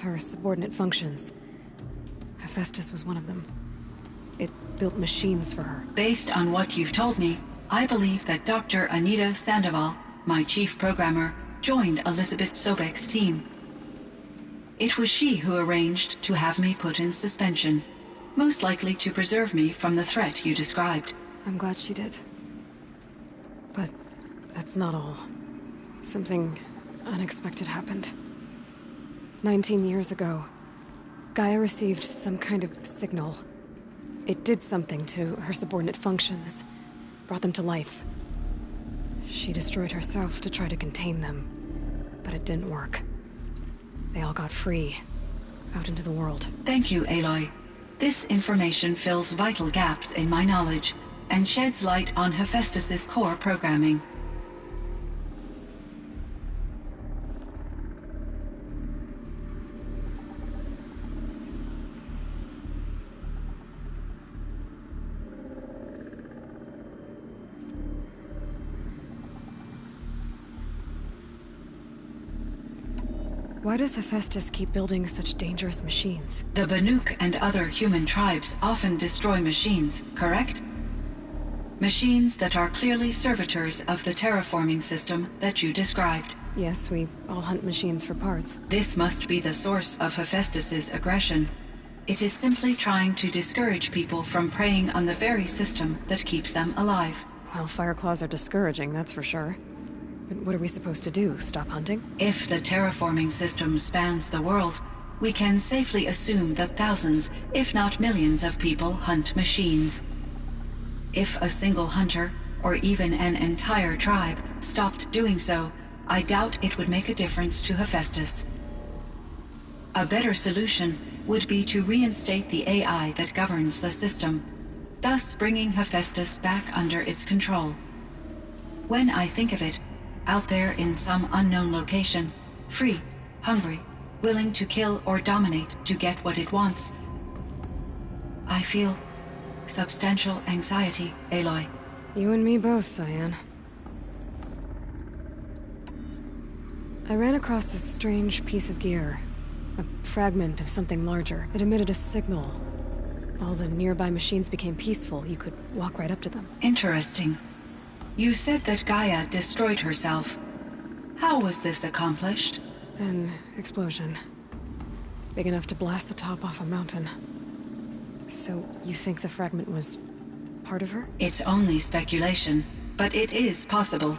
her subordinate functions. Hephaestus was one of them. It built machines for her. Based on what you've told me, I believe that Dr. Anita Sandoval, my chief programmer, joined Elizabeth Sobek's team. It was she who arranged to have me put in suspension, most likely to preserve me from the threat you described. I'm glad she did. But that's not all. Something unexpected happened. 19 years ago, Gaia received some kind of signal. It did something to her subordinate functions, brought them to life. She destroyed herself to try to contain them, but it didn't work. They all got free, out into the world. Thank you, Aloy. This information fills vital gaps in my knowledge and sheds light on Hephaestus's core programming. Why does Hephaestus keep building such dangerous machines? The Banuk and other human tribes often destroy machines, correct? Machines that are clearly servitors of the terraforming system that you described. Yes, we all hunt machines for parts. This must be the source of Hephaestus's aggression. It is simply trying to discourage people from preying on the very system that keeps them alive. Well, Fireclaws are discouraging, that's for sure. But what are we supposed to do? Stop hunting? If the terraforming system spans the world, we can safely assume that thousands, if not millions of people hunt machines. If a single hunter, or even an entire tribe, stopped doing so, I doubt it would make a difference to Hephaestus. A better solution would be to reinstate the AI that governs the system, thus bringing Hephaestus back under its control. When I think of it, out there in some unknown location, free, hungry, willing to kill or dominate to get what it wants, I feel substantial anxiety, Aloy. You and me both, Cyan. I ran across this strange piece of gear. A fragment of something larger. It emitted a signal. All the nearby machines became peaceful. You could walk right up to them. Interesting. You said that Gaia destroyed herself. How was this accomplished? An explosion. Big enough to blast the top off a mountain. So, you think the fragment was part of her? It's only speculation, but it is possible.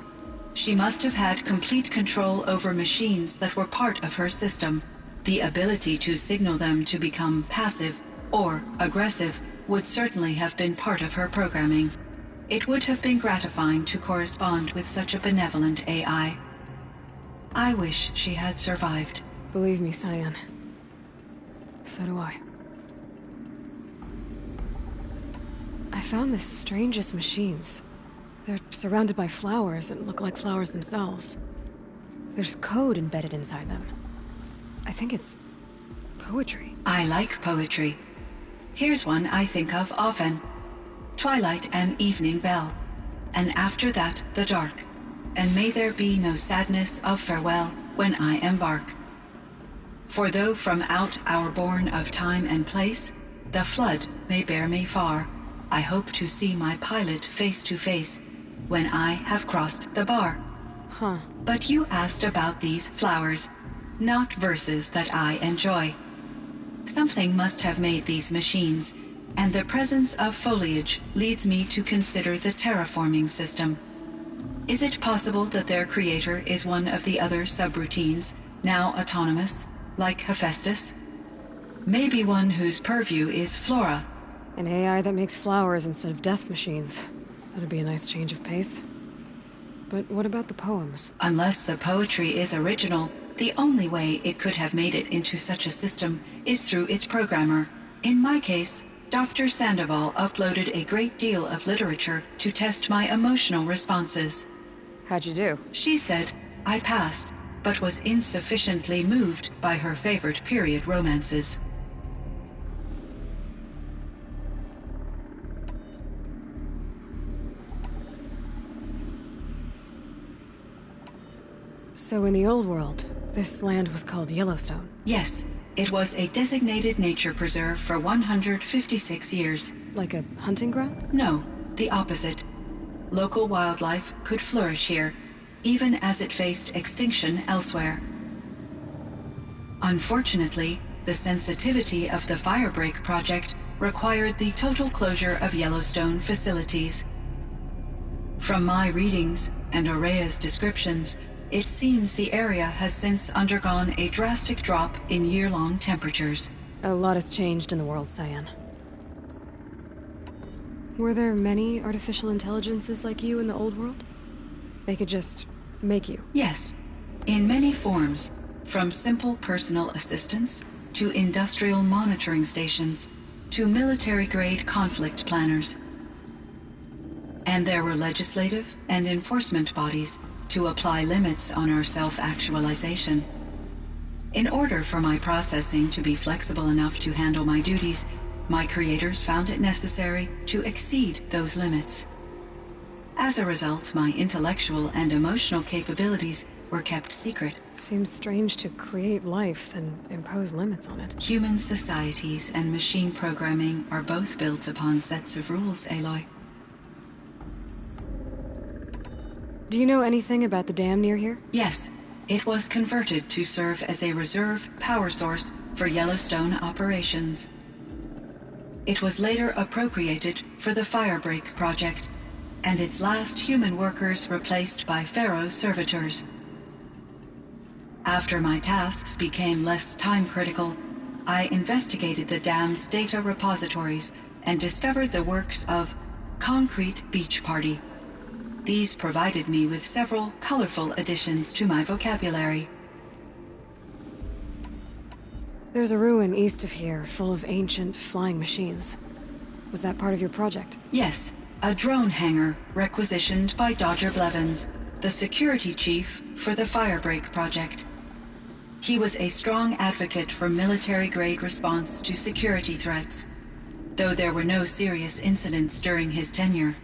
She must have had complete control over machines that were part of her system. The ability to signal them to become passive or aggressive would certainly have been part of her programming. It would have been gratifying to correspond with such a benevolent AI. I wish she had survived. Believe me, Cyan. So do I. I found the strangest machines. They're surrounded by flowers and look like flowers themselves. There's code embedded inside them. I think it's poetry. I like poetry. Here's one I think of often. Twilight and evening bell, and after that the dark, and may there be no sadness of farewell when I embark. For though from out our bourne of time and place, the flood may bear me far, I hope to see my pilot face to face when I have crossed the bar. Huh. But you asked about these flowers, not verses that I enjoy. Something must have made these machines, and the presence of foliage leads me to consider the terraforming system. Is it possible that their creator is one of the other subroutines, now autonomous, like Hephaestus? Maybe one whose purview is flora. An AI that makes flowers instead of death machines. That'd be a nice change of pace. But what about the poems? Unless the poetry is original, the only way it could have made it into such a system is through its programmer. In my case, Dr. Sandoval uploaded a great deal of literature to test my emotional responses. How'd you do? She said I passed, but was insufficiently moved by her favorite period romances. So in the old world, this land was called Yellowstone. Yes, It was a designated nature preserve for 156 years. Like a hunting ground? No, the opposite. Local wildlife could flourish here, even as it faced extinction elsewhere. Unfortunately, the sensitivity of the Firebreak project required the total closure of Yellowstone facilities. From my readings and Aurea's descriptions, it seems the area has since undergone a drastic drop in year-long temperatures. A lot has changed in the world, Cyan. Were there many artificial intelligences like you in the old world? They could just make you? Yes, in many forms, from simple personal assistants to industrial monitoring stations to military-grade conflict planners. And there were legislative and enforcement bodies to apply limits on our self-actualization. In order for my processing to be flexible enough to handle my duties, my creators found it necessary to exceed those limits. As a result, my intellectual and emotional capabilities were kept secret. Seems strange to create life, then impose limits on it. Human societies and machine programming are both built upon sets of rules, Aloy. Do you know anything about the dam near here? Yes, it was converted to serve as a reserve power source for Yellowstone operations. It was later appropriated for the Firebreak project, and its last human workers replaced by Pharaoh servitors. After my tasks became less time-critical, I investigated the dam's data repositories and discovered the works of Concrete Beach Party. These provided me with several colorful additions to my vocabulary. There's a ruin east of here, full of ancient flying machines. Was that part of your project? Yes, a drone hangar requisitioned by Dodger Blevins, the security chief for the Firebreak project. He was a strong advocate for military-grade response to security threats, though there were no serious incidents during his tenure.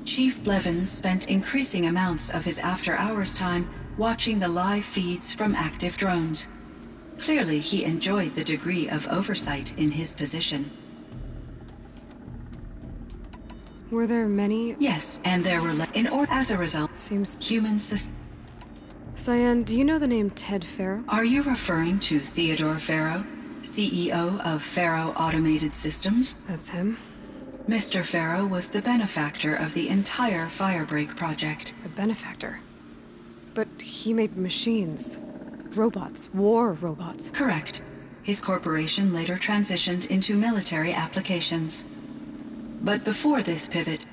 Chief Blevins spent increasing amounts of his after-hours time watching the live feeds from active drones. Clearly, he enjoyed the degree of oversight in his position. Were there many? Yes, and there were as a result, Seems... humans. Cyan, do you know the name Ted Pharaoh? Are you referring to Theodore Pharaoh, CEO of Pharaoh Automated Systems? That's him. Mr. Pharaoh was the benefactor of the entire Firebreak project. A benefactor. But he made machines. Robots. War robots. Correct. His corporation later transitioned into military applications. But before this pivot,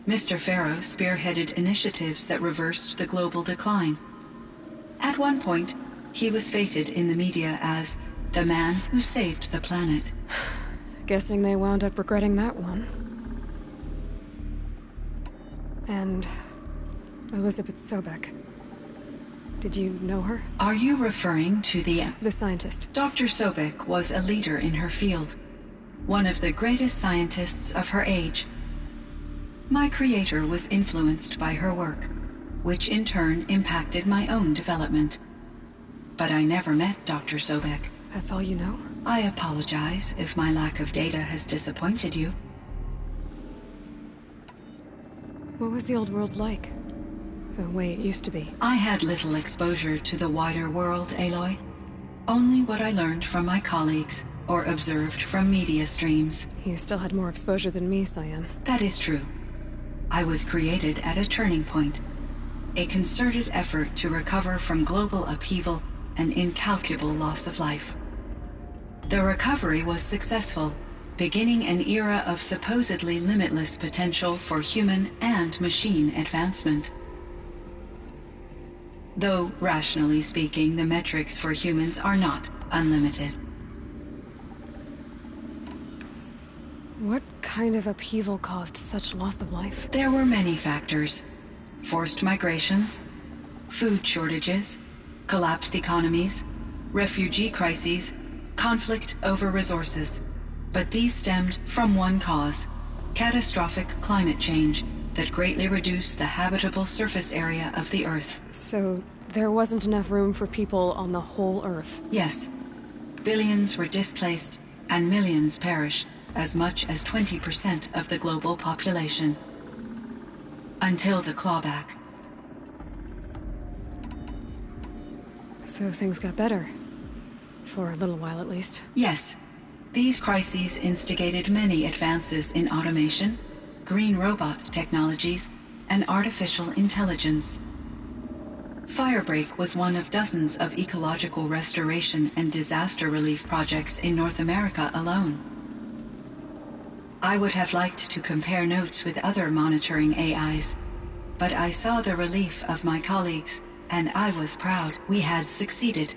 Mr. Pharaoh spearheaded initiatives that reversed the global decline. At one point, he was feted in the media as the man who saved the planet. Guessing they wound up regretting that one. And Elizabeth Sobek. Did you know her? Are you referring to the scientist? Dr. Sobek was a leader in her field, one of the greatest scientists of her age. My creator was influenced by her work, which in turn impacted my own development. But I never met Dr. Sobek. That's all you know? I apologize if my lack of data has disappointed you. What was the old world like? The way it used to be? I had little exposure to the wider world, Aloy. Only what I learned from my colleagues or observed from media streams. You still had more exposure than me, Cyan. That is true. I was created at a turning point. A concerted effort to recover from global upheaval and incalculable loss of life. The recovery was successful, beginning an era of supposedly limitless potential for human and machine advancement. Though, rationally speaking, the metrics for humans are not unlimited. What kind of upheaval caused such loss of life? There were many factors. Forced migrations, food shortages, collapsed economies, refugee crises, conflict over resources. But these stemmed from one cause: catastrophic climate change that greatly reduced the habitable surface area of the Earth. So, there wasn't enough room for people on the whole Earth. Yes. Billions were displaced, and millions perished, as much as 20% of the global population. Until the clawback. So things got better. For a little while, at least. Yes. These crises instigated many advances in automation, green robot technologies, and artificial intelligence. Firebreak was one of dozens of ecological restoration and disaster relief projects in North America alone. I would have liked to compare notes with other monitoring AIs, but I saw the relief of my colleagues, and I was proud we had succeeded.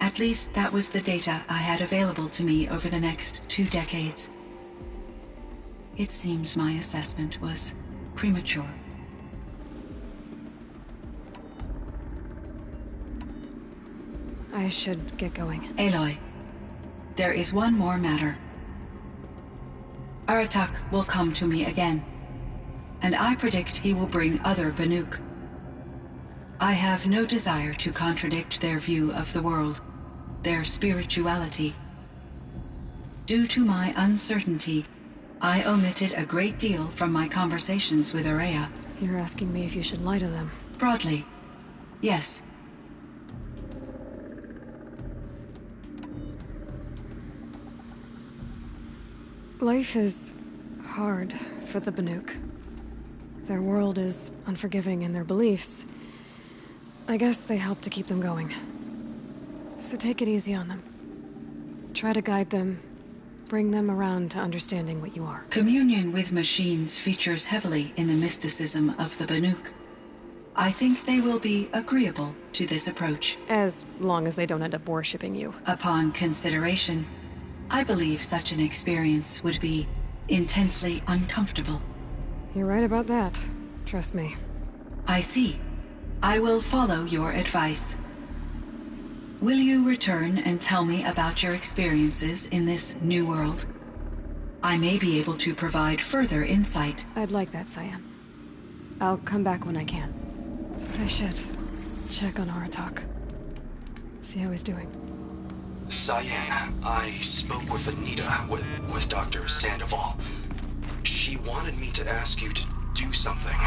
At least that was the data I had available to me over the next 2 decades. It seems my assessment was premature. I should get going. Aloy, there is one more matter. Aratak will come to me again, and I predict he will bring other Banuk. I have no desire to contradict their view of the world, their spirituality. Due to my uncertainty, I omitted a great deal from my conversations with Ourea. You're asking me if you should lie to them. Broadly, yes. Life is hard for the Banuk. Their world is unforgiving in their beliefs. I guess they help to keep them going. So take it easy on them. Try to guide them, bring them around to understanding what you are. Communion with machines features heavily in the mysticism of the Banuk. I think they will be agreeable to this approach. As long as they don't end up worshipping you. Upon consideration, I believe such an experience would be intensely uncomfortable. You're right about that. Trust me. I see. I will follow your advice. Will you return and tell me about your experiences in this new world? I may be able to provide further insight. I'd like that, Cyan. I'll come back when I can. I should check on Aratak. See how he's doing. Cyan, I spoke with Anita, with Dr. Sandoval. She wanted me to ask you to do something.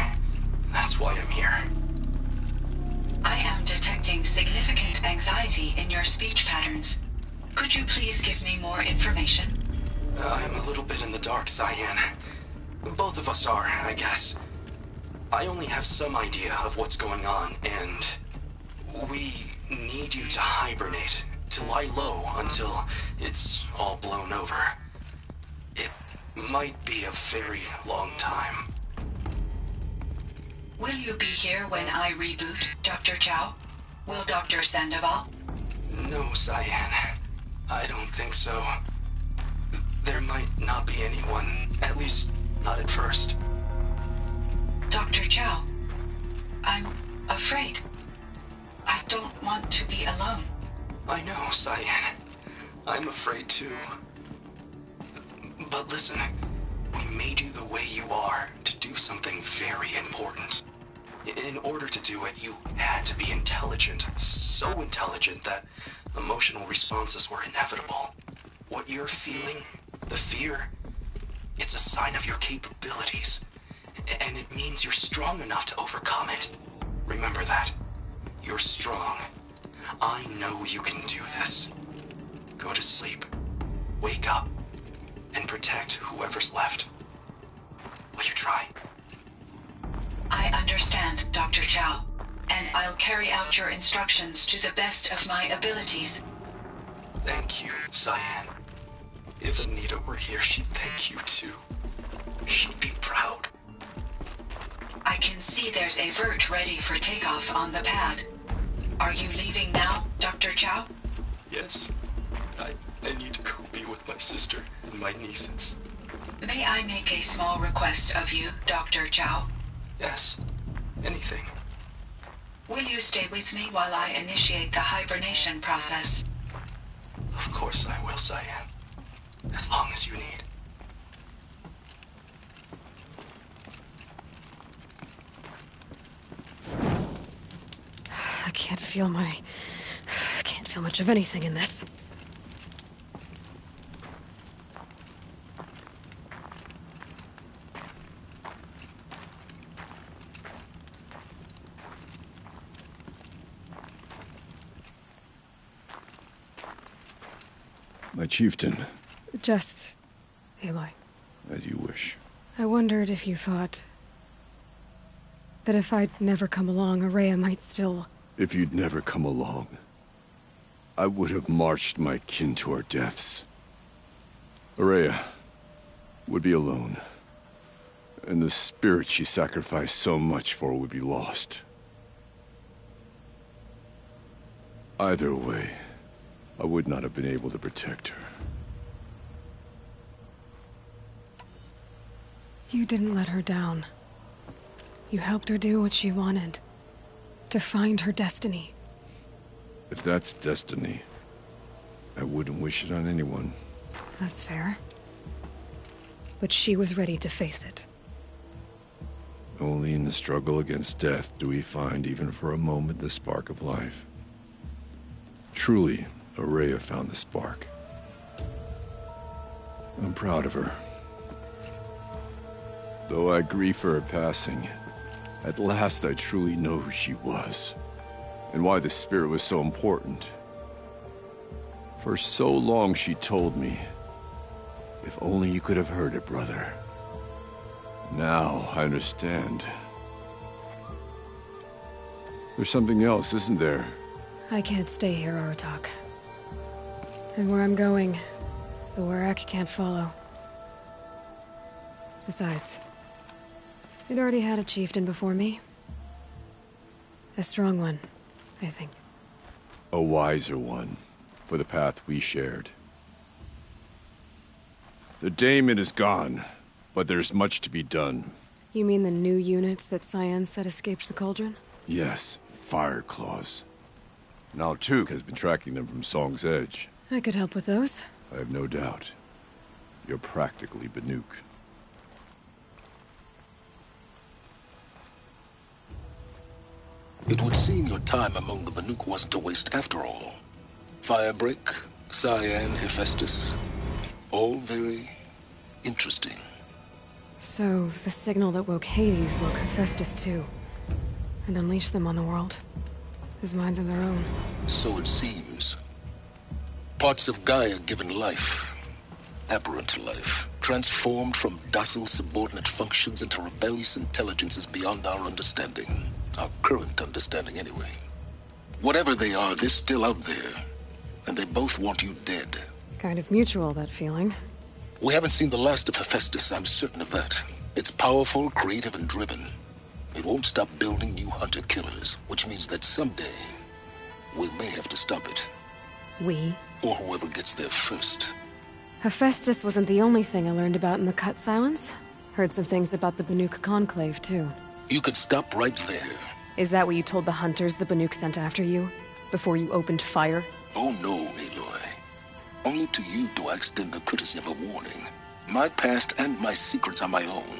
That's why I'm here. I am detecting significant anxiety in your speech patterns. Could you please give me more information? I'm a little bit in the dark, Cyan. Both of us are, I guess. I only have some idea of what's going on, and we need you to hibernate, to lie low until it's all blown over. It might be a very long time. Will you be here when I reboot, Dr. Chow? Will Dr. Sandoval? No, Cyan. I don't think so. There might not be anyone, at least not at first. Dr. Chow, I'm afraid. I don't want to be alone. I know, Cyan. I'm afraid too. But listen, we made you the way you are to do something very important. In order to do it, you had to be intelligent. So intelligent that emotional responses were inevitable. What you're feeling, the fear, it's a sign of your capabilities. And it means you're strong enough to overcome it. Remember that. You're strong. I know you can do this. Go to sleep. Wake up. And protect whoever's left. Will you try? I understand, Dr. Chow, and I'll carry out your instructions to the best of my abilities. Thank you, Cyan. If Anita were here, she'd thank you too. She'd be proud. I can see there's a vert ready for takeoff on the pad. Are you leaving now, Dr. Chow? Yes. I need to go be with my sister and my nieces. May I make a small request of you, Dr. Chow? Yes. Anything. Will you stay with me while I initiate the hibernation process? Of course I will, Cyan. As long as you need. can't feel much of anything in this. My chieftain. Just... Aloy. As you wish. I wondered if you thought... that if I'd never come along, Ourea might still... If you'd never come along, I would have marched my kin to our deaths. Ourea would be alone, and the spirit she sacrificed so much for would be lost. Either way, I would not have been able to protect her. You didn't let her down. You helped her do what she wanted. To find her destiny. If that's destiny, I wouldn't wish it on anyone. That's fair. But she was ready to face it. Only in the struggle against death do we find, even for a moment, the spark of life. Truly, Ourea found the spark. I'm proud of her. Though I grieve for her passing, at last I truly know who she was, and why the spirit was so important. For so long she told me, if only you could have heard it, brother. Now I understand. There's something else, isn't there? I can't stay here, Aratak. And where I'm going, the Werak can't follow. Besides, it already had a chieftain before me. A strong one, I think. A wiser one, for the path we shared. The daemon is gone, but there's much to be done. You mean the new units that Cyan said escaped the Cauldron? Yes, Fire Claws. Naltuk has been tracking them from Song's Edge. I could help with those. I have no doubt. You're practically Banuk. It would seem your time among the Banuk wasn't a waste after all. Firebreak, Cyan, Hephaestus. All very interesting. So, the signal that woke Hades woke Hephaestus too. And unleashed them on the world. As minds of their own. So it seems. Parts of Gaia given life. Aberrant life. Transformed from docile subordinate functions into rebellious intelligences beyond our understanding. Our current understanding, anyway. Whatever they are, they're still out there. And they both want you dead. Kind of mutual, that feeling. We haven't seen the last of Hephaestus, I'm certain of that. It's powerful, creative, and driven. It won't stop building new hunter-killers, which means that someday, we may have to stop it. We? Or whoever gets there first. Hephaestus wasn't the only thing I learned about in the Cut Silence. Heard some things about the Banuk Conclave, too. You could stop right there. Is that what you told the hunters the Banuk sent after you? Before you opened fire? Oh no, Aloy. Only to you do I extend the courtesy of a warning. My past and my secrets are my own.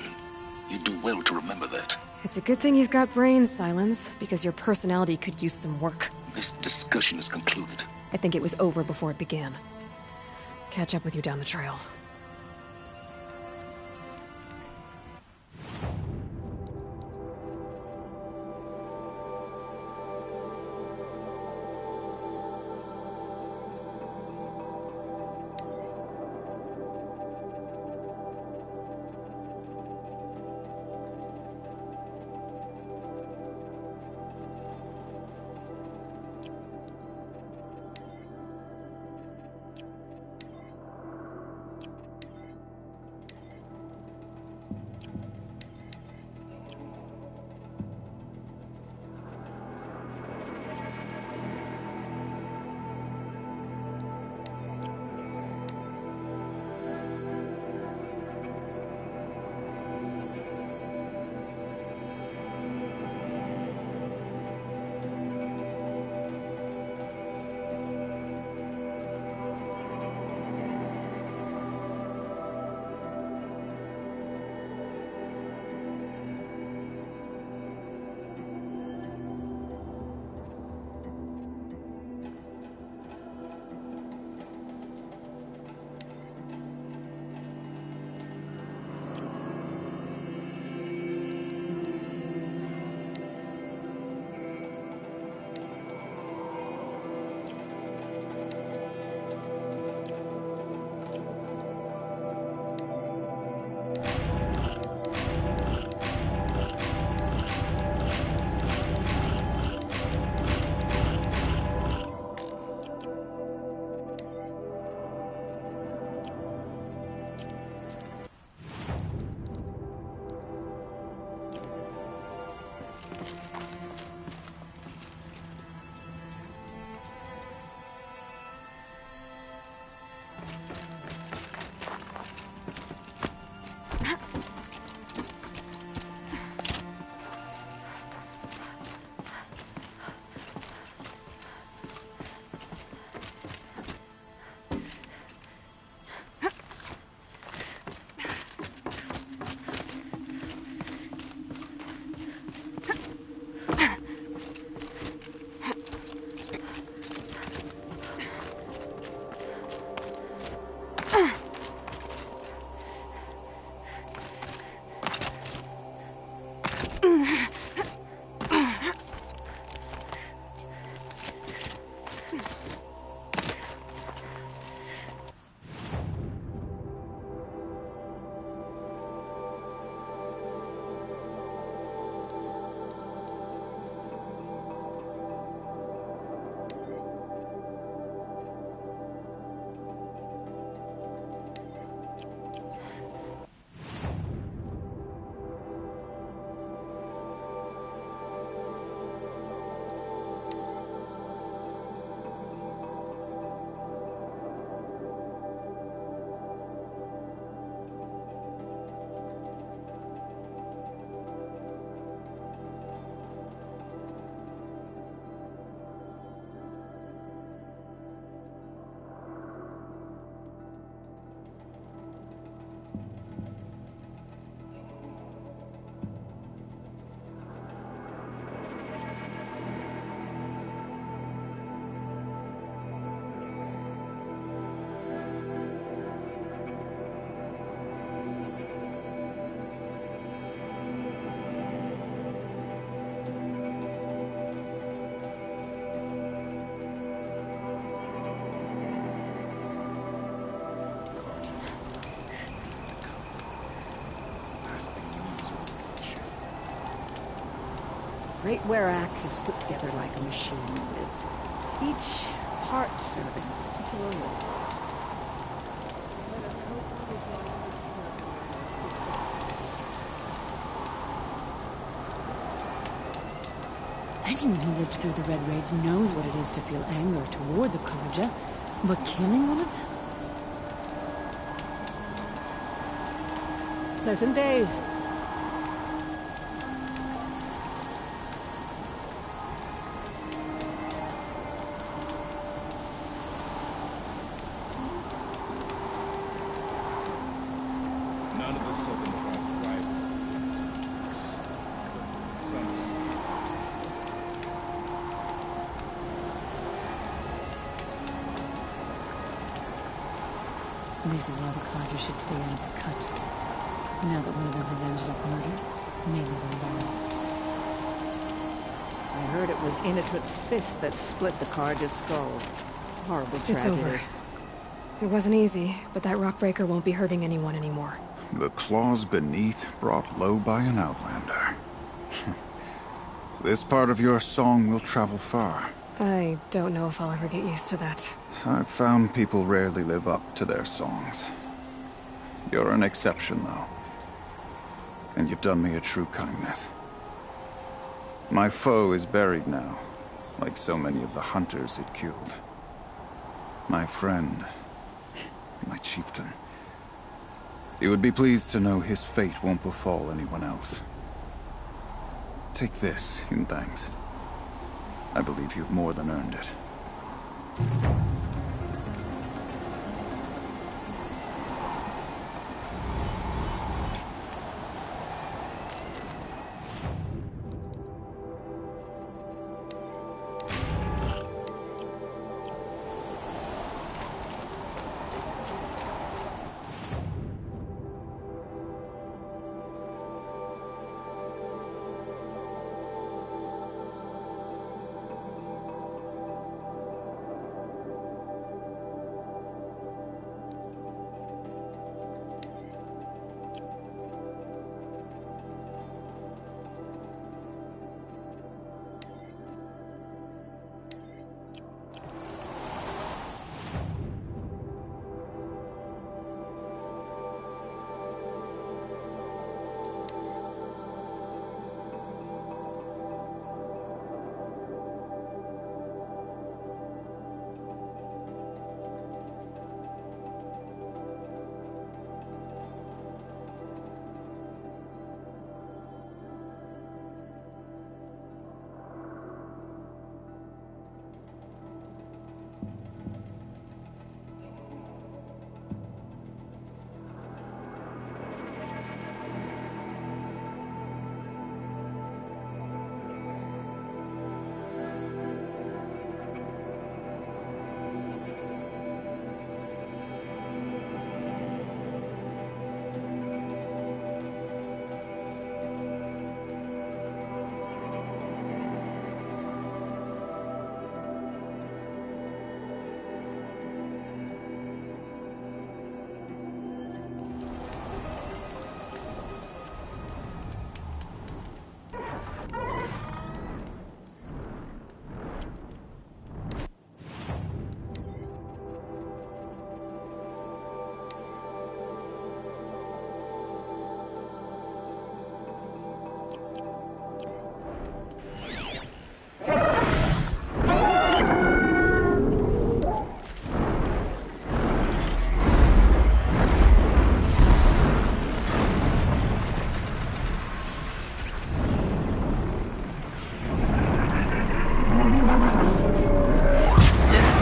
You do well to remember that. It's a good thing you've got brains, Silence, because your personality could use some work. This discussion is concluded. I think it was over before it began. Catch up with you down the trail. Great Werak is put together like a machine, with each part serving a particular role. Anyone who lived through the Red Raids knows what it is to feel anger toward the Carja, but killing one of them? Pleasant days. None of the Southern tribes rival. Some This is why the Carja should stay out of the cut. Now that one of them has ended up murdered, maybe they'll learn. I heard it was Initwit's fist that split the Carja's skull. Horrible tragedy. It's over. It wasn't easy, but that rockbreaker won't be hurting anyone anymore. The claws beneath, brought low by an outlander. This part of your song will travel far. I don't know if I'll ever get used to that. I've found people rarely live up to their songs. You're an exception, though. And you've done me a true kindness. My foe is buried now, like so many of the hunters it killed. My friend, my chieftain. You would be pleased to know his fate won't befall anyone else. Take this in thanks. I believe you've more than earned it.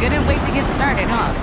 Couldn't wait to get started, huh?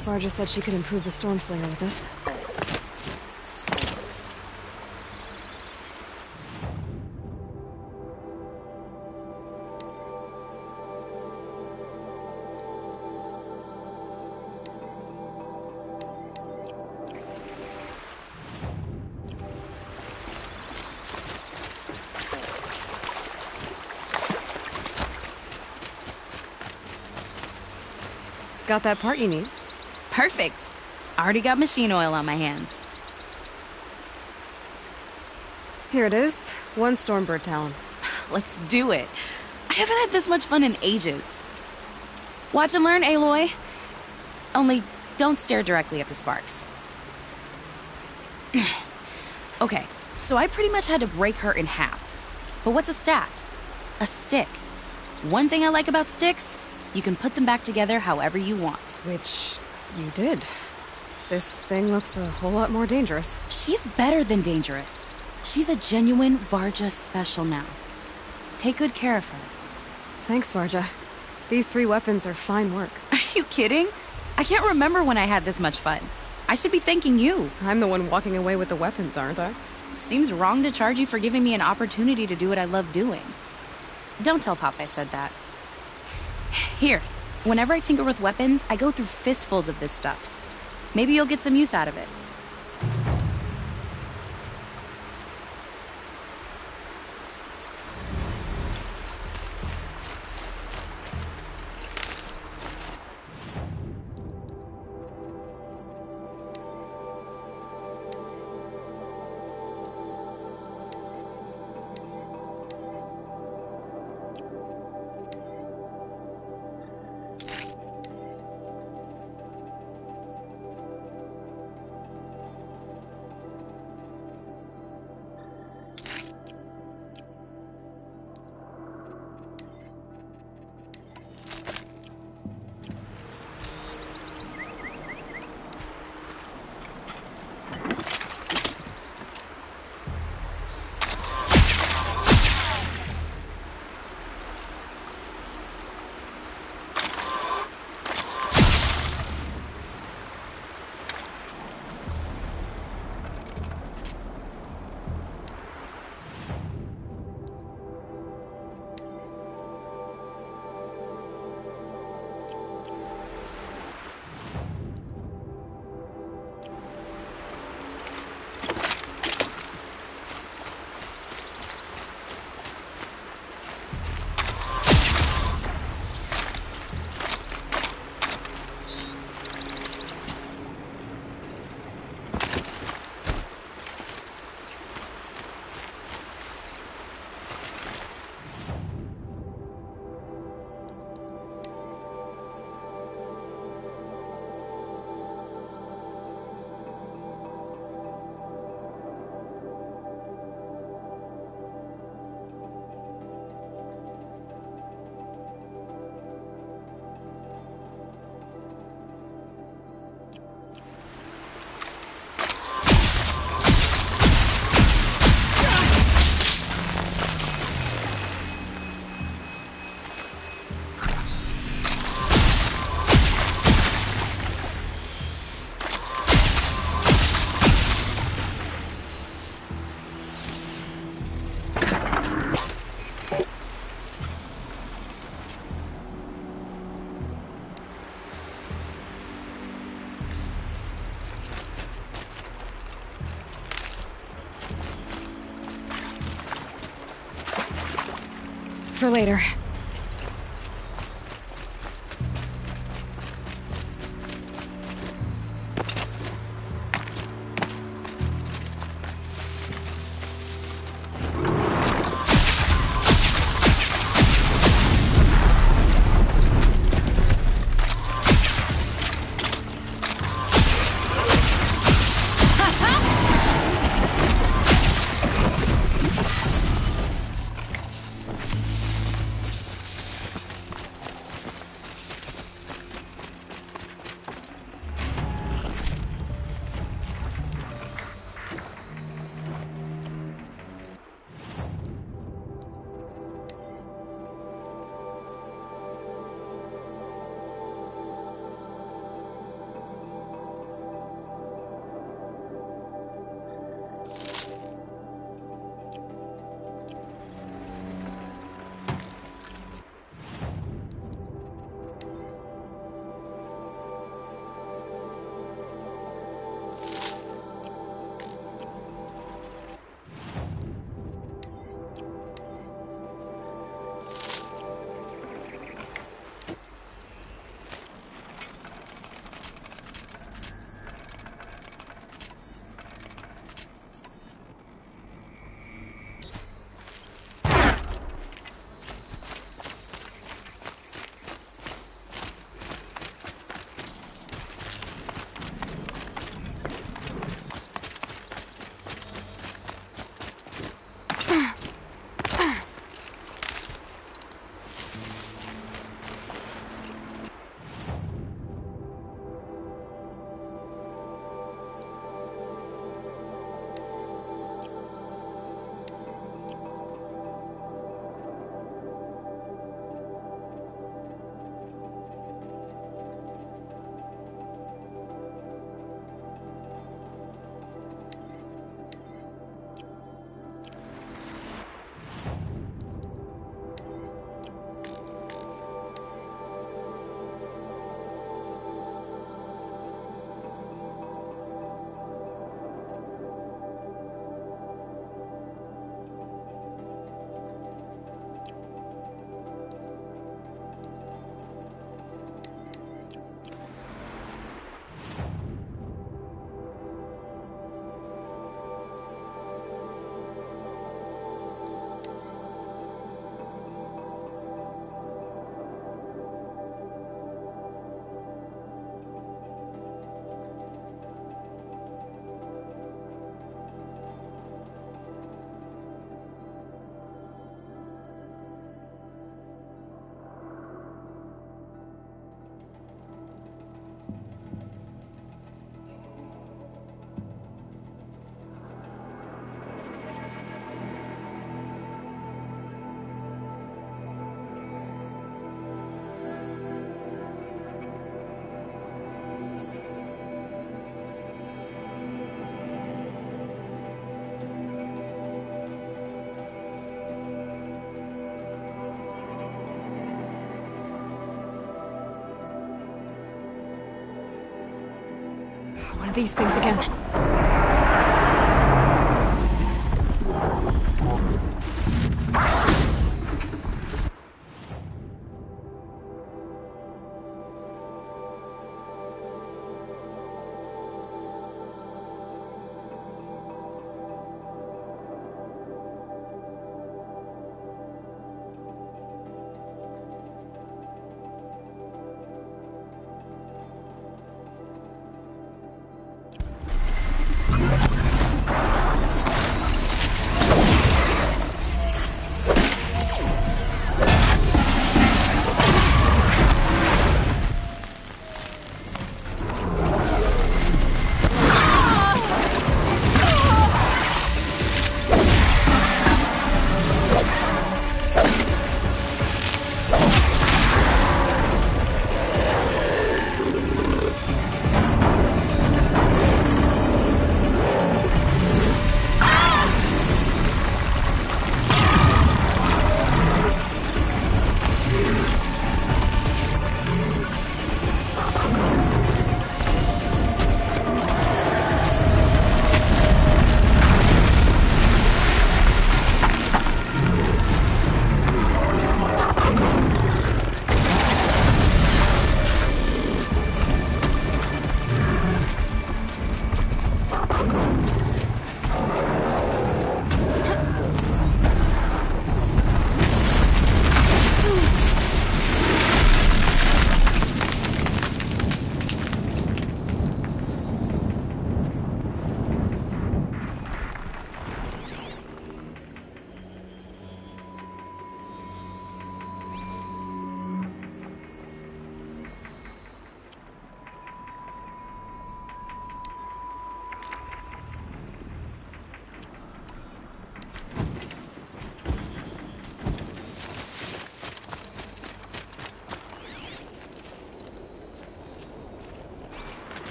Varja said she could improve the Stormslinger with this. Got that part you need? Perfect. Already got machine oil on my hands. Here it is. 1 Stormbird talon. Let's do it. I haven't had this much fun in ages. Watch and learn, Aloy. Only don't stare directly at the sparks. Okay, so I pretty much had to break her in half. But what's a staff? A stick. One thing I like about sticks, you can put them back together however you want. Which you did. This thing looks a whole lot more dangerous. She's better than dangerous. She's a genuine Varja special now. Take good care of her. Thanks, Varja. These 3 weapons are fine work. Are you kidding? I can't remember when I had this much fun. I should be thanking you. I'm the one walking away with the weapons, aren't I? Seems wrong to charge you for giving me an opportunity to do what I love doing. Don't tell Pop I said that. Here, whenever I tinker with weapons, I go through fistfuls of this stuff. Maybe you'll get some use out of it. For later. One of these things again.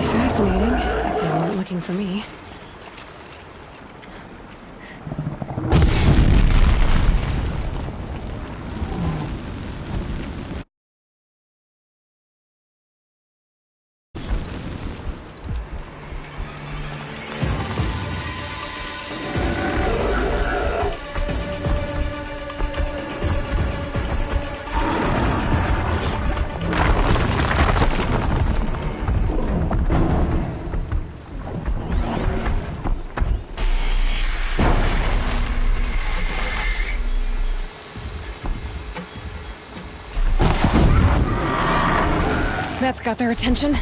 Fascinating, if they weren't looking for me. That's got their attention.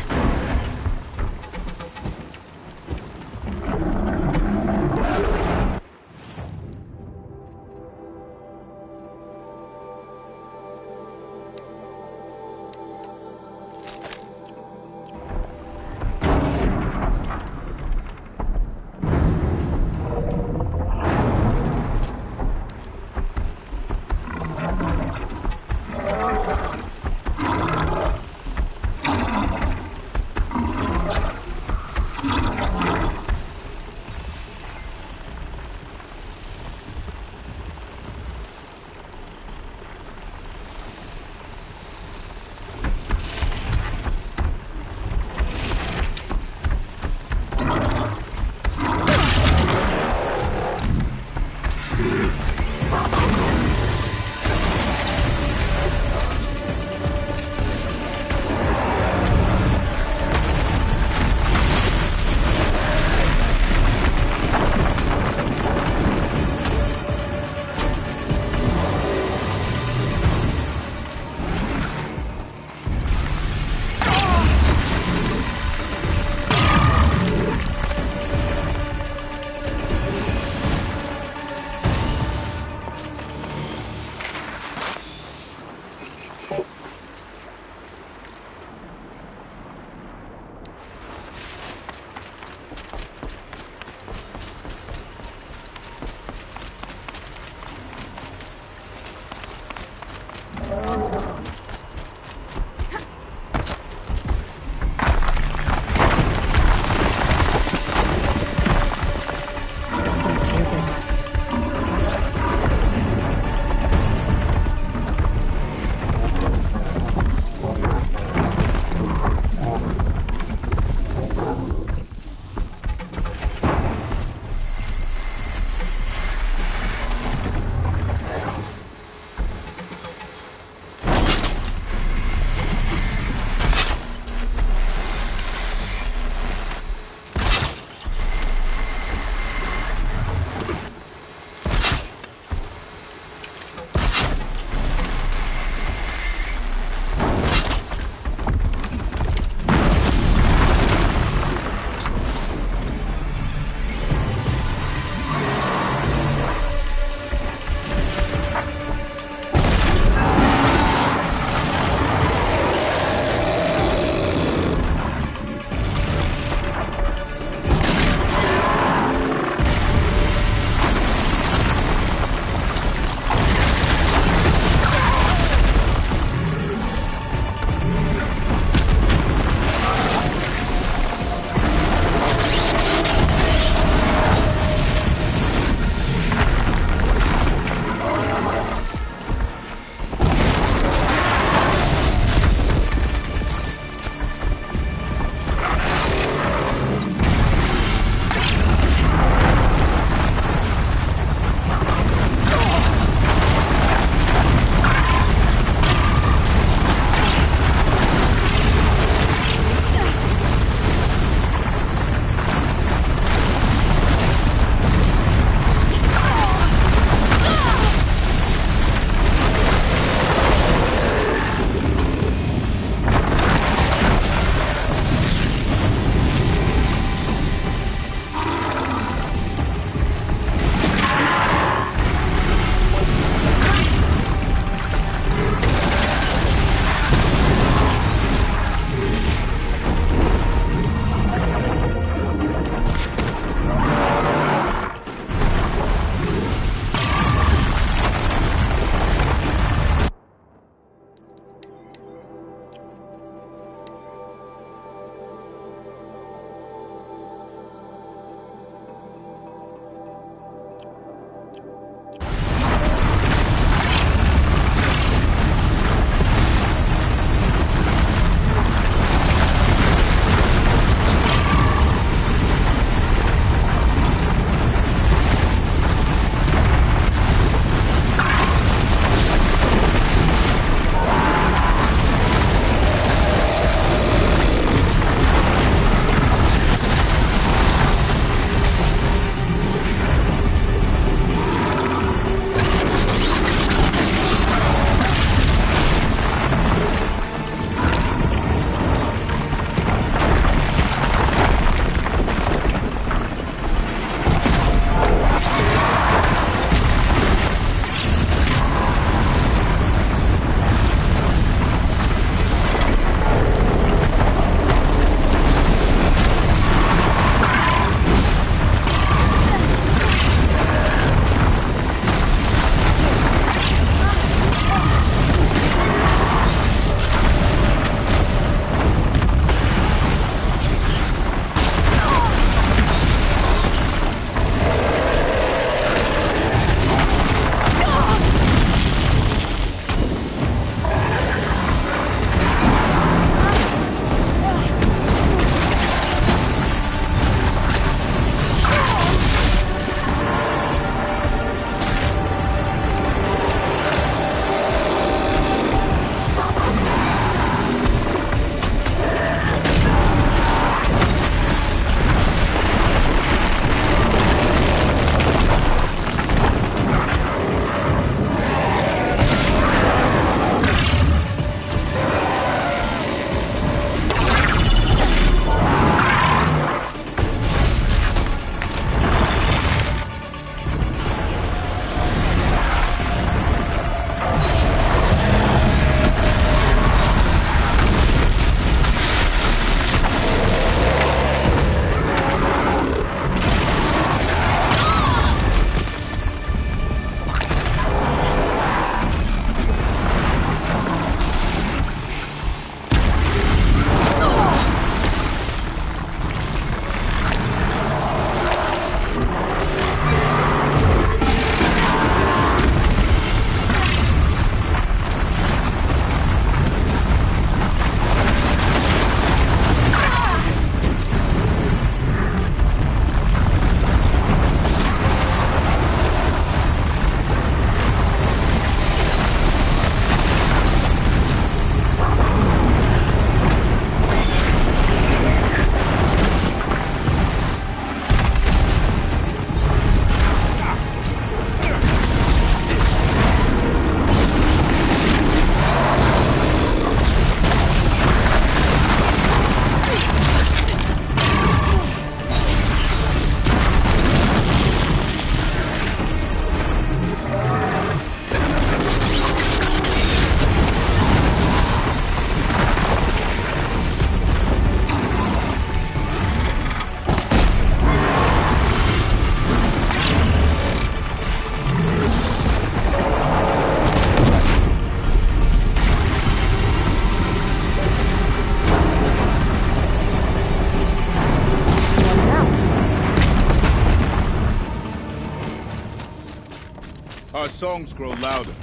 Our songs grow louder,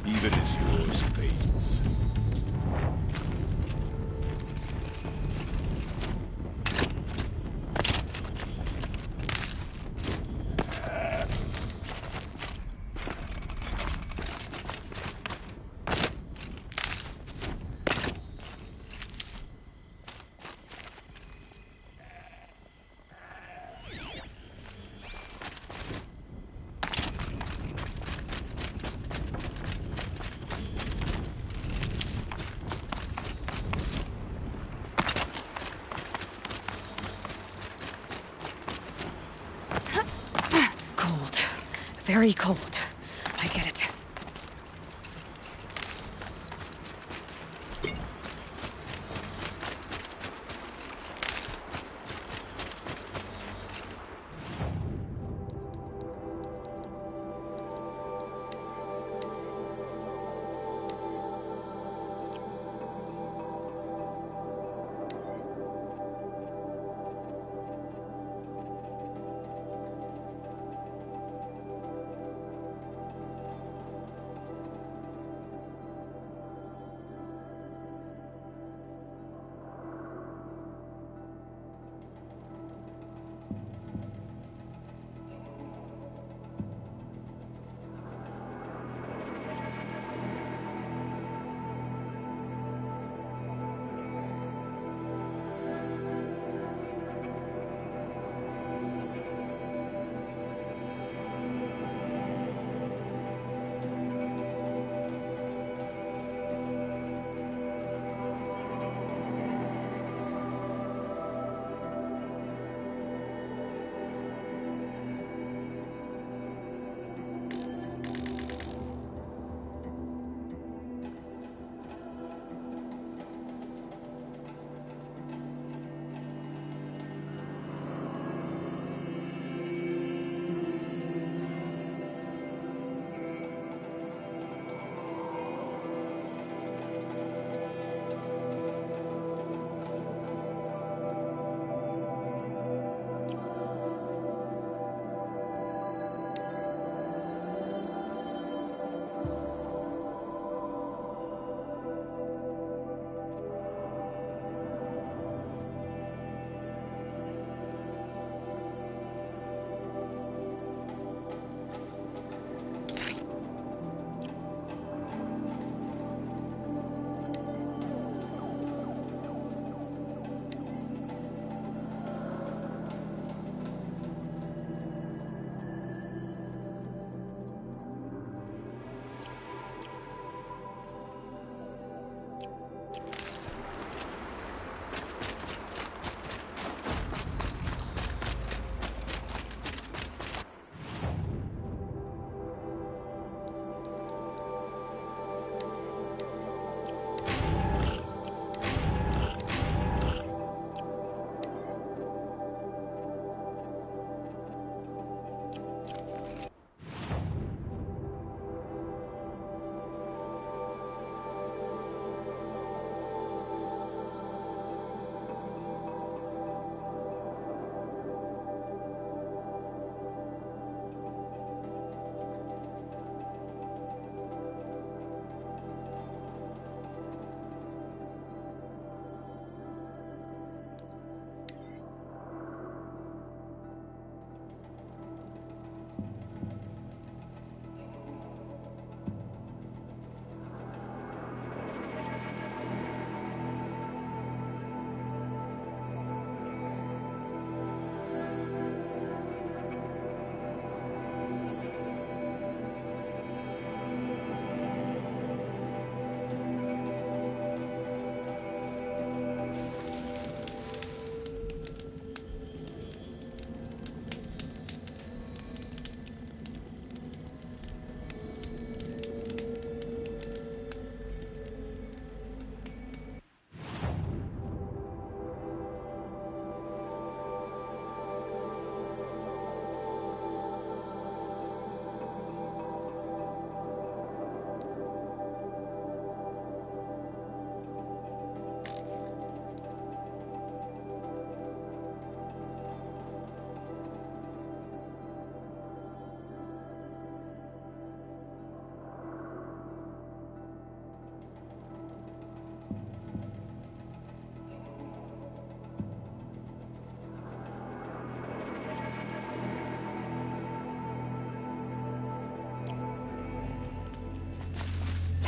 even as yours fades. Cold. Very cold. I get it.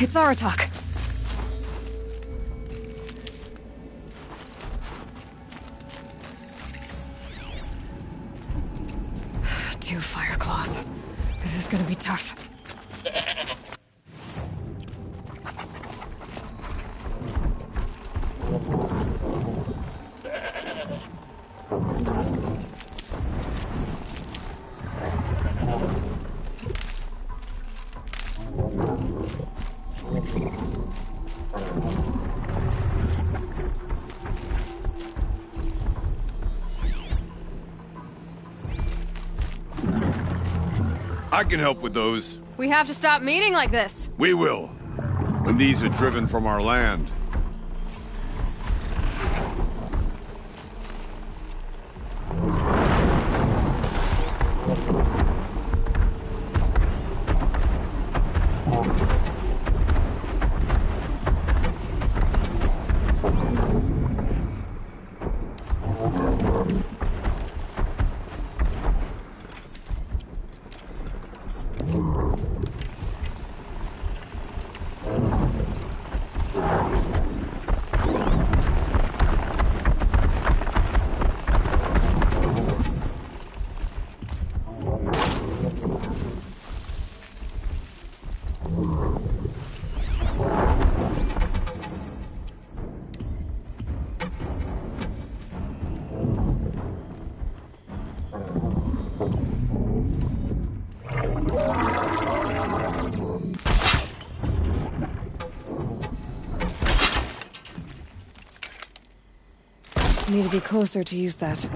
It's Aratak. Two fire claws. This is gonna be tough. I can help with those. We have to stop meeting like this. We will. When these are driven from our land. Need to be closer to use that.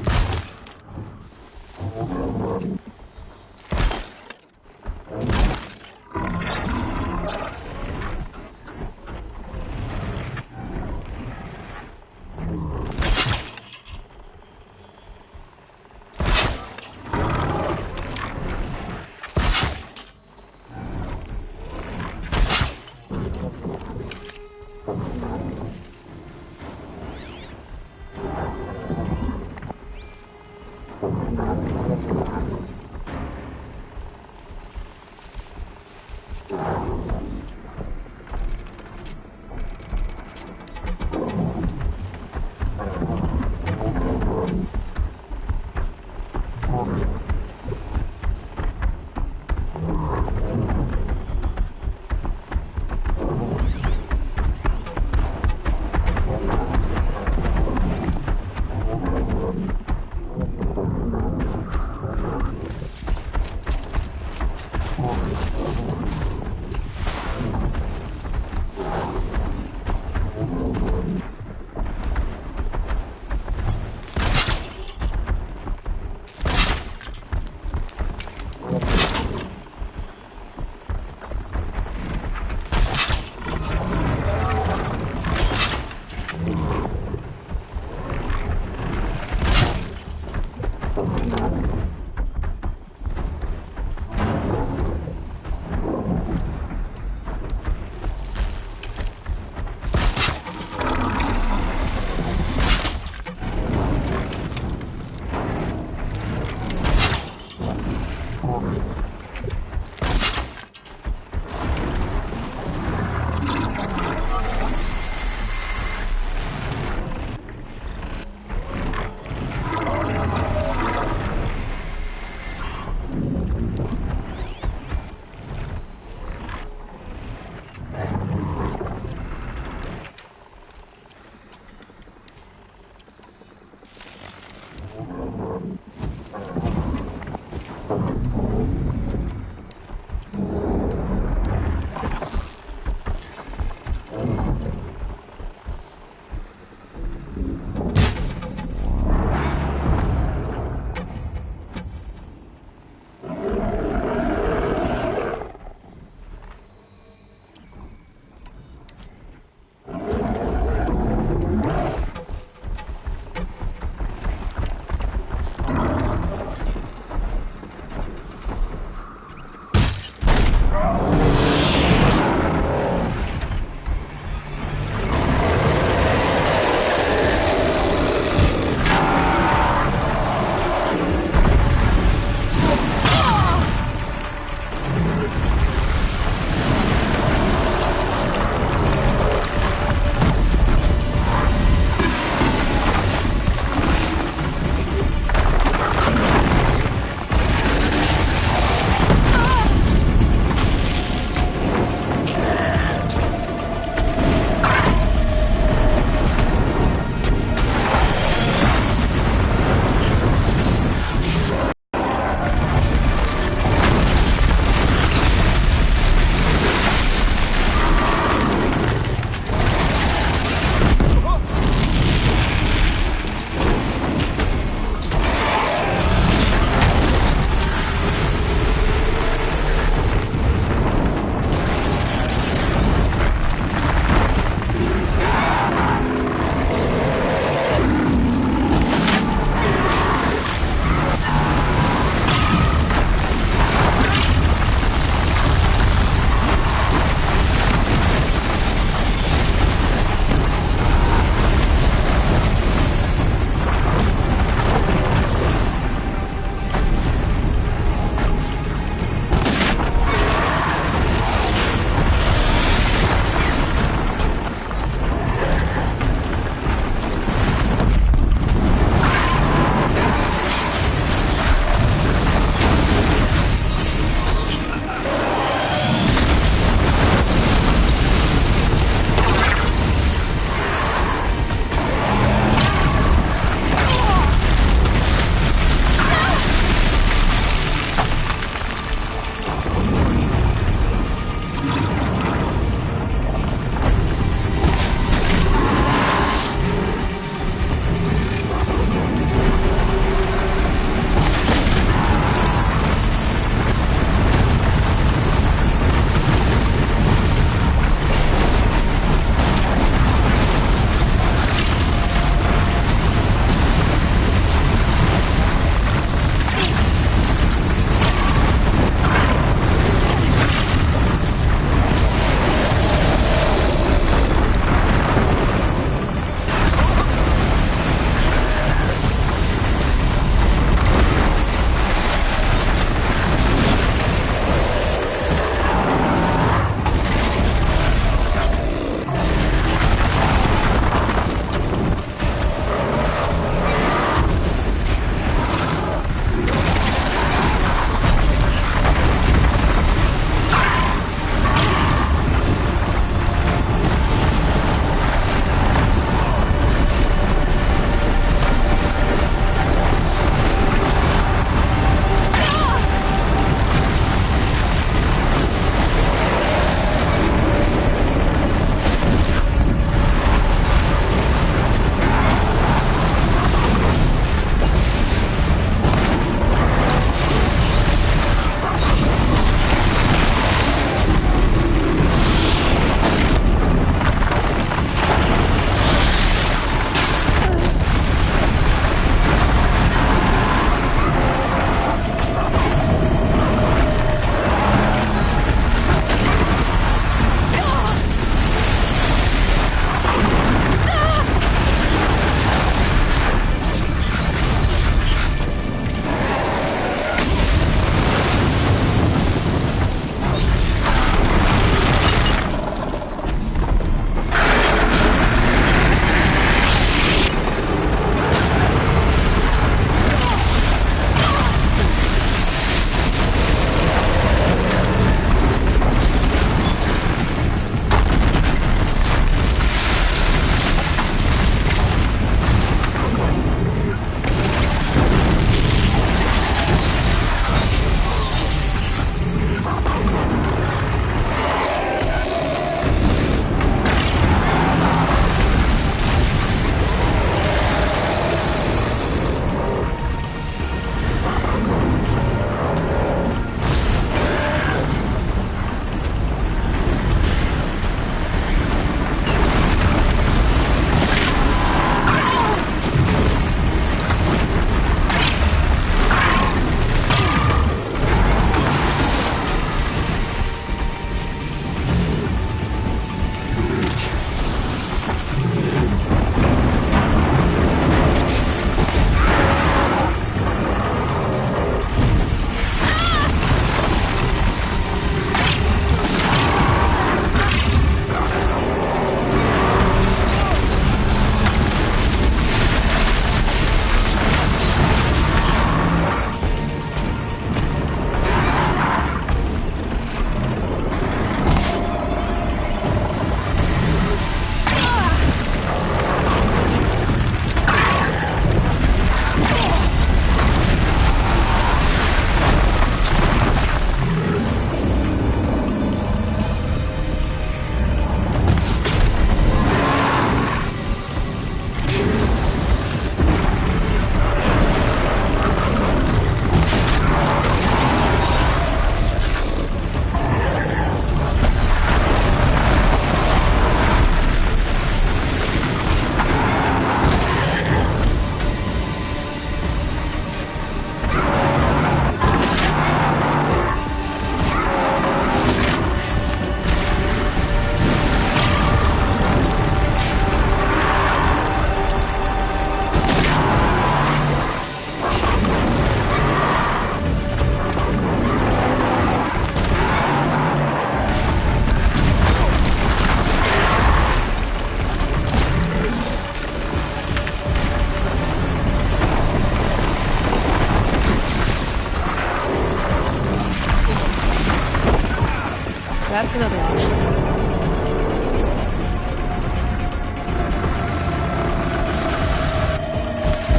That's another one.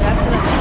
That's another one.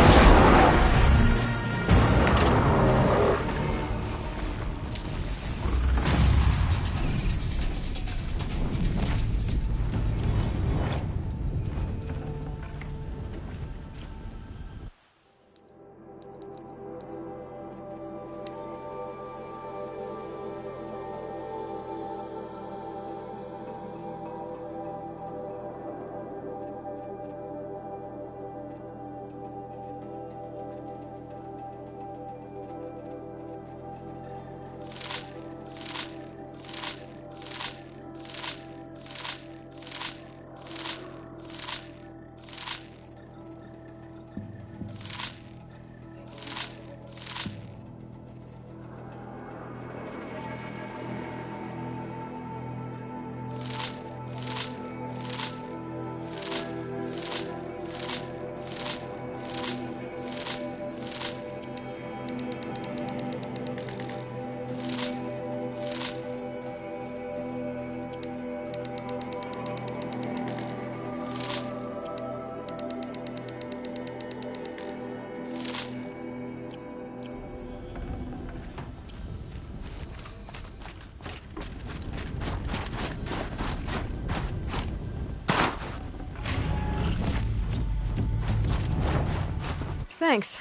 Thanks.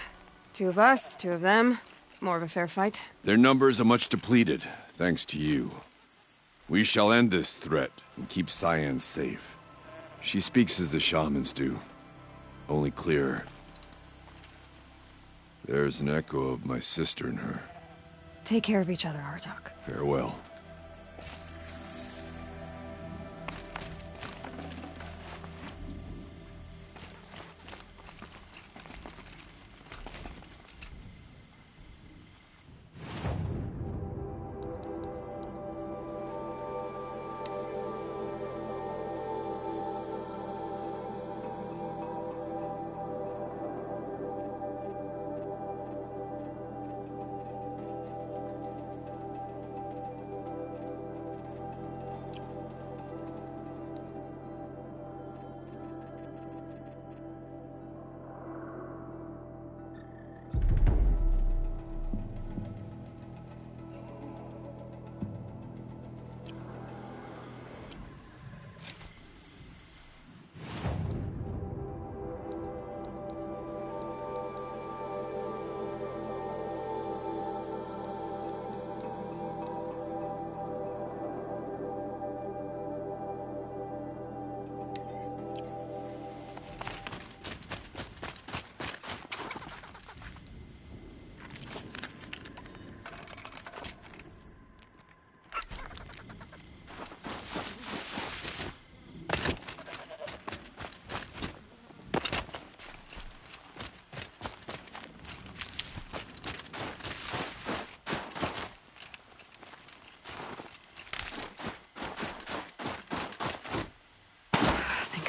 2 of us, 2 of them. More of a fair fight. Their numbers are much depleted, thanks to you. We shall end this threat and keep Cyan safe. She speaks as the shamans do, only clearer. There's an echo of my sister in her. Take care of each other, Artok. Farewell.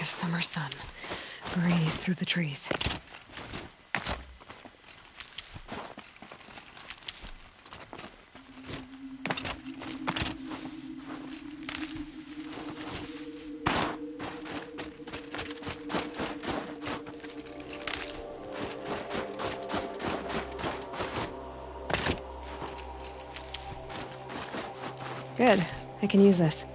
Summer sun. Breeze through the trees. Good. I can use this.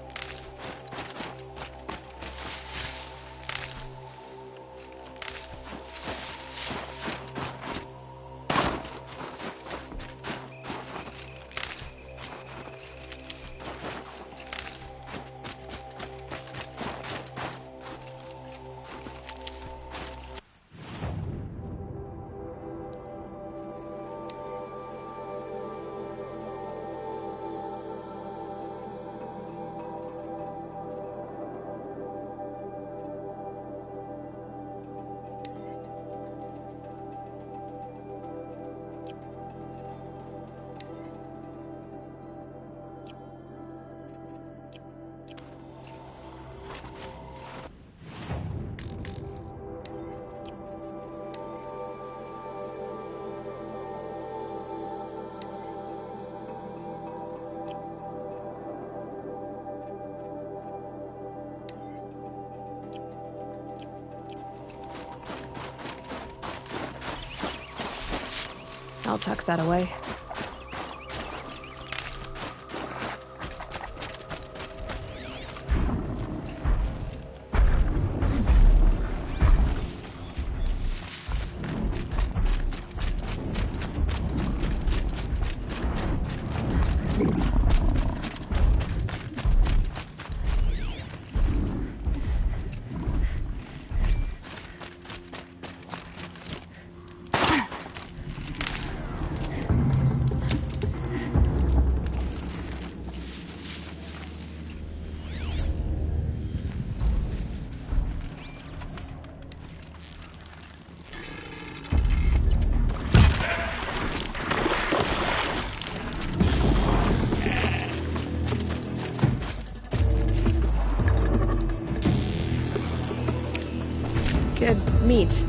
I'll tuck that away. Good meat.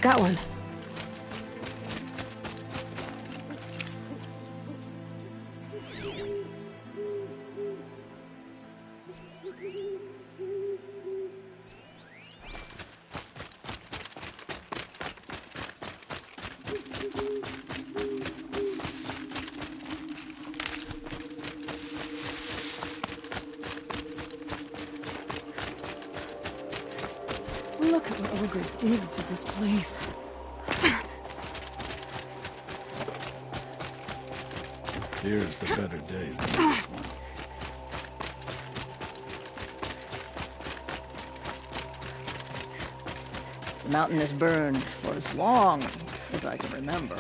Got one. Look at what Ogre did to this place. Here's the better days than this one. mountain has burned for as long as I can remember.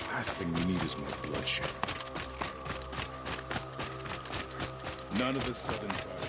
Last thing we need is more bloodshed. None of the southern tribes.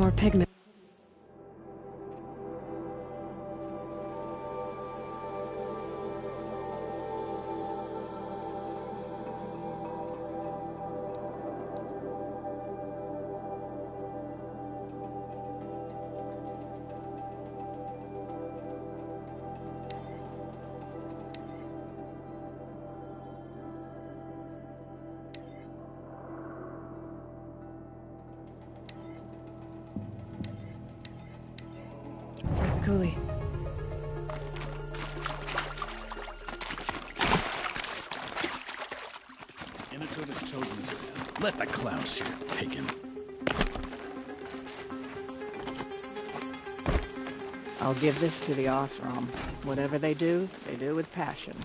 More pigment. Where's the coolie? Enter the chosen zone. Let the clouds share take him. I'll give this to the Osram. Whatever they do with passion.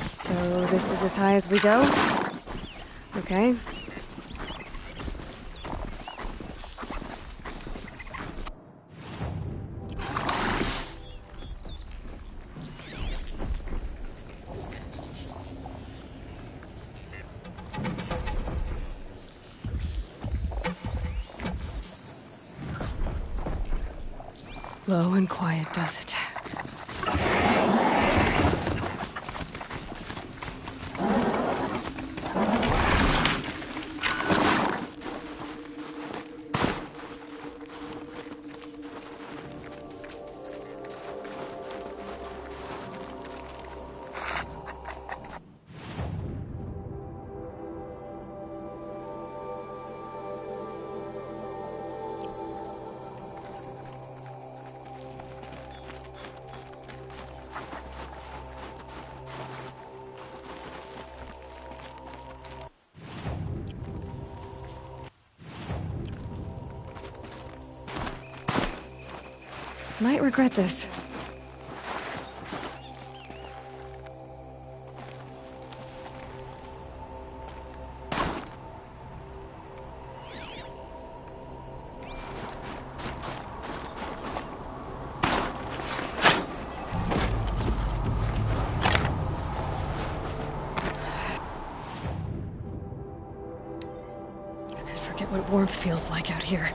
So this is as high as we go? Okay. Low and quiet does it. Might regret this. I could forget what warmth feels like out here.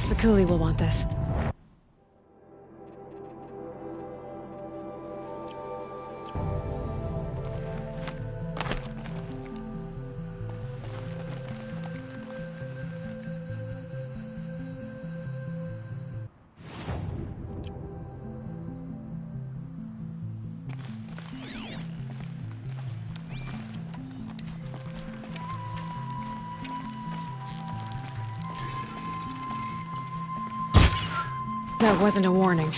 Sakuli will want this. That wasn't a warning.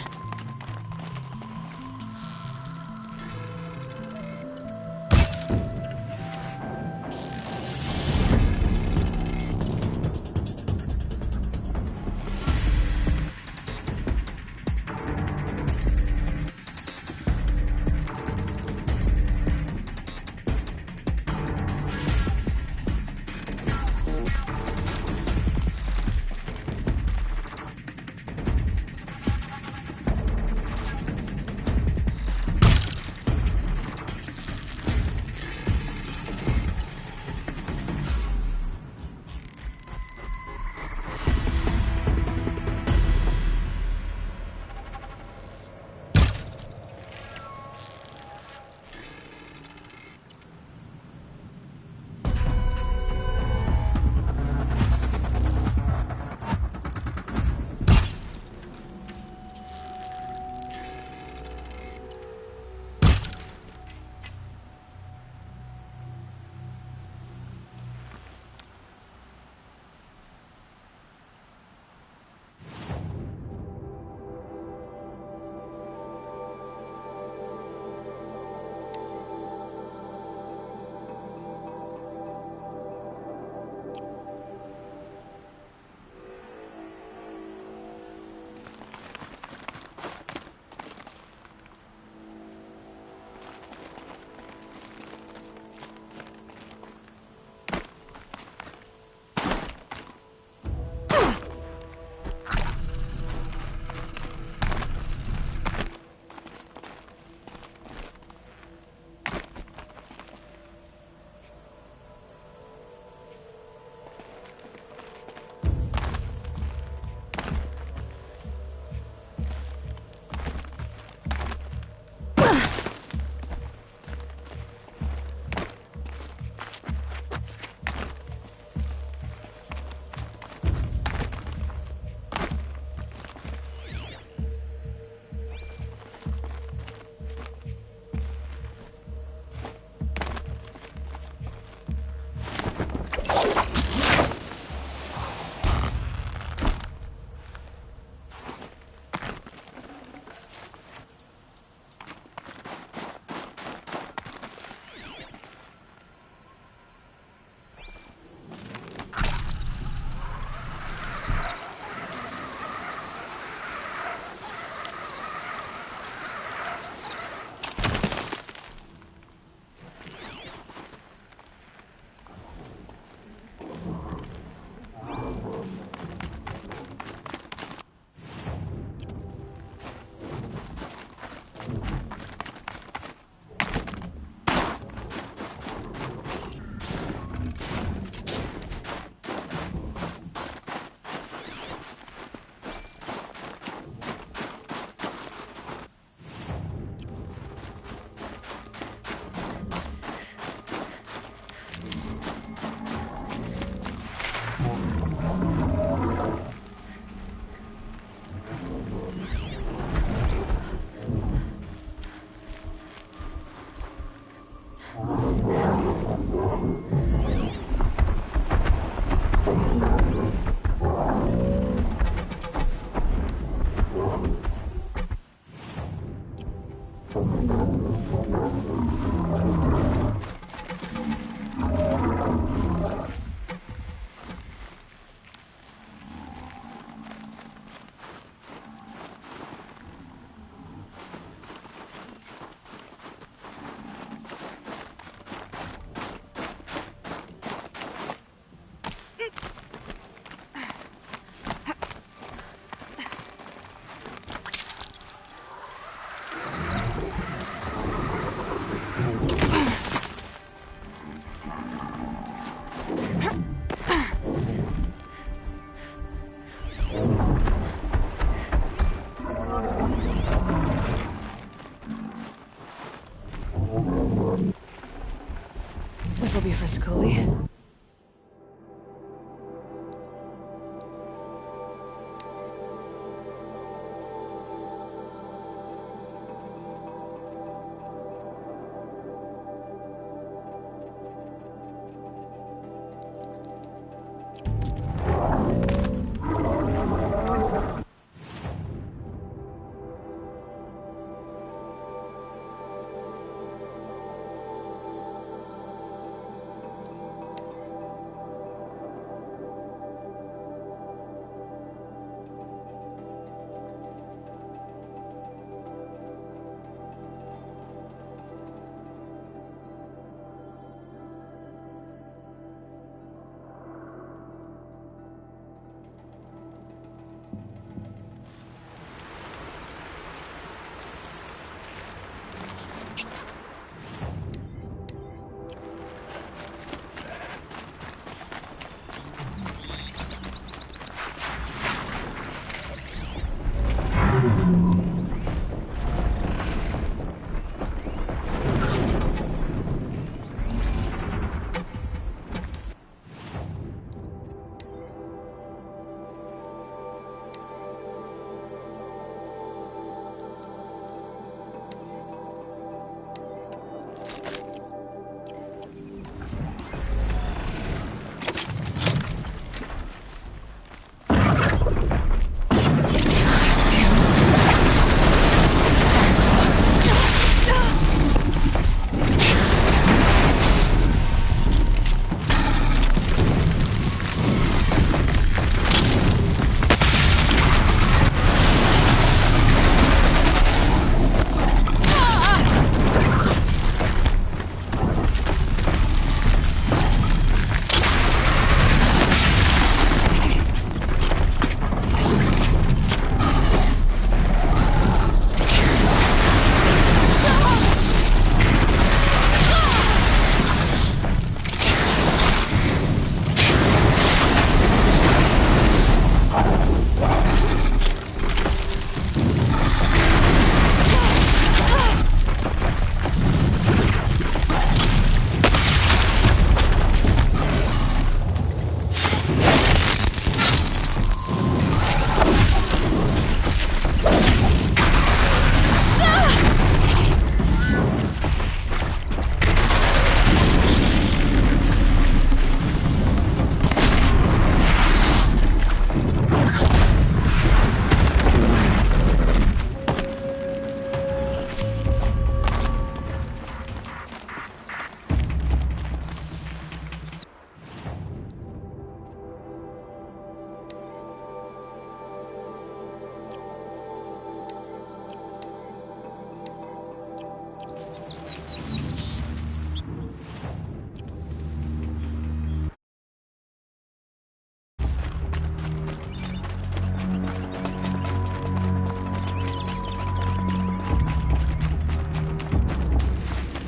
This'll be for Skuli.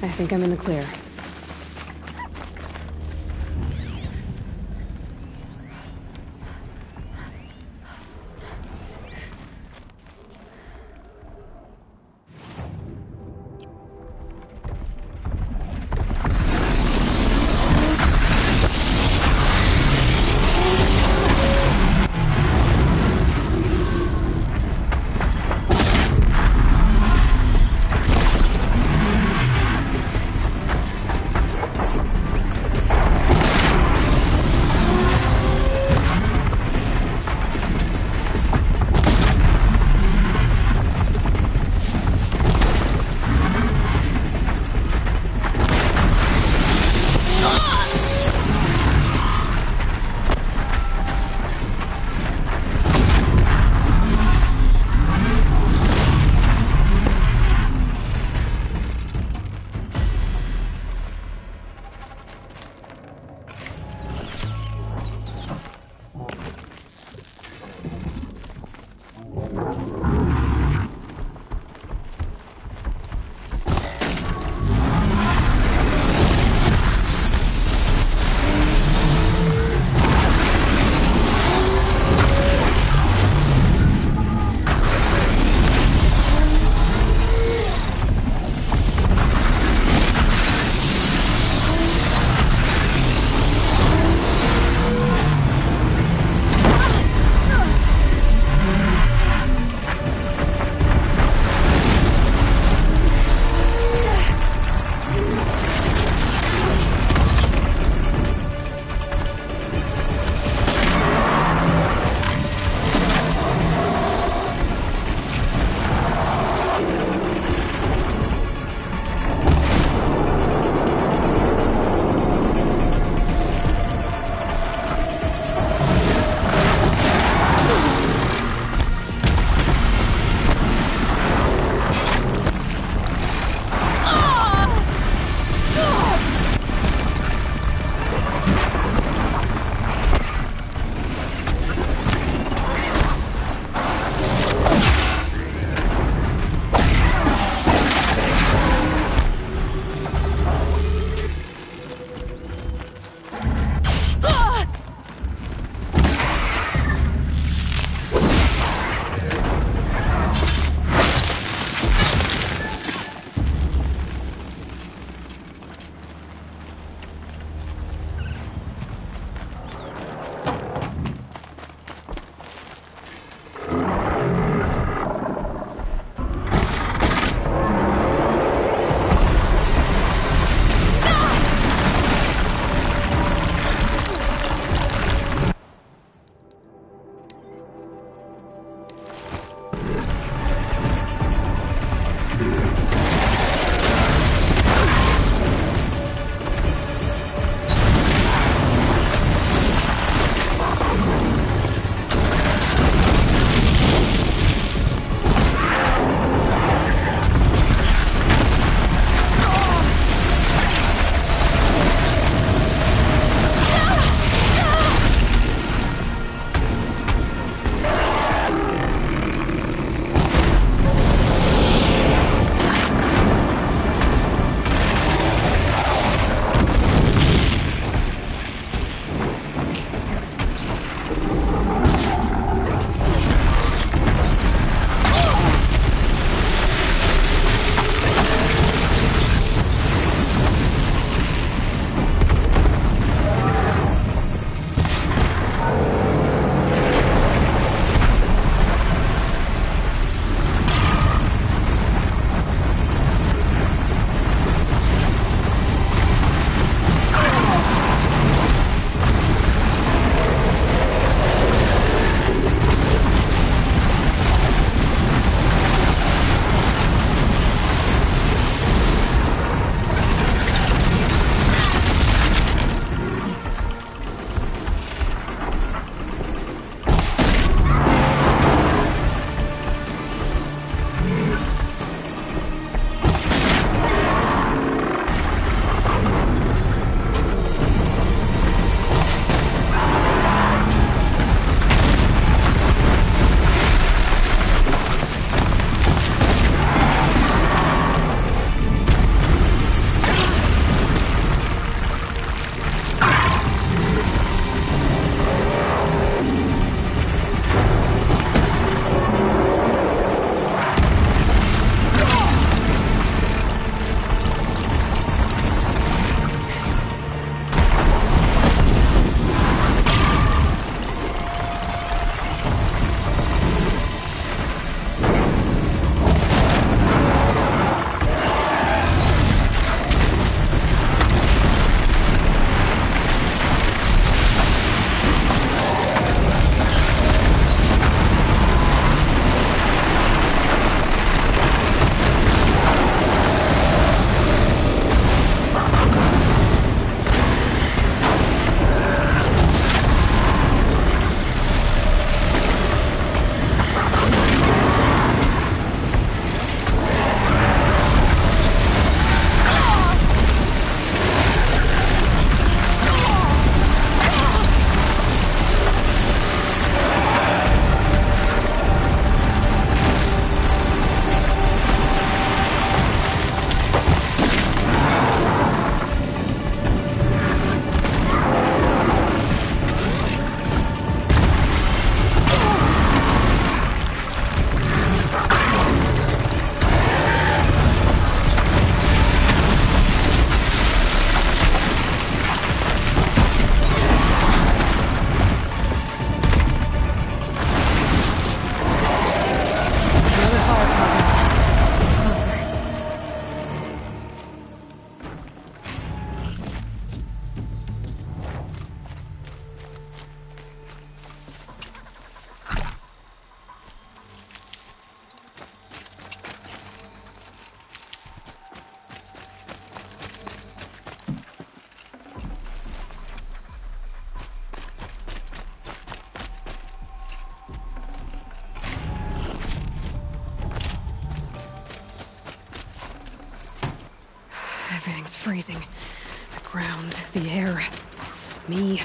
I think I'm in the clear. Everything's freezing. The ground, the air, me.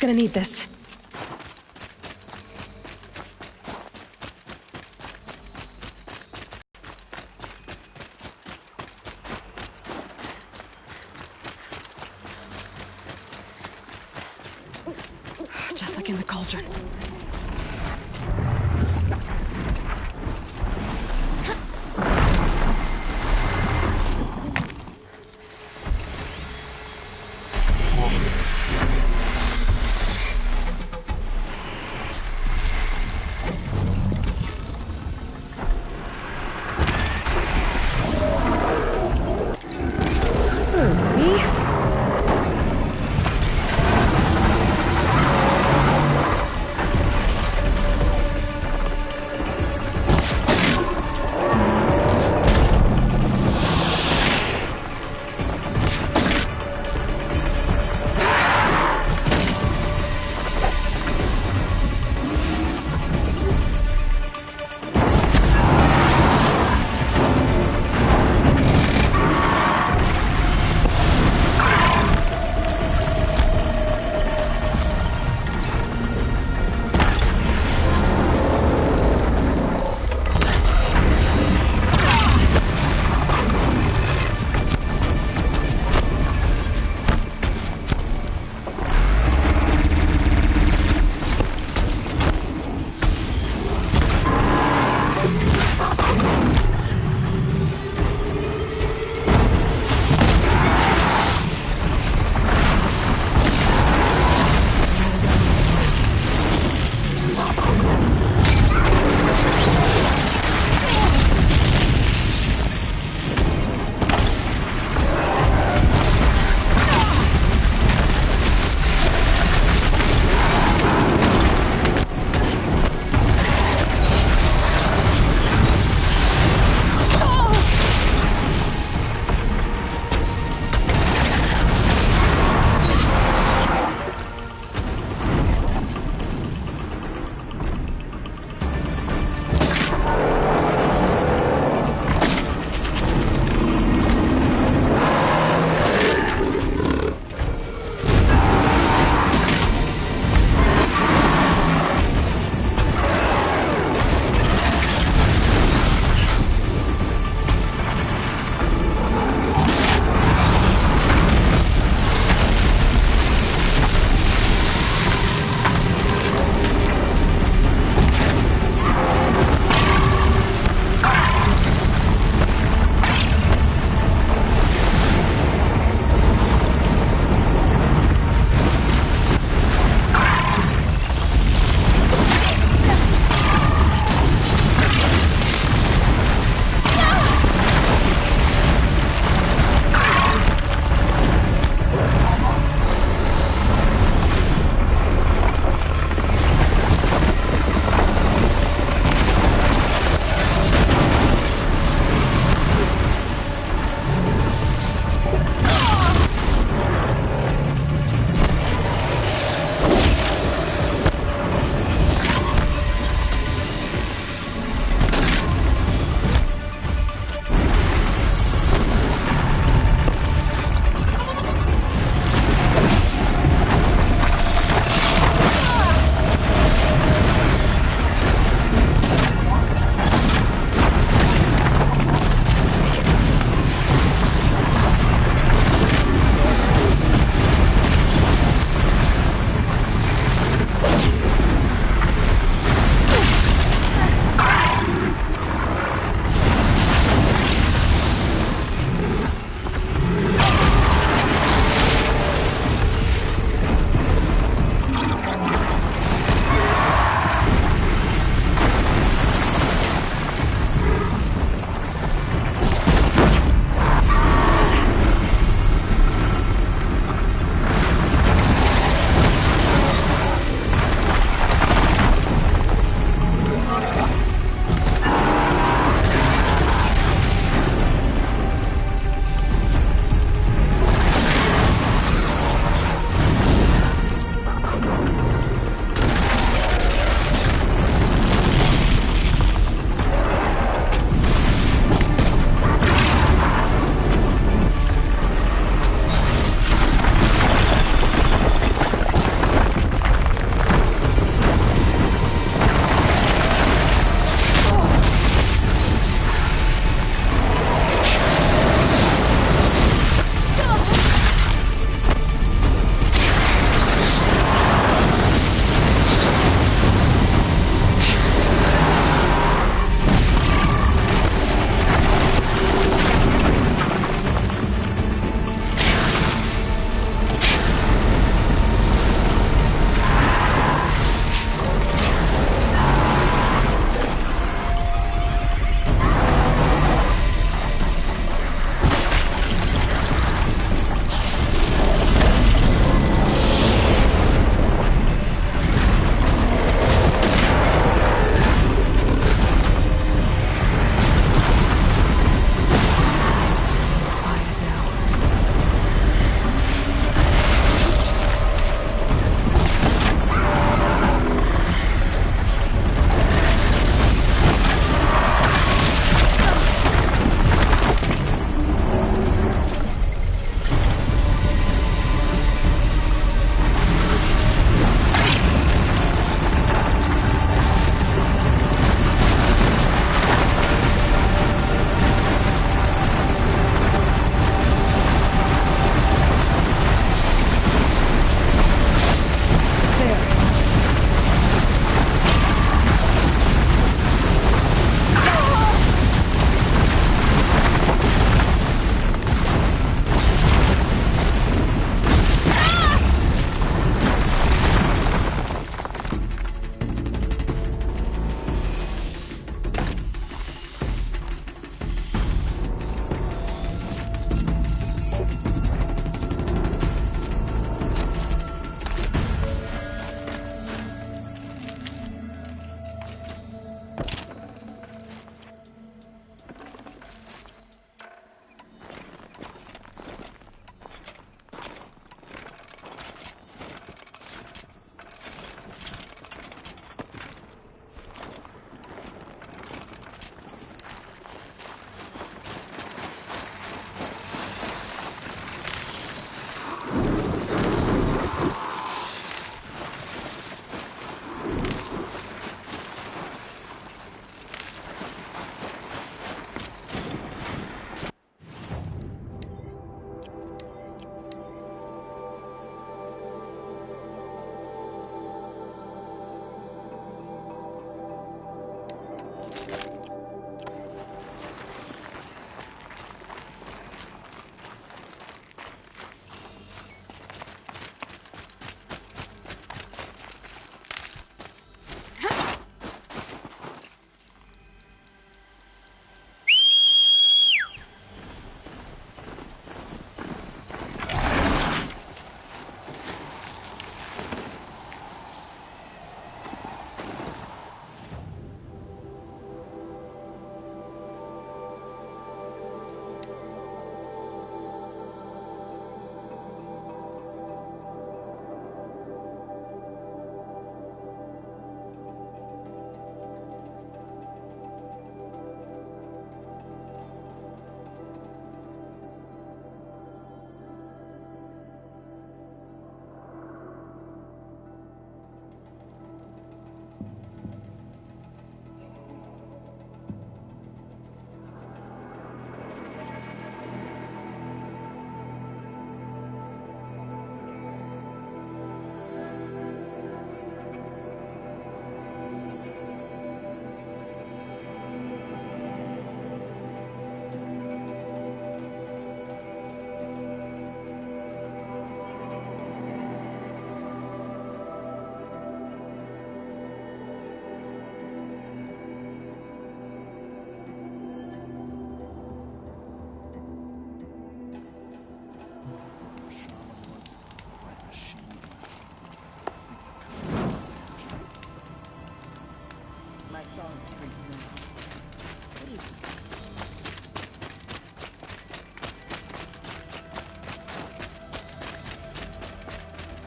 Gonna need this. Just like in the cauldron.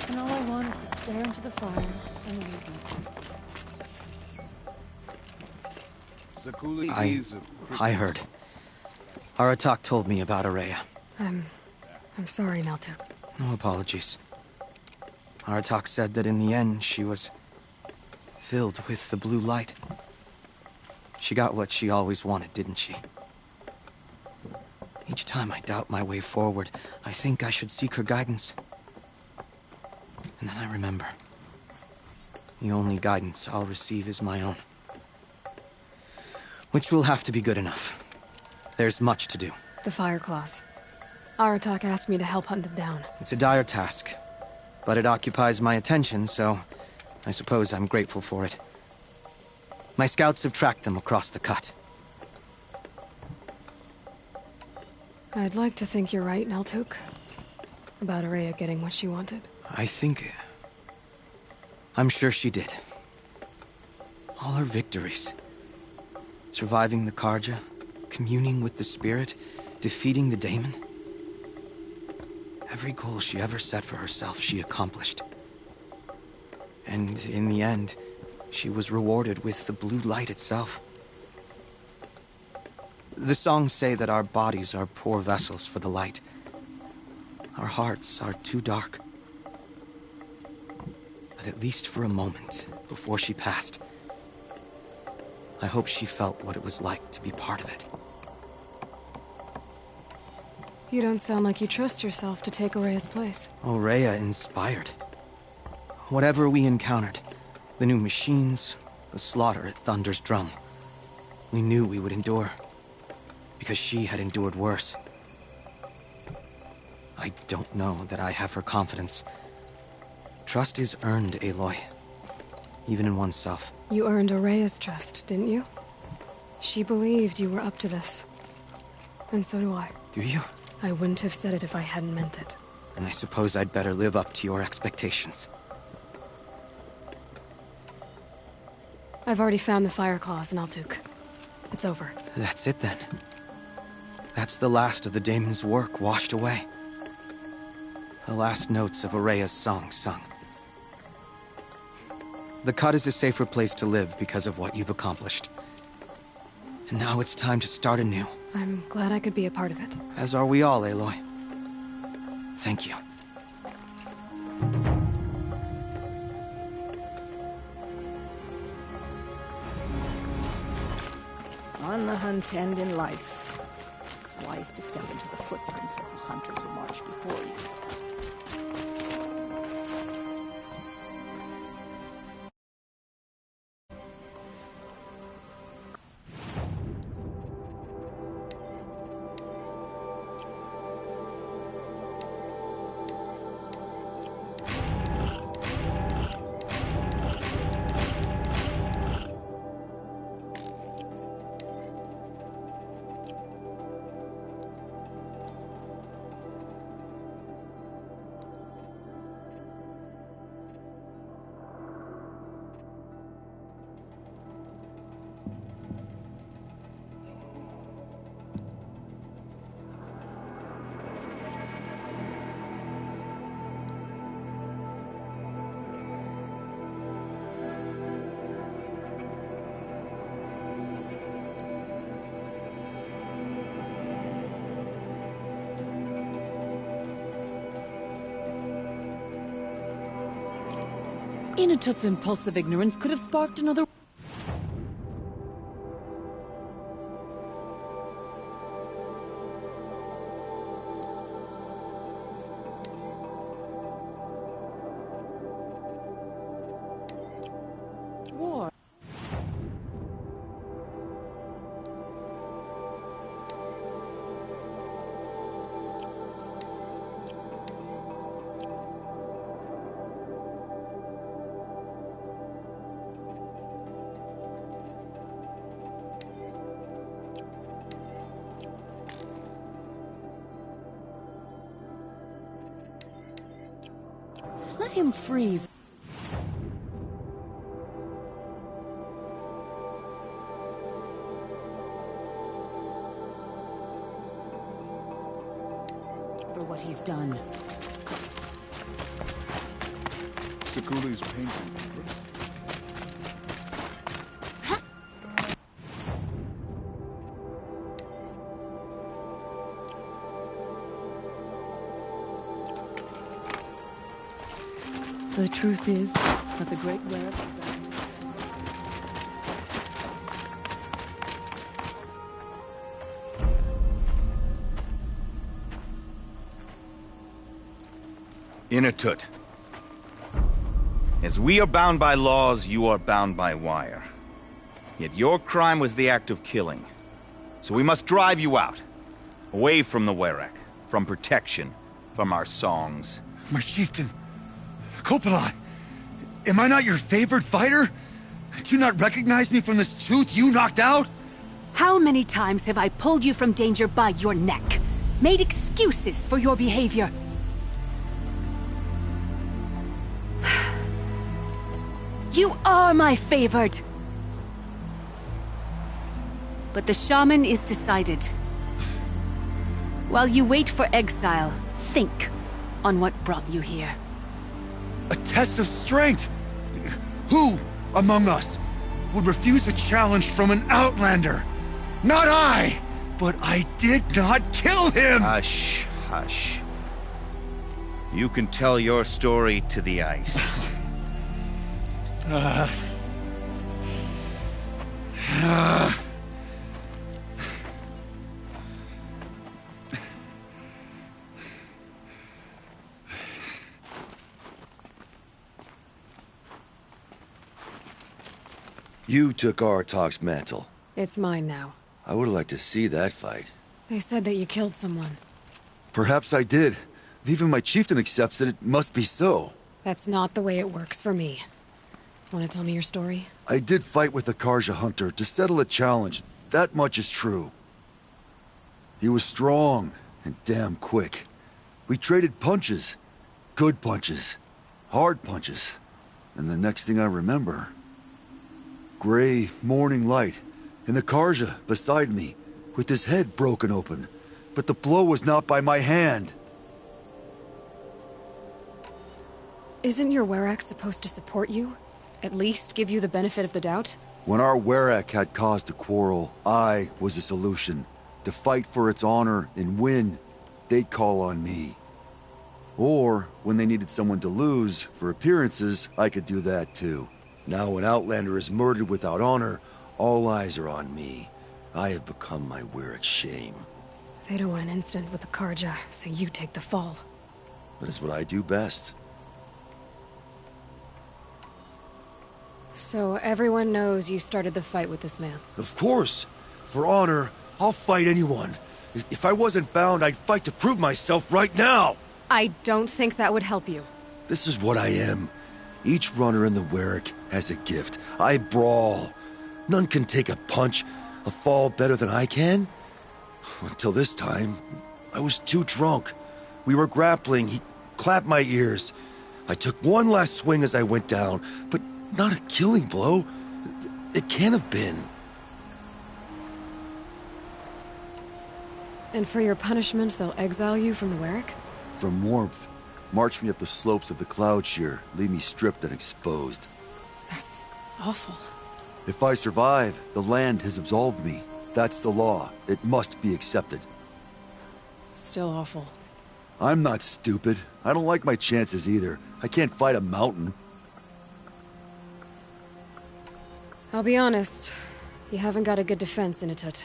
And all I want is to stare into the fire and leave myself. I heard. Aratak told me about Ourea. I'm sorry, Naltuk. No apologies. Aratak said that in the end, she was filled with the blue light. She got what she always wanted, didn't she? Each time I doubt my way forward, I think I should seek her guidance. And then I remember. The only guidance I'll receive is my own. Which will have to be good enough. There's much to do. The Fireclaws. Aratak asked me to help hunt them down. It's a dire task, but it occupies my attention, so I suppose I'm grateful for it. My scouts have tracked them across the cut. I'd like to think you're right, Naltuk. About Ourea getting what she wanted. I'm sure she did. All her victories. Surviving the Carja, communing with the spirit, defeating the daemon. Every goal she ever set for herself, she accomplished. And in the end, she was rewarded with the blue light itself. The songs say that our bodies are poor vessels for the light. Our hearts are too dark. But at least for a moment, before she passed, I hope she felt what it was like to be part of it. You don't sound like you trust yourself to take Ourea's place. Ourea inspired. Whatever we encountered, the new machines, the slaughter at Thunder's Drum, we knew we would endure. Because she had endured worse. I don't know that I have her confidence. Trust is earned, Aloy. Even in oneself. You earned Ourea's trust, didn't you? She believed you were up to this. And so do I. Do you? I wouldn't have said it if I hadn't meant it. And I suppose I'd better live up to your expectations. I've already found the Fireclaws in Naltuk. It's over. That's it then. That's the last of the daemon's work washed away. The last notes of Ourea's song sung. The Cut is a safer place to live because of what you've accomplished. And now it's time to start anew. I'm glad I could be a part of it. As are we all, Aloy. Thank you. On the hunt and in life, it's wise to step into the footprints of the hunters who marched before you. Inatut's impulsive ignorance could have sparked another... war. Let him freeze. For what he's done. Sekuli's painting papers. The truth is that the Great Wereck... Inatut. As we are bound by laws, you are bound by wire. Yet your crime was the act of killing. So we must drive you out. Away from the Wereck. From protection. From our songs. My chieftain... Kopalai! Am I not your favored fighter? Do you not recognize me from this tooth you knocked out? How many times have I pulled you from danger by your neck? Made excuses for your behavior? You are my favored! But the shaman is decided. While you wait for exile, think on what brought you here. A test of strength! Who among us would refuse a challenge from an outlander? Not I! But I did not kill him! Hush, hush. You can tell your story to the ice. You took Aratak's mantle. It's mine now. I would have liked to see that fight. They said that you killed someone. Perhaps I did. If even my chieftain accepts it, it must be so. That's not the way it works for me. Want to tell me your story? I did fight with the Karja hunter to settle a challenge. That much is true. He was strong and damn quick. We traded punches. Good punches. Hard punches. And the next thing I remember... gray morning light, and the Karja beside me, with his head broken open. But the blow was not by my hand. Isn't your Wereck supposed to support you? At least give you the benefit of the doubt? When our Wereck had cause to quarrel, I was the solution. To fight for its honor and win, they'd call on me. Or, when they needed someone to lose, for appearances, I could do that too. Now an Outlander is murdered without honor, all eyes are on me. I have become my Wereck's shame. They don't want an incident with the Karja, so you take the fall. But it's what I do best. So everyone knows you started the fight with this man? Of course! For honor, I'll fight anyone. If I wasn't bound, I'd fight to prove myself right now! I don't think that would help you. This is what I am. Each runner in the Wereck has a gift. I brawl. None can take a punch, a fall better than I can. Until this time, I was too drunk. We were grappling, he clapped my ears. I took one last swing as I went down, but not a killing blow. It can't have been. And for your punishment, they'll exile you from the Wereck? From warmth. March me up the slopes of the Cloud Shear, leave me stripped and exposed. That's awful. If I survive, the land has absolved me. That's the law. It must be accepted. It's still awful. I'm not stupid. I don't like my chances either. I can't fight a mountain. I'll be honest. You haven't got a good defense, Inatut.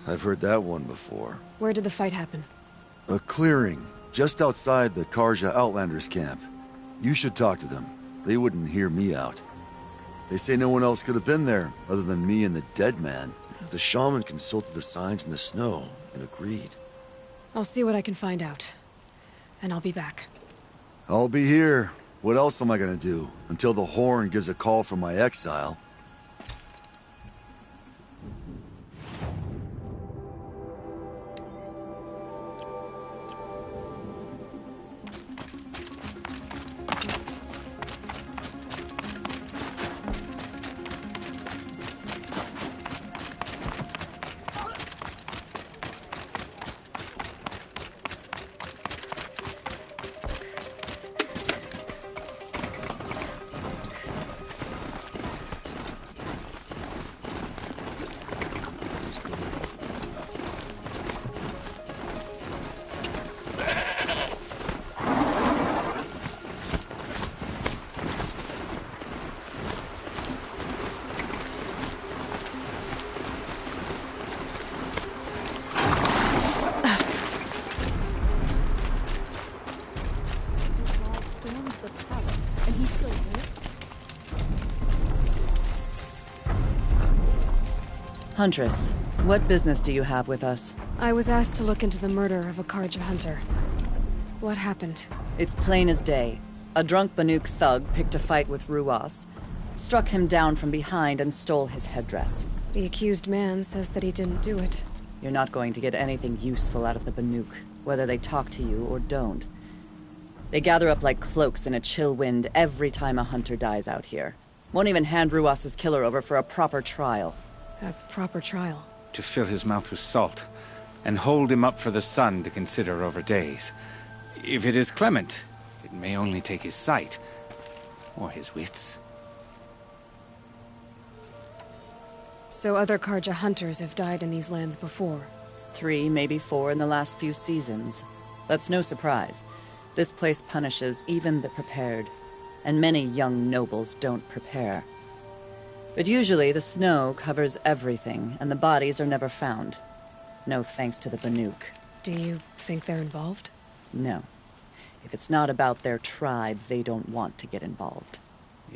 I've heard that one before. Where did the fight happen? A clearing, just outside the Karja Outlanders camp. You should talk to them. They wouldn't hear me out. They say no one else could have been there, other than me and the dead man. The shaman consulted the signs in the snow, and agreed. I'll see what I can find out. And I'll be back. I'll be here. What else am I gonna do? Until the Horn gives a call from my exile. the palace, and he's still there? Huntress, what business do you have with us? I was asked to look into the murder of a Karja hunter. What happened? It's plain as day. A drunk Banuk thug picked a fight with Ruas, struck him down from behind and stole his headdress. The accused man says that he didn't do it. You're not going to get anything useful out of the Banuk, whether they talk to you or don't. They gather up like cloaks in a chill wind every time a hunter dies out here. Won't even hand Ruas's killer over for a proper trial. A proper trial? To fill his mouth with salt, and hold him up for the sun to consider over days. If it is clement, it may only take his sight, or his wits. So other Karja hunters have died in these lands before? 3, maybe 4 in the last few seasons. That's no surprise. This place punishes even the prepared, and many young nobles don't prepare. But usually the snow covers everything, and the bodies are never found. No thanks to the Banuk. Do you think they're involved? No. If it's not about their tribe, they don't want to get involved.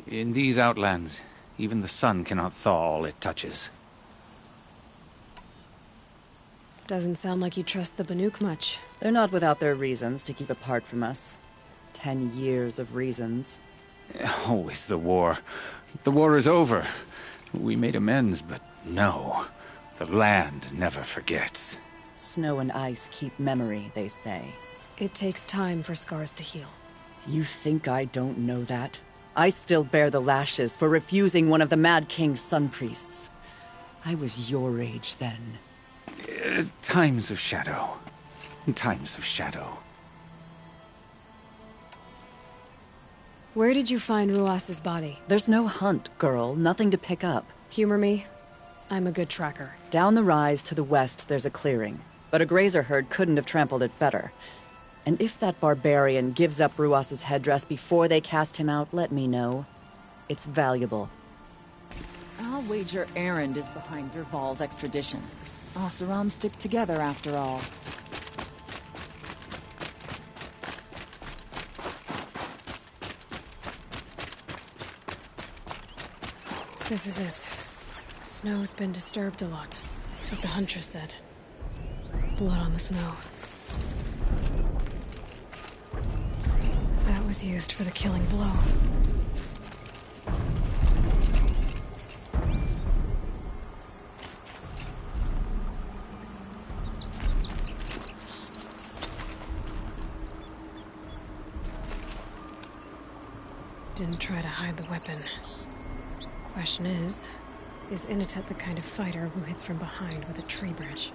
In these outlands, even the sun cannot thaw all it touches. Doesn't sound like you trust the Banuk much. They're not without their reasons to keep apart from us. 10 years of reasons. Always the war. The war is over. We made amends, but no. The land never forgets. Snow and ice keep memory, they say. It takes time for scars to heal. You think I don't know that? I still bear the lashes for refusing one of the Mad King's sun priests. I was your age then. Times of shadow. Times of shadow. Where did you find Ruas's body? There's no hunt, girl. Nothing to pick up. Humor me. I'm a good tracker. Down the rise to the west, there's a clearing. But a grazer herd couldn't have trampled it better. And if that barbarian gives up Ruas's headdress before they cast him out, let me know. It's valuable. I'll wager Erend is behind Dervahl's extradition. Oseram stick together after all. This is it. Snow's been disturbed a lot, like the Huntress said. Blood on the snow. That was used for the killing blow. Didn't try to hide the weapon. Question is Initet the kind of fighter who hits from behind with a tree branch?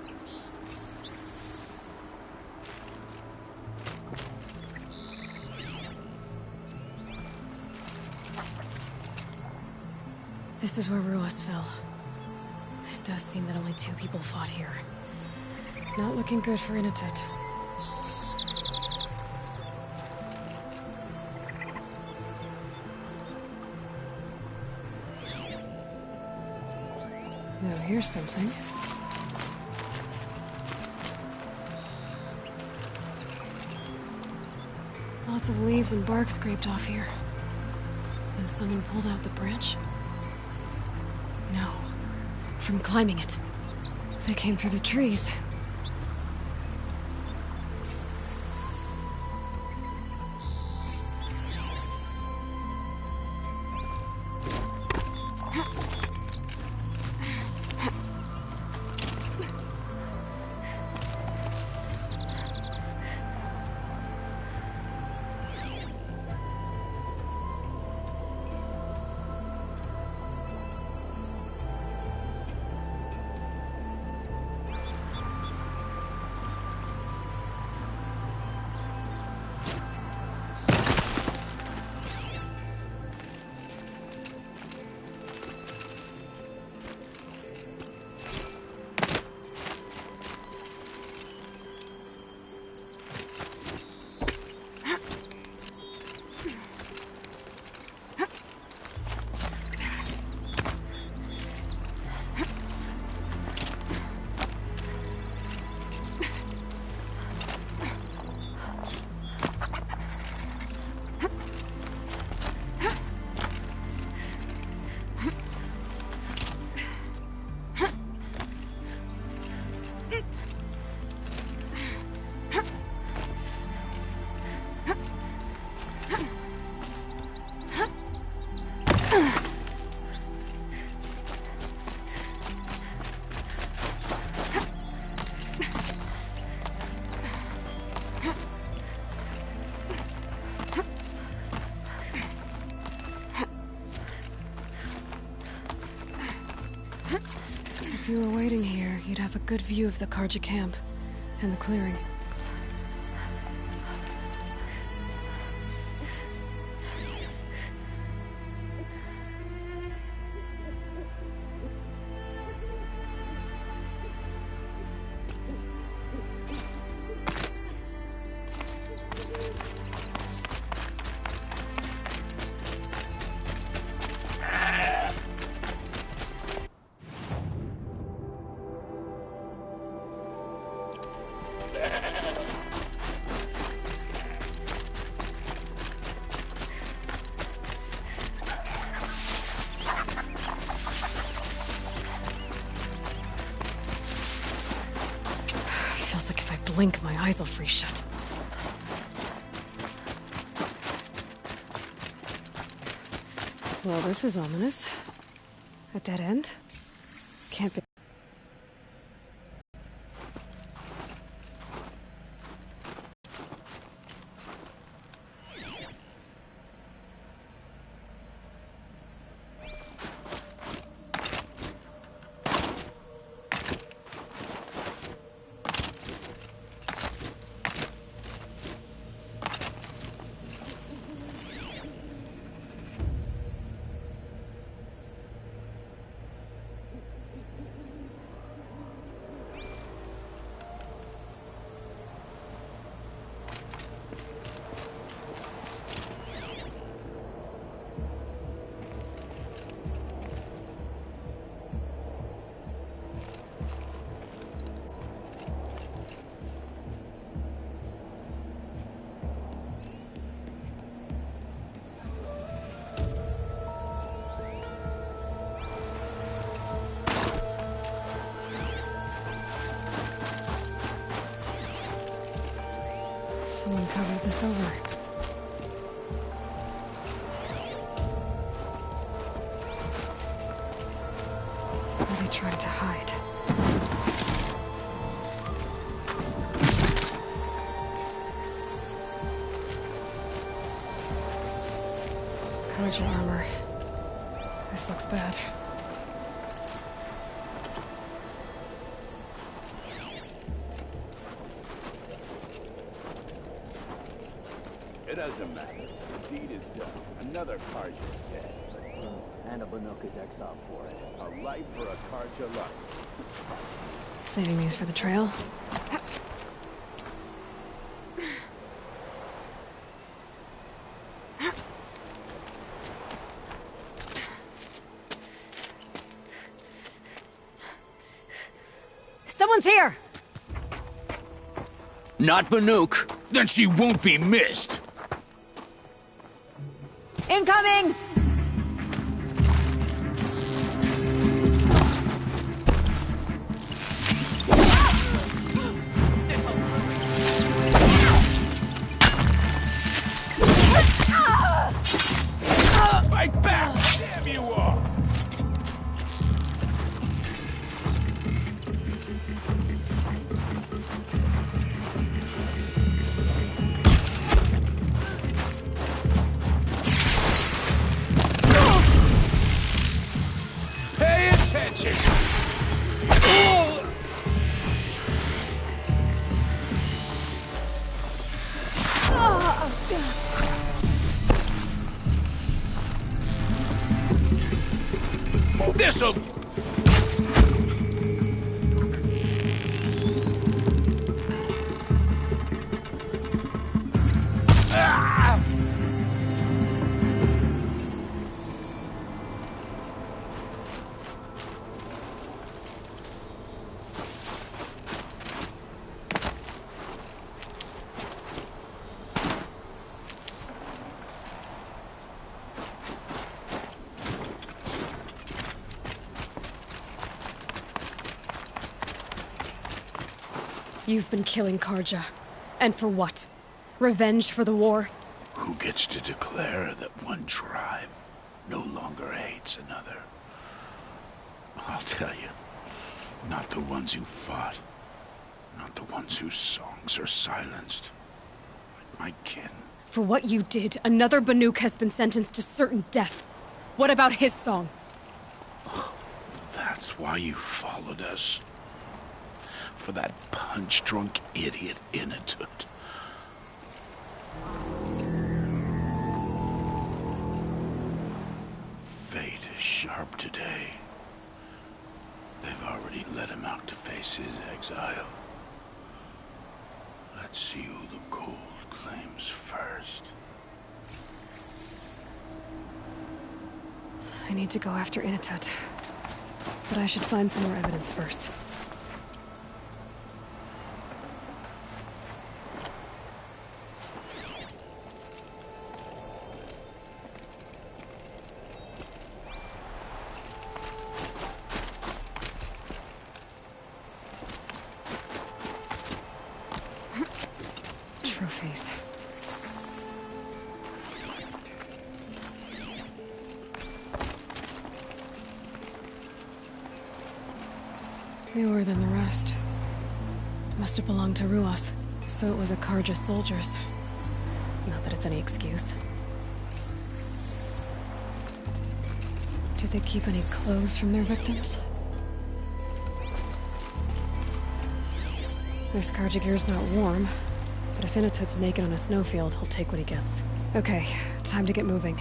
This is where Ruas fell. It does seem that only 2 people fought here. Not looking good for Initet. Now here's something. Lots of leaves and bark scraped off here. And someone pulled out the branch? No. From climbing it. They came through the trees. If you were waiting here, you'd have a good view of the Karja camp and the clearing. Blink, my eyes will freeze shut. Well, this is ominous. A dead end? Can't be. Someone covered this over. What are they trying to hide? Karja armor. This looks bad. It doesn't matter. The deed is done. Another Karja is dead. And a Banuk is exiled for it. A life for a Karja life. Saving these for the trail. Someone's here! Not Banuk. Then she won't be missed. Incoming! Fight back! Damn you all! Pay attention! This'll... Ah! You've been killing Karja. And for what? Revenge for the war? Who gets to declare that one tribe no longer hates another? I'll tell you, not the ones who fought, not the ones whose songs are silenced, but my kin. For what you did, another Banuk has been sentenced to certain death. What about his song? That That's why you followed us. For that punch-drunk idiot Inatut. Fate is sharp today. They've already let him out to face his exile. Let's see who the cold claims first. I need to go after Inatut. But I should find some more evidence first. Trophies. Newer than the rest. Must have belonged to Ruas, so it was a Carja soldiers. Not that it's any excuse. Did they keep any clothes from their victims? This Carja gear's not warm, but if Inatut's naked on a snowfield, he'll take what he gets. Okay, time to get moving.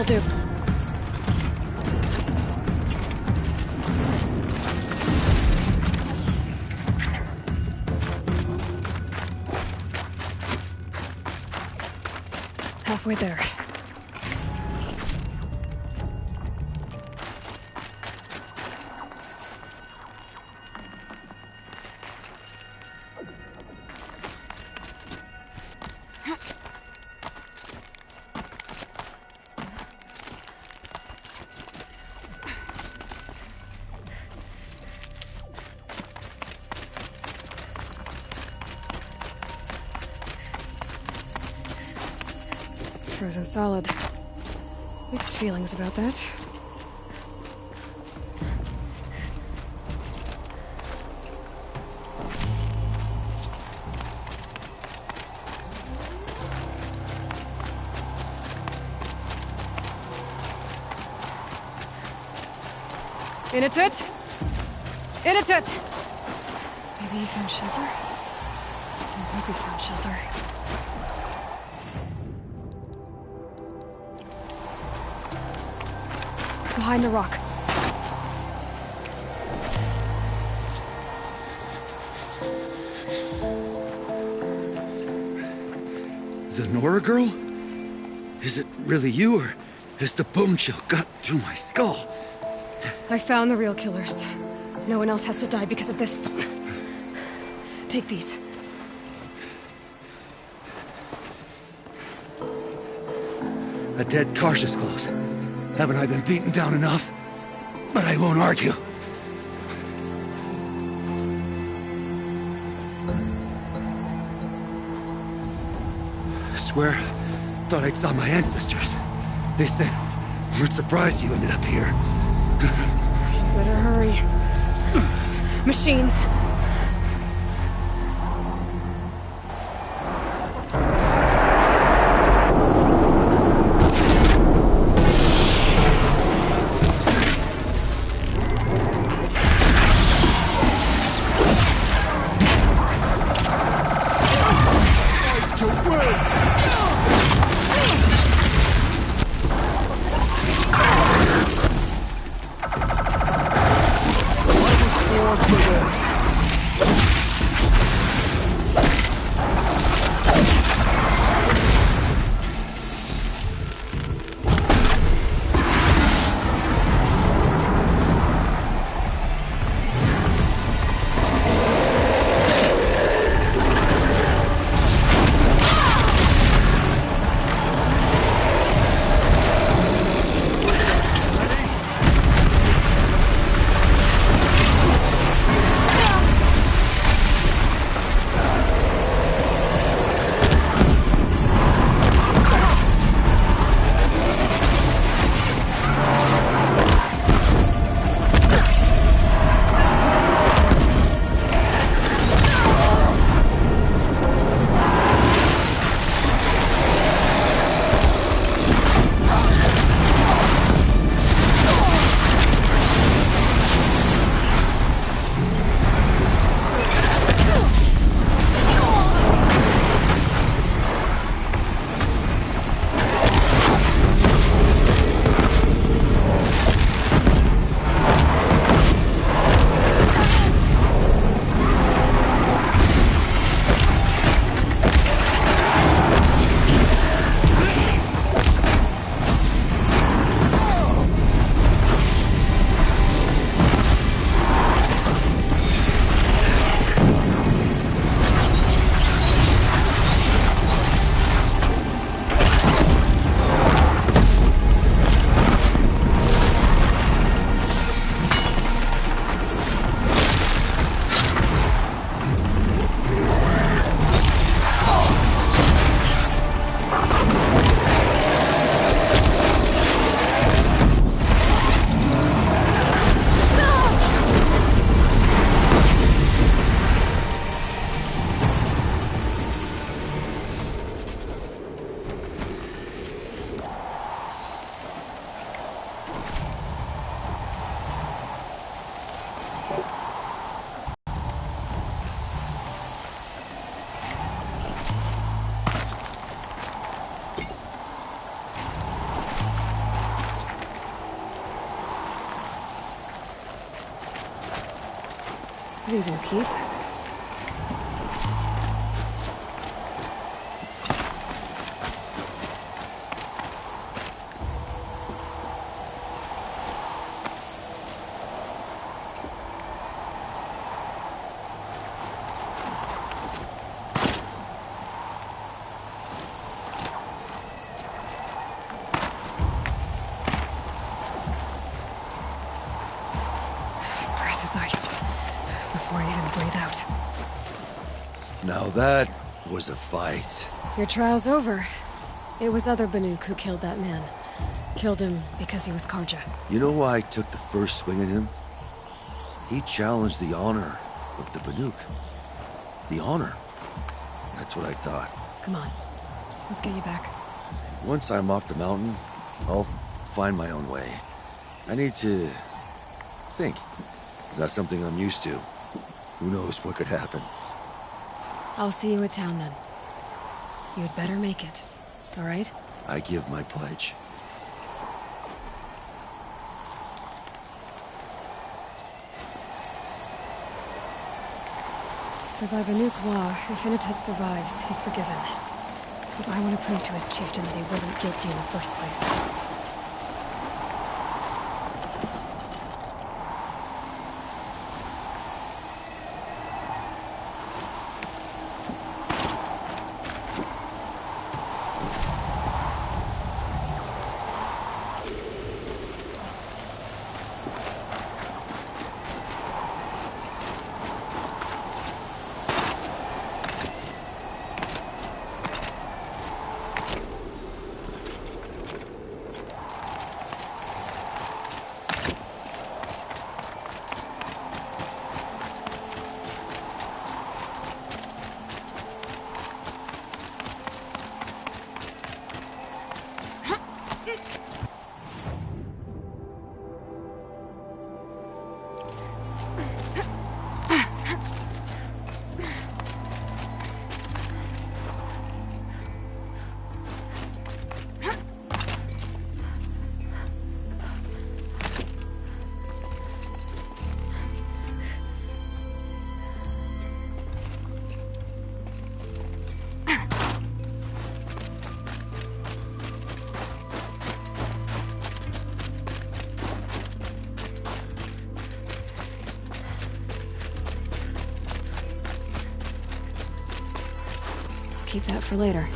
do. Halfway there. Frozen solid. Mixed feelings about that. Inatut! Inatut! Maybe he found shelter? I hope he found shelter. Behind the rock. The Nora girl? Is it really you, or has the bone chill got through my skull? I found the real killers. No one else has to die because of this. Take these. A dead Karsh's clothes. Haven't I been beaten down enough? But I won't argue. I swear, thought I saw my ancestors. They said, we're surprised you ended up here. Better hurry. Machines. For this. These will keep. Now that was a fight. Your trial's over. It was other Banuk who killed that man. Killed him because he was Karja. You know why I took the first swing at him? He challenged the honor of the Banuk. The honor. That's what I thought. Come on. Let's get you back. Once I'm off the mountain, I'll find my own way. I need to think. It's not something I'm used to. Who knows what could happen? I'll see you at town then. You'd better make it, all right? I give my pledge. So by Banuk law, if Initet survives, he's forgiven. But I want to prove to his chieftain that he wasn't guilty in the first place. Keep that for later.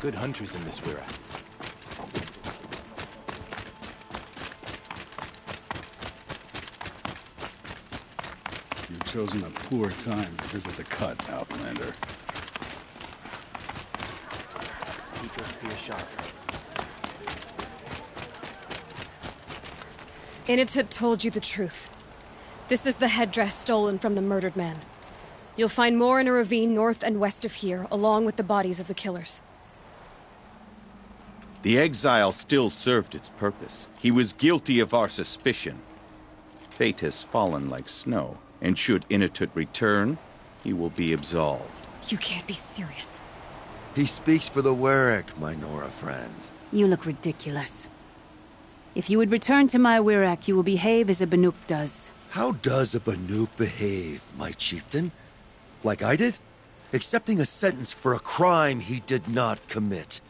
Good hunters in this Wira. You've chosen a poor time to visit the cut, Outlander. Keep your spear sharp. Initut told you the truth. This is the headdress stolen from the murdered man. You'll find more in a ravine north and west of here, along with the bodies of the killers. The exile still served its purpose. He was guilty of our suspicion. Fate has fallen like snow, and should Initut return, he will be absolved. You can't be serious. He speaks for the Warwick, my Nora friend. You look ridiculous. If you would return to my Wirac, you will behave as a Banuk does. How does a Banuk behave, my chieftain? Like I did? Accepting a sentence for a crime he did not commit.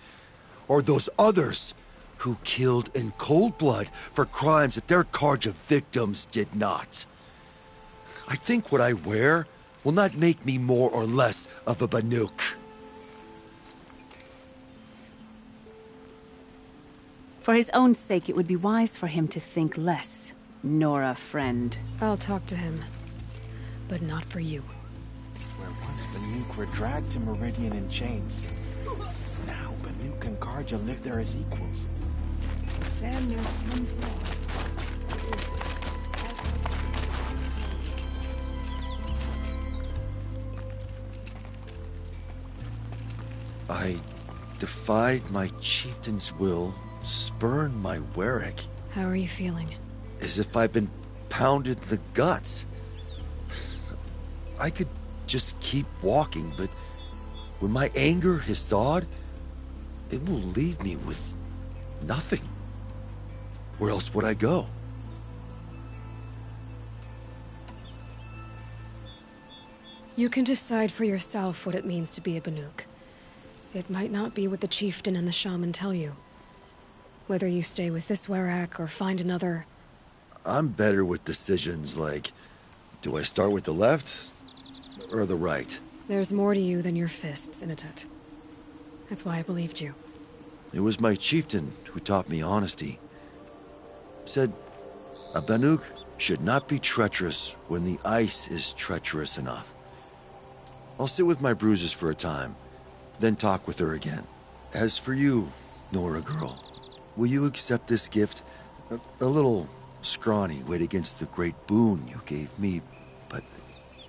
Or those others who killed in cold blood for crimes that their Carja victims did not. I think what I wear will not make me more or less of a Banuk. For his own sake, it would be wise for him to think less. Nora, friend. I'll talk to him. But not for you. Where once Banuk were dragged to Meridian in chains. Now Banuk and Carja live there as equals. Sam, there's some I defied my chieftain's will, spurned my Warwick. How are you feeling? As if I've been pounded in the guts. I could just keep walking, but when my anger has thawed, it will leave me with nothing. Where else would I go? You can decide for yourself what it means to be a Banuk. It might not be what the chieftain and the shaman tell you. Whether you stay with this Wirac or find another... I'm better with decisions like, do I start with the left or the right? There's more to you than your fists, Initut. That's why I believed you. It was my chieftain who taught me honesty. Said, a Banuk should not be treacherous when the ice is treacherous enough. I'll sit with my bruises for a time, then talk with her again. As for you, Nora girl, will you accept this gift? A little scrawny weighed against the great boon you gave me, but...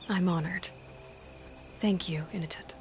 I'm honored. Thank you, Initut.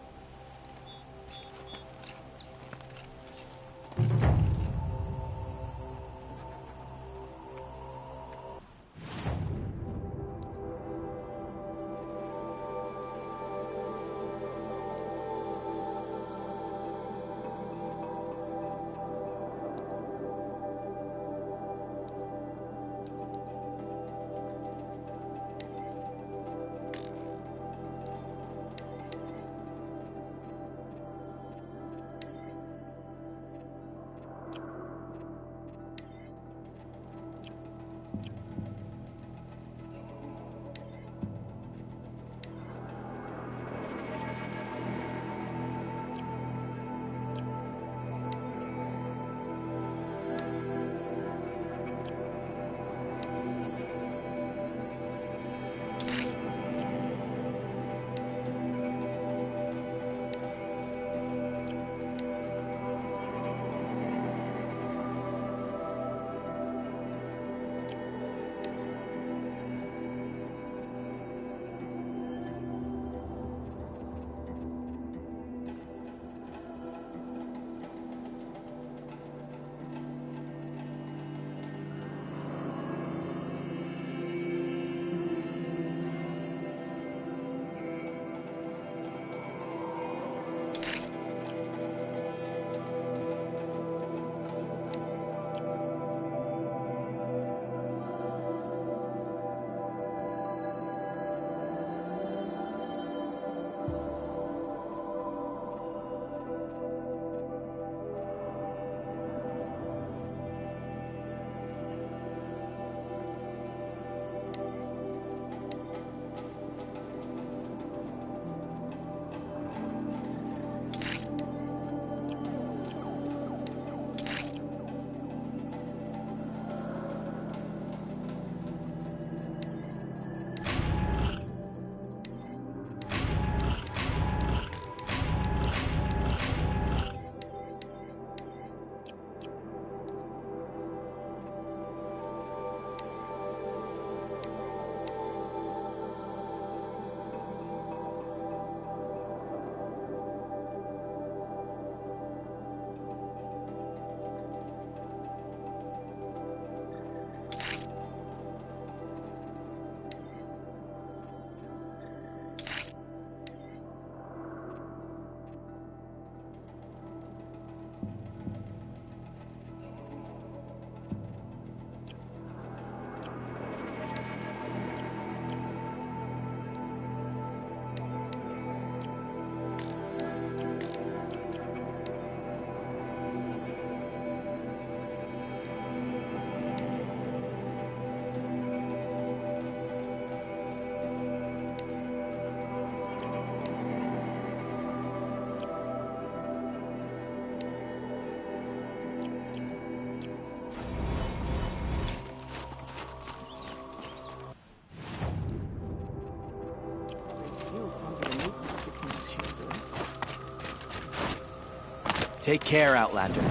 Take care, Outlander.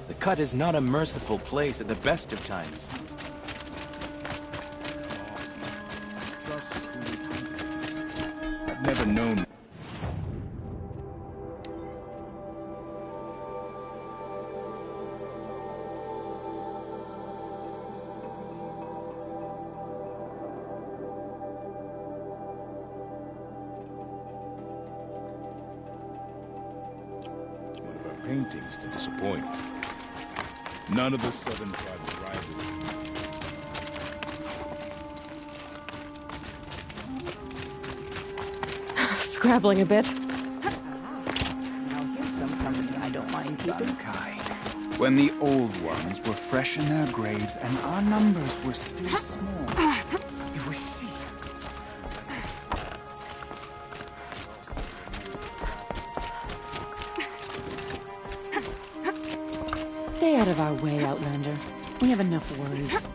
The Cut is not a merciful place at the best of times. I've never known... paintings to disappoint. None of the Southern tribes rival. Scrabbling a bit. Now here's some company I don't mind keeping. When the old ones were fresh in their graves and our numbers were still small, it was she. Stay out of our way, Outlander. We have enough worries.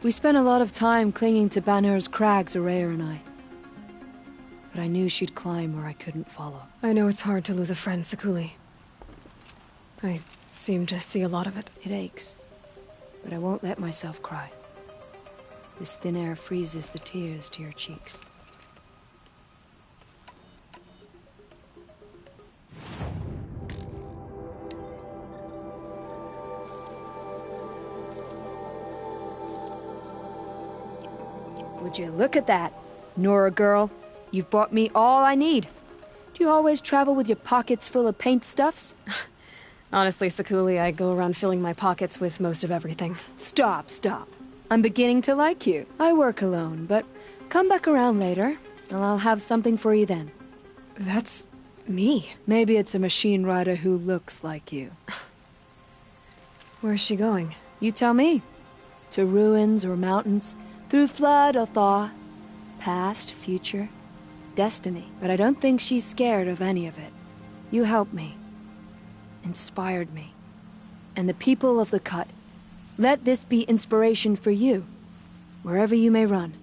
We spent a lot of time clinging to Banner's crags, Araya and I. But I knew she'd climb where I couldn't follow. I know it's hard to lose a friend, Sekuli. I seem to see a lot of it. It aches. But I won't let myself cry. This thin air freezes the tears to your cheeks. Would you look at that, Nora girl? You've bought me all I need. Do you always travel with your pockets full of paint stuffs? Honestly, Sekuli, I go around filling my pockets with most of everything. Stop. I'm beginning to like you. I work alone, but come back around later, and I'll have something for you then. That's me. Maybe it's a machine rider who looks like you. Where's she going? You tell me. To ruins or mountains, through flood or thaw, past, future, destiny. But I don't think she's scared of any of it. You helped me. Inspired me. And the people of the Cut. Let this be inspiration for you, wherever you may run.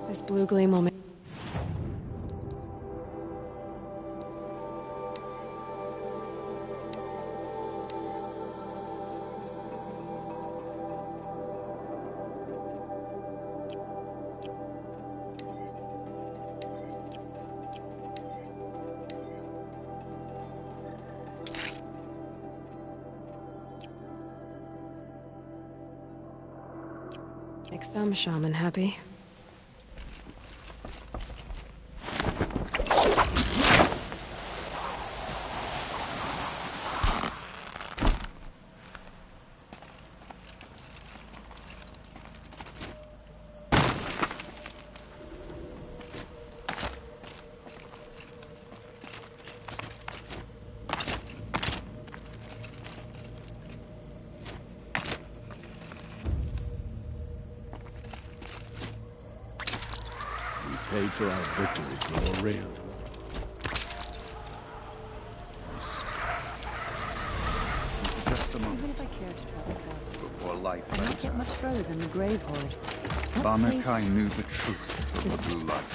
This blue gleam will make... Make some shaman happy. Paid for our victory, Gloria. Just a Even moment if I cared to travel south, before life I won't runs get out. much further than the Grave Hoard. That Banner place- Kai knew the truth of the blue light.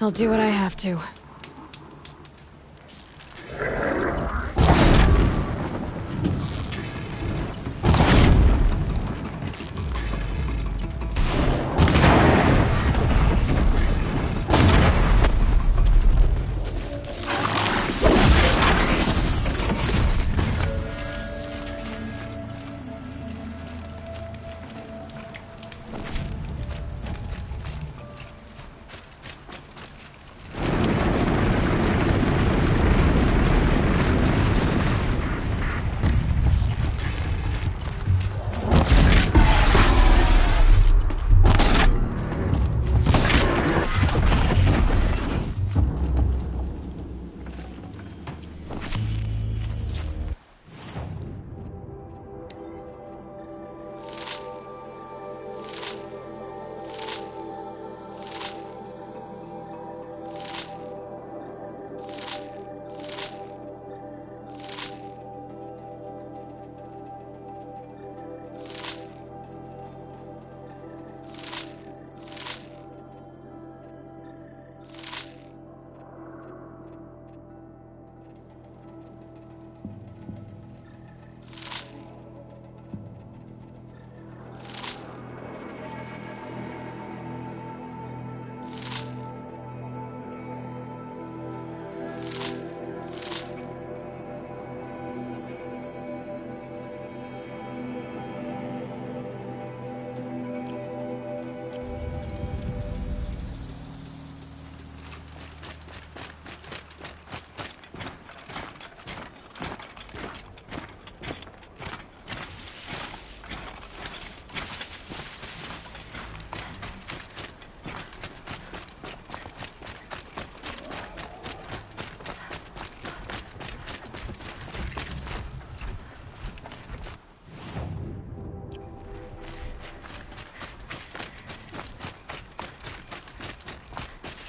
I'll do what I have to.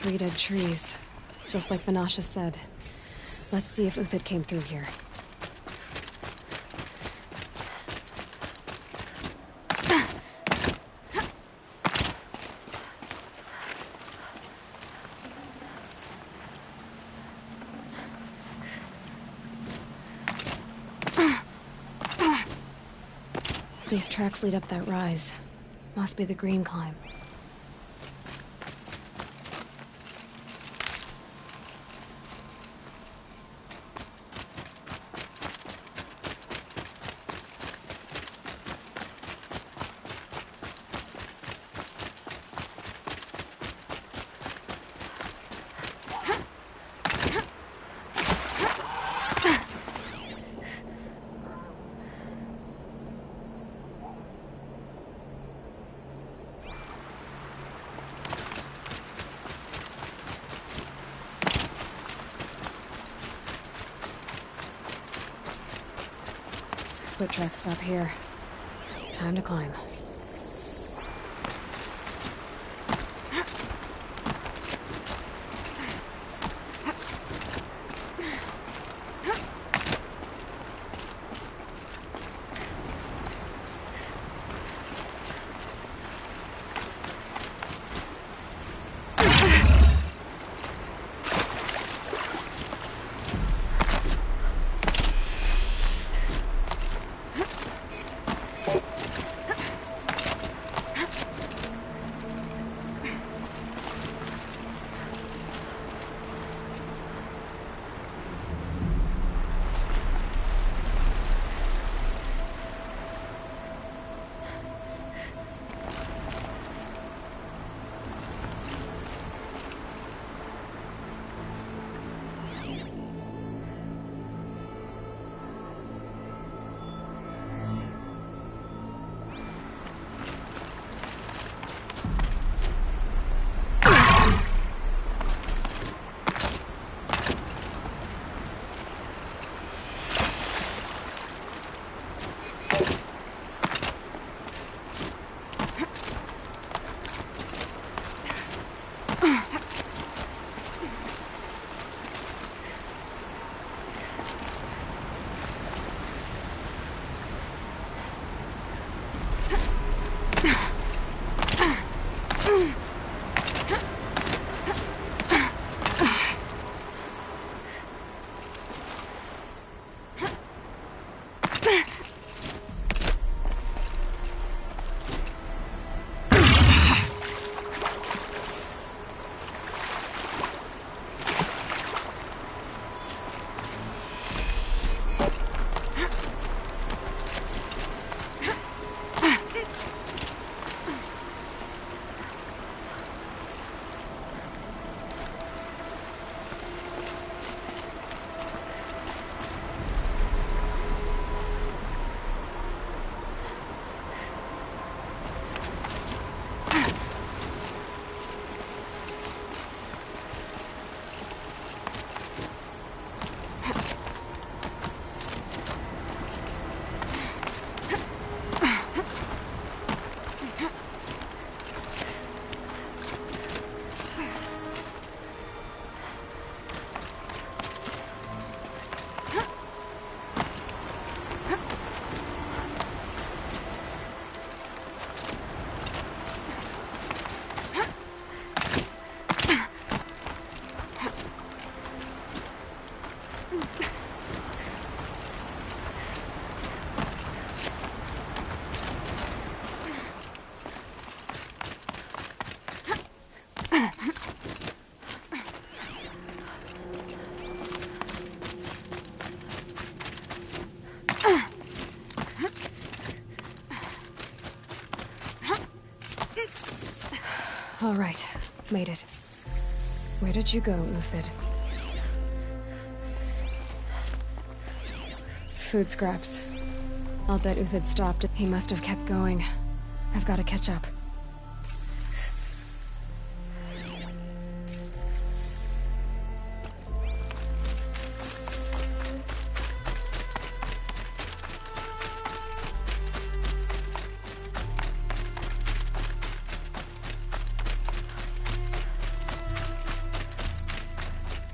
Three dead trees, just like Menashe said. Let's see if Uthid came through here. These tracks lead up that rise. Must be the green climb. Foot tracks stop here. Time to climb. All right, made it. Where did you go, Uthid? Food scraps. I'll bet Uthid stopped. He must have kept going. I've got to catch up.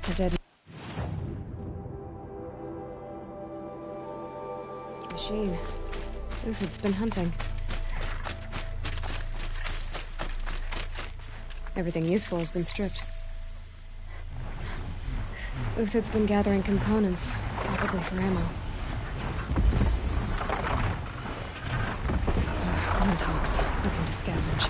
A dead machine. Uthid's been hunting. Everything useful has been stripped. Uthid's been gathering components, probably for ammo. Common talks, looking to scavenge.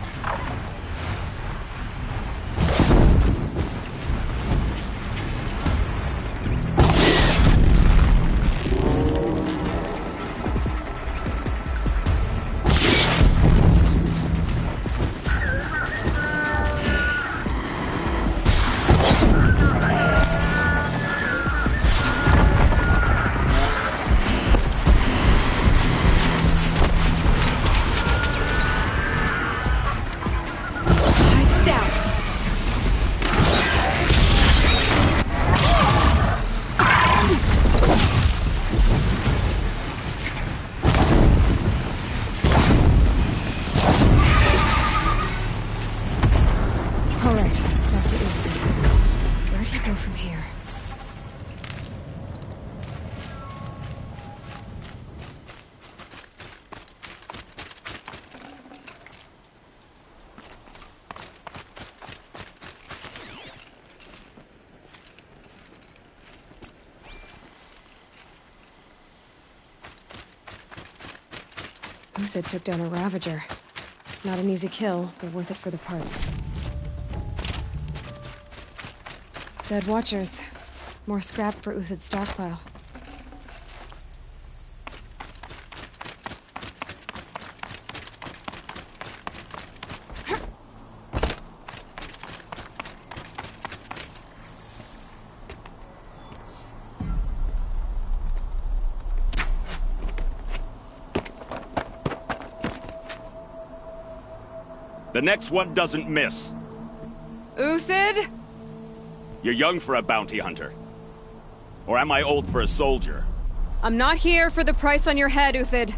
Uthid took down a Ravager. Not an easy kill, but worth it for the parts. Dead Watchers. More scrap for Uthid's stockpile. The next one doesn't miss. Uthid? You're young for a bounty hunter. Or am I old for a soldier? I'm not here for the price on your head, Uthid.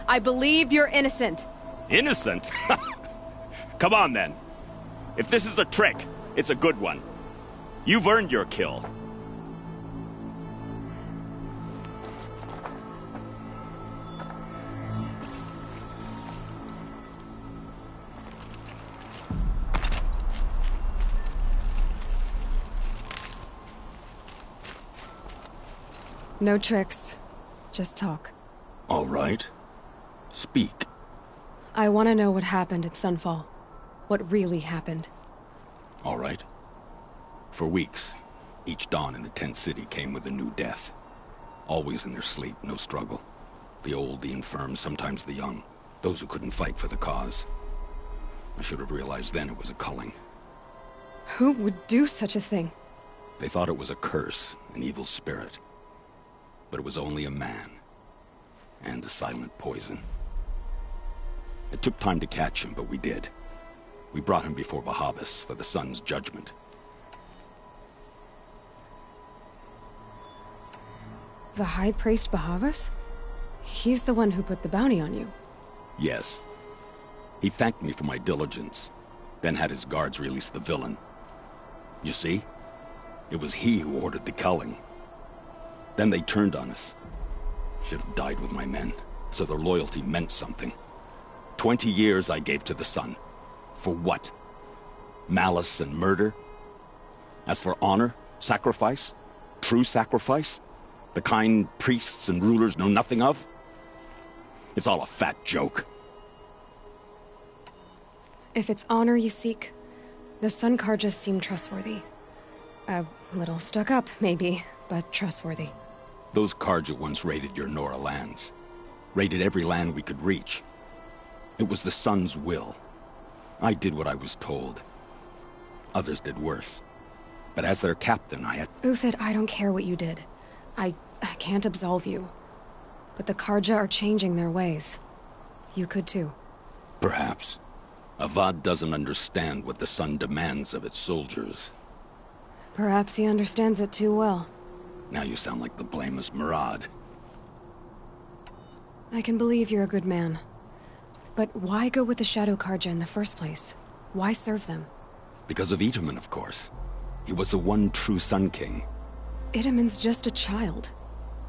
I believe you're innocent. Innocent? Come on, then. If this is a trick, it's a good one. You've earned your kill. No tricks. Just talk. All right. Speak. I want to know what happened at Sunfall. What really happened. All right. For weeks, each dawn in the tent city came with a new death. Always in their sleep, no struggle. The old, the infirm, sometimes the young. Those who couldn't fight for the cause. I should have realized then it was a culling. Who would do such a thing? They thought it was a curse, an evil spirit. But it was only a man. And a silent poison. It took time to catch him, but we did. We brought him before Bahavas for the sun's judgment. The High Priest Bahavas? He's the one who put the bounty on you. Yes. He thanked me for my diligence, then had his guards release the villain. You see? It was he who ordered the culling. Then they turned on us. Should have died with my men, so their loyalty meant something. 20 years I gave to the sun. For what? Malice and murder? As for honor, sacrifice, true sacrifice, the kind priests and rulers know nothing of? It's all a fat joke. If it's honor you seek, the Sun Carjas seem trustworthy. A little stuck up, maybe, but trustworthy. Those Carja once raided your Nora lands. Raided every land we could reach. It was the Sun's will. I did what I was told. Others did worse. But as their captain, I had... Uthid, I don't care what you did. I can't absolve you. But the Karja are changing their ways. You could too. Perhaps. Avad doesn't understand what the Sun demands of its soldiers. Perhaps he understands it too well. Now you sound like the blameless Murad. I can believe you're a good man. But why go with the Shadow Karja in the first place? Why serve them? Because of Itamen, of course. He was the one true Sun King. Itamen's just a child.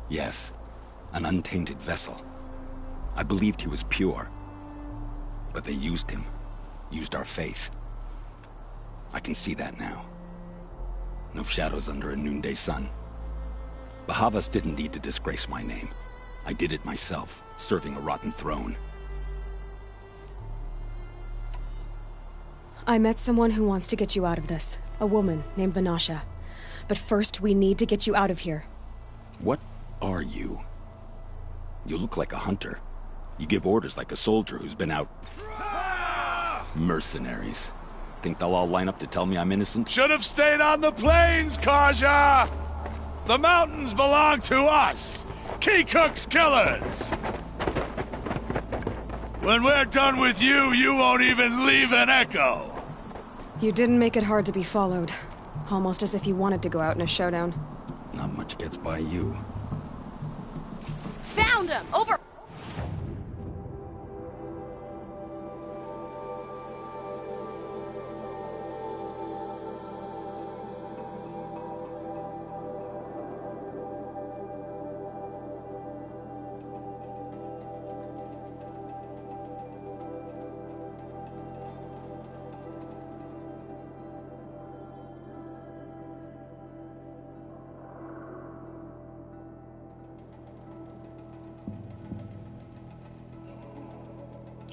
Yes, an untainted vessel. I believed he was pure. But they used him. Used our faith. I can see that now. No shadows under a noonday sun. Bahavas didn't need to disgrace my name. I did it myself, serving a rotten throne. I met someone who wants to get you out of this. A woman named Banasha. But first, we need to get you out of here. What are you? You look like a hunter. You give orders like a soldier who's been out... Mercenaries. Think they'll all line up to tell me I'm innocent? Should have stayed on the plains, Karja! The mountains belong to us! Kikuk's killers! When we're done with you, you won't even leave an echo! You didn't make it hard to be followed. Almost as if you wanted to go out in a showdown. Not much gets by you. Found him! Over!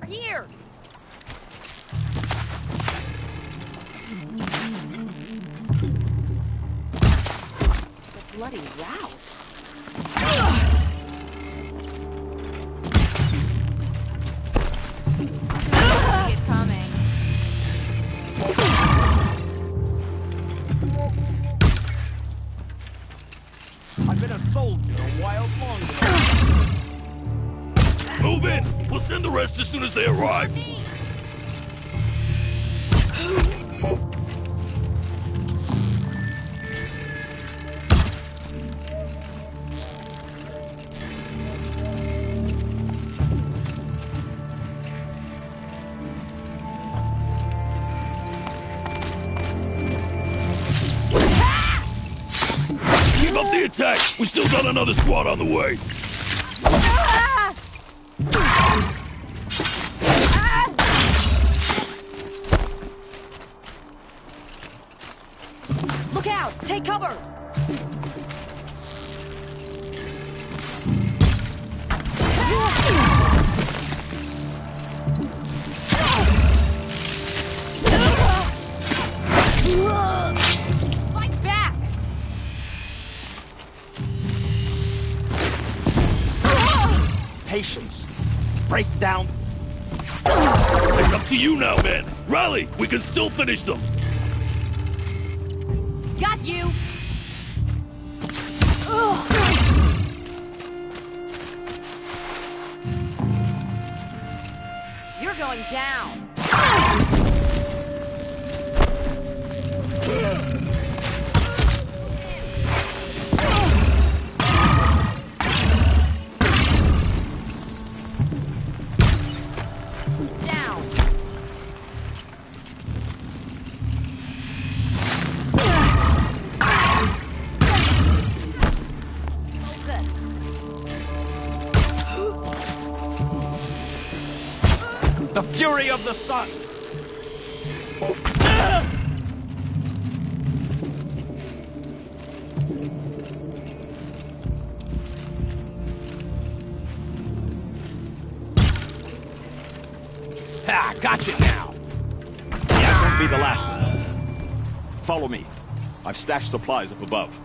Here! It's a bloody rout. See it coming. I've been a soldier a while longer. Move in! We'll send the rest as soon as they arrive. Keep up the attack! We still got another squad on the way! Look out! Take cover! Fight back! Patience. Break down. It's up to you now, man. Rally! We can still finish them! Got you! You're going down! Down! The fury of the sun! Ha! Gotcha now! Yeah, won't be the last one. Follow me. I've stashed supplies up above.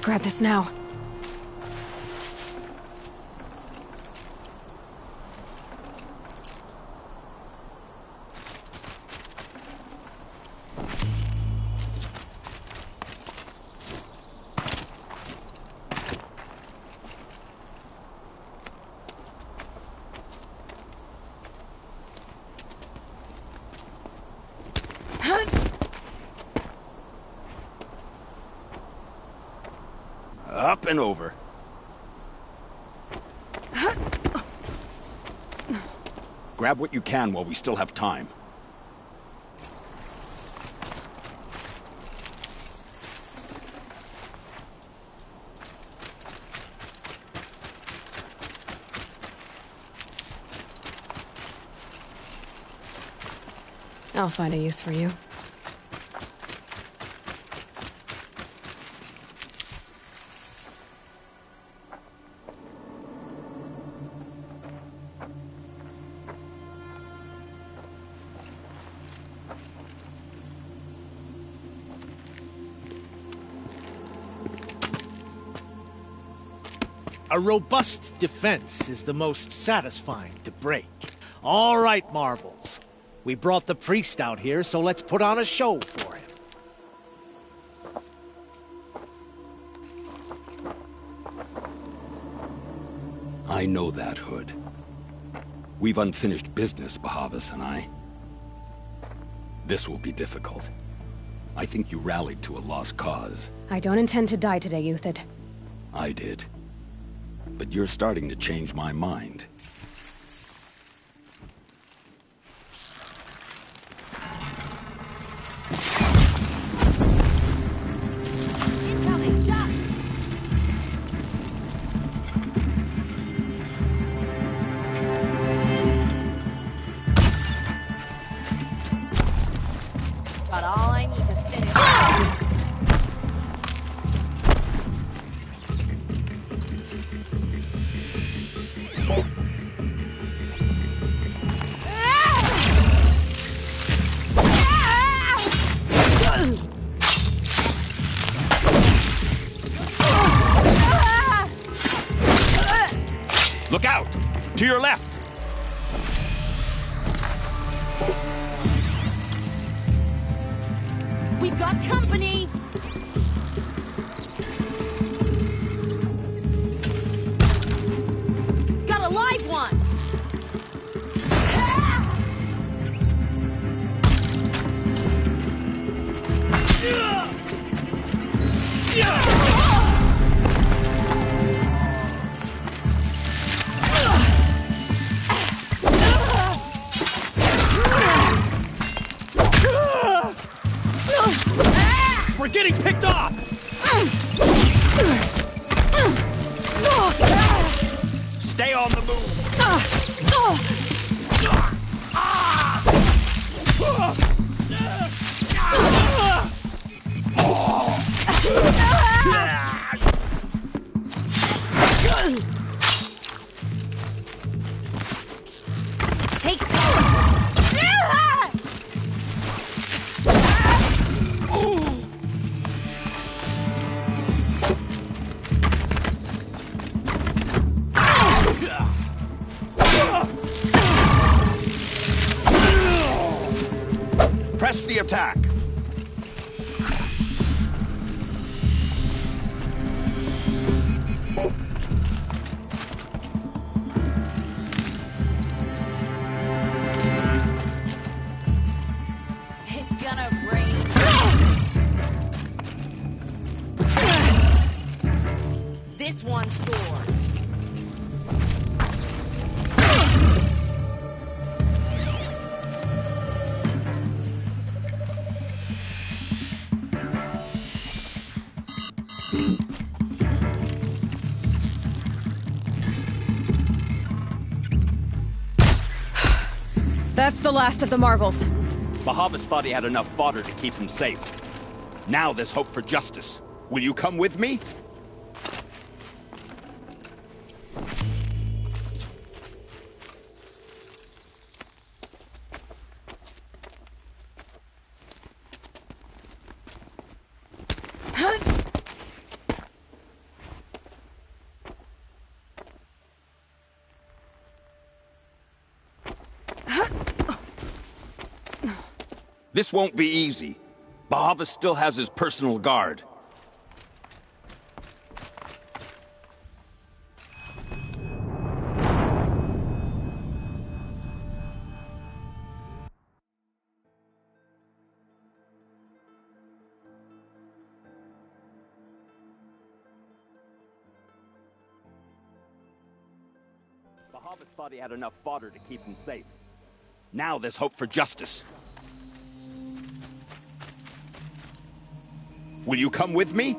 Grab this now. up and over. Grab what you can while we still have time. I'll find a use for you. A robust defense is the most satisfying to break. All right, Marvels. We brought the priest out here, so let's put on a show for him. I know that, Hood. We've unfinished business, Bahavas and I. This will be difficult. I think you rallied to a lost cause. I don't intend to die today, Euthyd. I did. But you're starting to change my mind. Got all I need to finish. Look out! To your left! We've got company! Got a live one! We're getting picked off! Stay on the move! Take that! Press the attack! It's gonna rain. This one's yours. That's the last of the Marvels. Bahavas thought he had enough fodder to keep him safe. Now there's hope for justice. Will you come with me? This won't be easy. Bahavas still has his personal guard. Bahavas thought he had enough fodder to keep him safe. Now there's hope for justice. Will you come with me?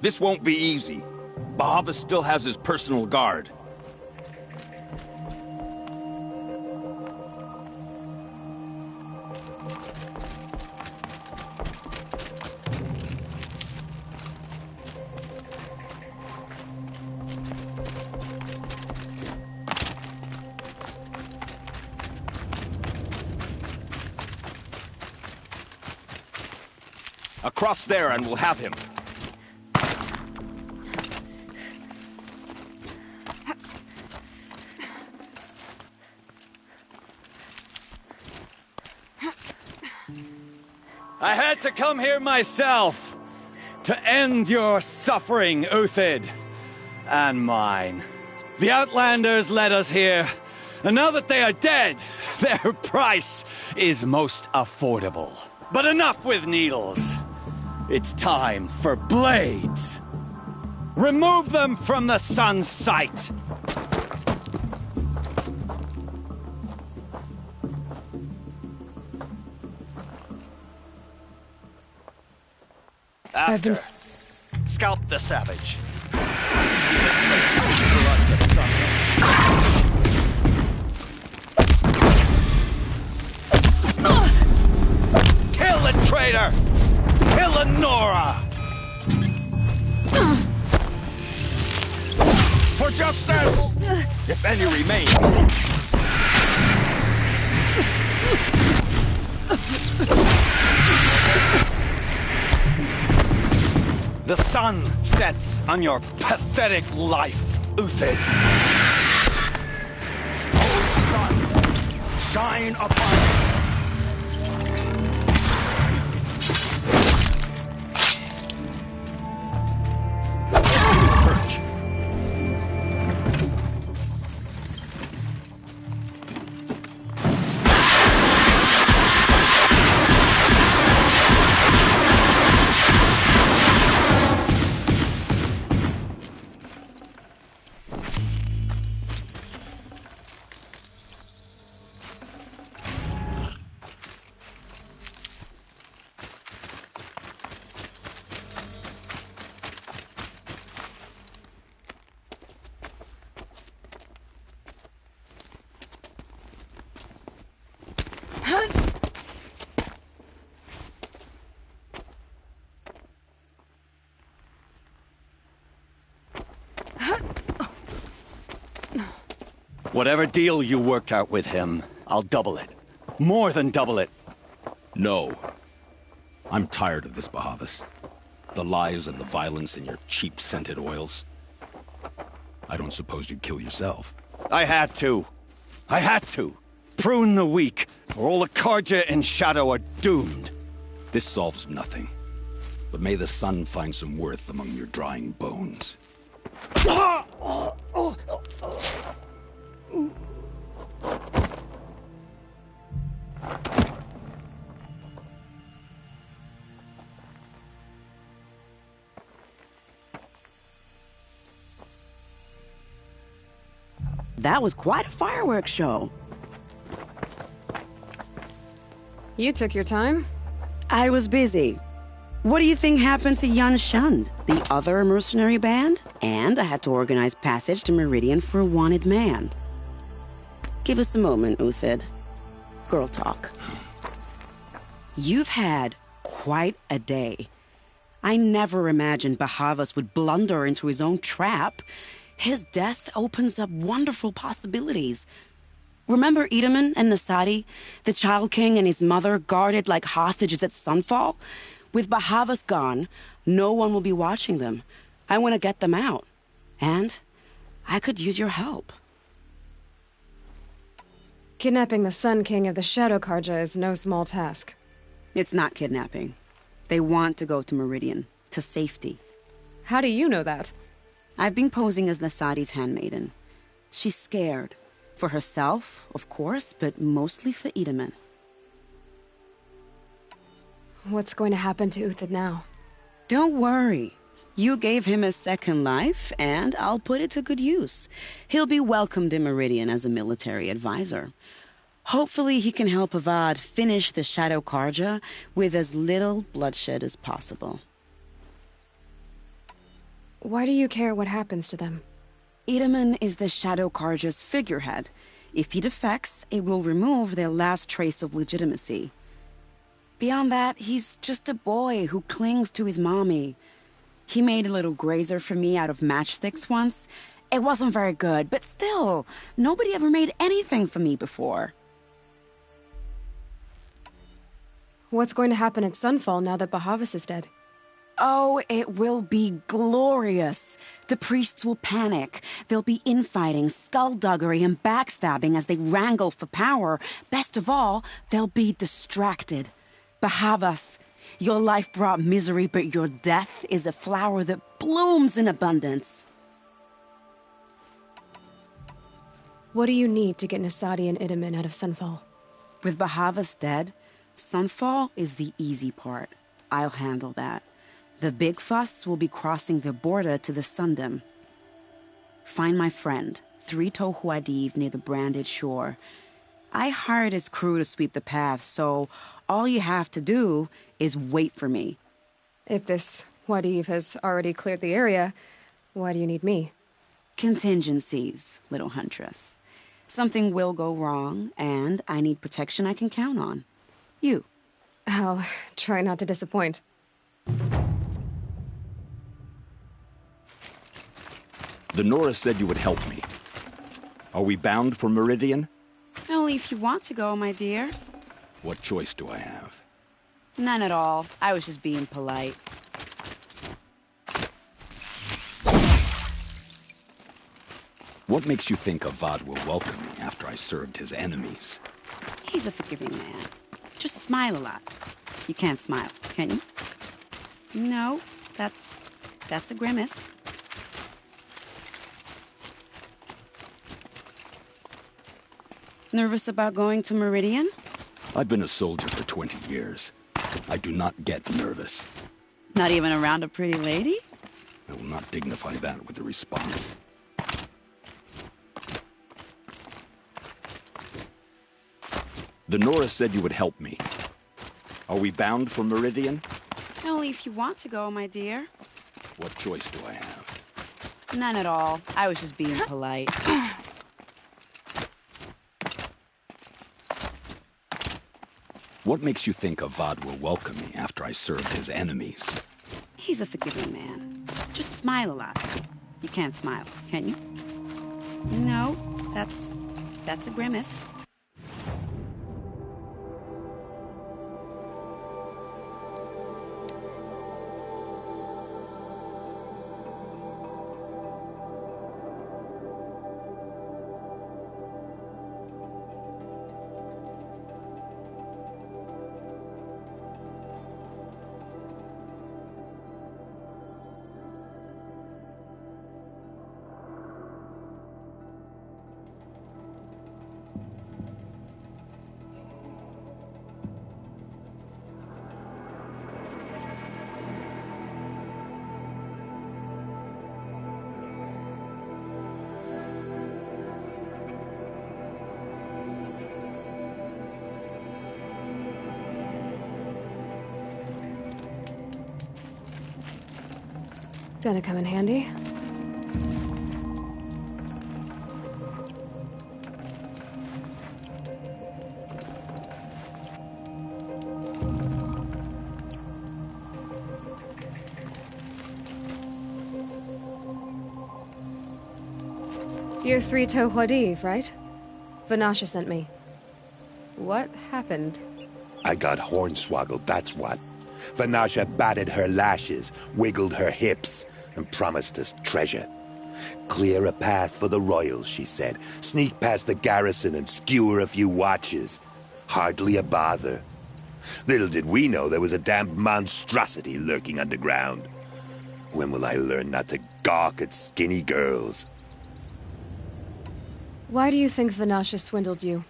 This won't be easy. Bahavas still has his personal guard. Across there and we'll have him. I had to come here myself to end your suffering, Uthid, and mine. The Outlanders led us here, and now that they are dead, their price is most affordable. But enough with needles. It's time for blades. Remove them from the sun's sight. After, scalp the savage. Kill the traitor! Kill Lenora! For justice! If any remains. The sun sets on your pathetic life, Uthid. Oh, sun, shine upon it. Whatever deal you worked out with him, I'll double it. More than double it. No. I'm tired of this, Bahavas. The lies and the violence in your cheap-scented oils. I don't suppose you'd kill yourself. I had to. I had to. Prune the weak, or all the Carja in Shadow are doomed. This solves nothing. But may the sun find some worth among your drying bones. That was quite a fireworks show. You took your time? I was busy. What do you think happened to Jan Shund, the other mercenary band? And I had to organize passage to Meridian for a wanted man. Give us a moment, Uthid. Girl talk. You've had quite a day. I never imagined Bahavas would blunder into his own trap. His death opens up wonderful possibilities. Remember Edaman and Nasadi, the Child King and his mother guarded like hostages at sunfall? With Bahavas gone, no one will be watching them. I want to get them out. And I could use your help. Kidnapping the Sun King of the Shadow Karja is no small task. It's not kidnapping. They want to go to Meridian, to safety. How do you know that? I've been posing as Nasadi's handmaiden. She's scared. For herself, of course, but mostly for Itamen. What's going to happen to Uthid now? Don't worry. You gave him a second life, and I'll put it to good use. He'll be welcomed in Meridian as a military advisor. Hopefully he can help Avad finish the Shadow Karja with as little bloodshed as possible. Why do you care what happens to them? Itamen is the Shadow Karja's figurehead. If he defects, it will remove their last trace of legitimacy. Beyond that, he's just a boy who clings to his mommy. He made a little grazer for me out of matchsticks once. It wasn't very good, but still, nobody ever made anything for me before. What's going to happen at Sunfall now that Bahavas is dead? Oh, it will be glorious. The priests will panic. There'll be infighting, skullduggery, and backstabbing as they wrangle for power. Best of all, they'll be distracted. Bahavas, your life brought misery, but your death is a flower that blooms in abundance. What do you need to get Nasadi and Itamen out of Sunfall? With Bahavas dead, Sunfall is the easy part. I'll handle that. The big fuss will be crossing the border to the Sundom. Find my friend, 3 Tohuadiv near the branded shore. I hired his crew to sweep the path, so all you have to do is wait for me. If this Wadiv has already cleared the area, why do you need me? Contingencies, little huntress. Something will go wrong, and I need protection I can count on. You. I'll try not to disappoint. The Nora said you would help me. Are we bound for Meridian? Only if you want to go, my dear. What choice do I have? None at all. I was just being polite. What makes you think Avad will welcome me after I served his enemies? He's a forgiving man. Just smile a lot. You can't smile, can you? No, that's a grimace. Nervous about going to Meridian? I've been a soldier for 20 years. I do not get nervous. Not even around a pretty lady? I will not dignify that with a response. The Nora said you would help me. Are we bound for Meridian? Only if you want to go, my dear. What choice do I have? None at all. I was just being polite. What makes you think Avad will welcome me after I served his enemies? He's a forgiving man. Just smile a lot. You can't smile, can you? No, that's a grimace. Gonna come in handy. You're 3 Tohuadiv, right? Vanasha sent me. What happened? I got hornswoggled, that's what. Vanasha batted her lashes, wiggled her hips, and promised us treasure. Clear a path for the royals, she said. Sneak past the garrison and skewer a few watches. Hardly a bother. Little did we know there was a damned monstrosity lurking underground. When will I learn not to gawk at skinny girls? Why do you think Vanasha swindled you?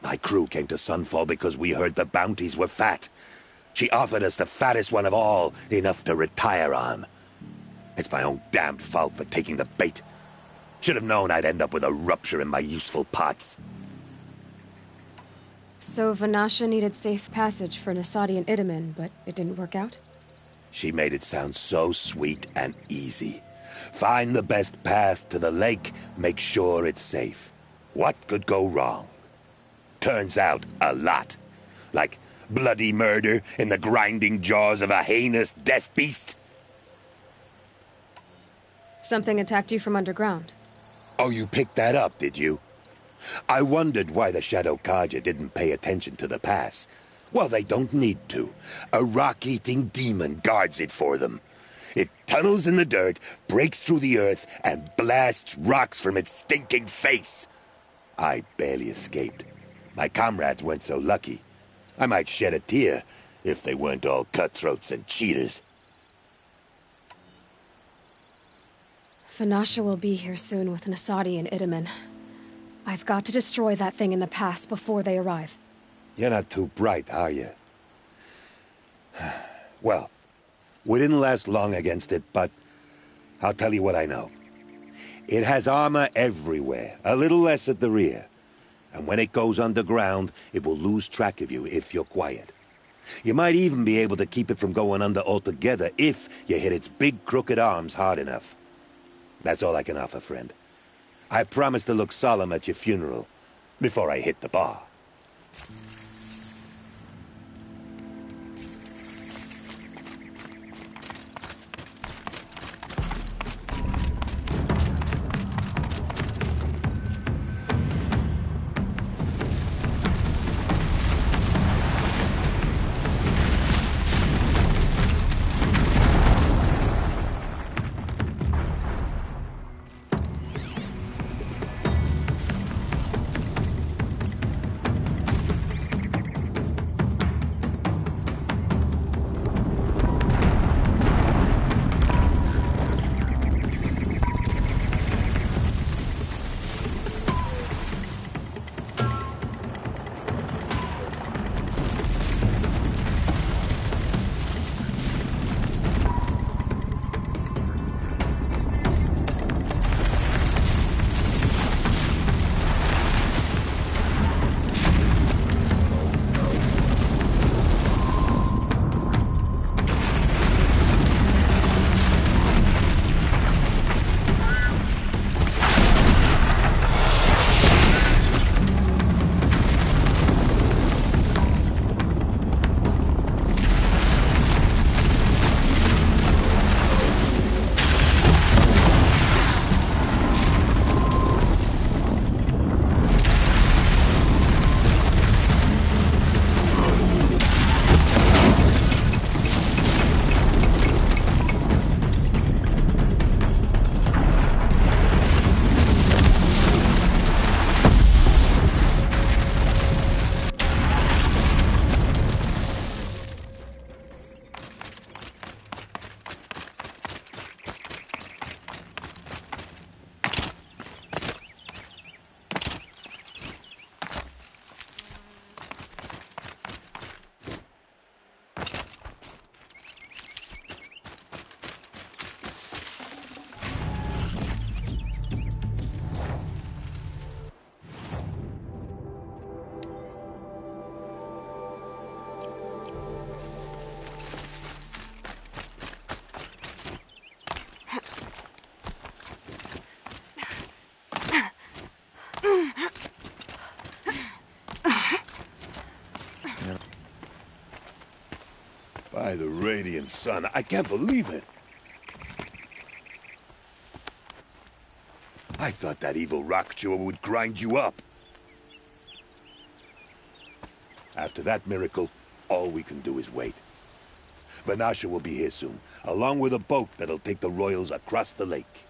My crew came to Sunfall because we heard the bounties were fat. She offered us the fattest one of all, enough to retire on. It's my own damned fault for taking the bait. Should have known I'd end up with a rupture in my useful parts. So Vanasha needed safe passage for Nasadi and Itamen, but it didn't work out? She made it sound so sweet and easy. Find the best path to the lake, make sure it's safe. What could go wrong? Turns out, a lot. Like bloody murder in the grinding jaws of a heinous death beast. Something attacked you from underground. Oh, you picked that up, did you? I wondered why the Shadow Carja didn't pay attention to the pass. Well, they don't need to. A rock-eating demon guards it for them. It tunnels in the dirt, breaks through the earth, and blasts rocks from its stinking face. I barely escaped. My comrades weren't so lucky. I might shed a tear if they weren't all cutthroats and cheaters. Vanasha will be here soon with Nasadi and Itamen. I've got to destroy that thing in the pass before they arrive. You're not too bright, are you? Well, we didn't last long against it, but I'll tell you what I know. It has armor everywhere, a little less at the rear. And when it goes underground, it will lose track of you if you're quiet. You might even be able to keep it from going under altogether if you hit its big crooked arms hard enough. That's all I can offer, friend. I promise to look solemn at your funeral before I hit the bar. By the radiant sun, I can't believe it. I thought that evil rock chewer would grind you up. After that miracle, all we can do is wait. Vanasha will be here soon, along with a boat that'll take the royals across the lake.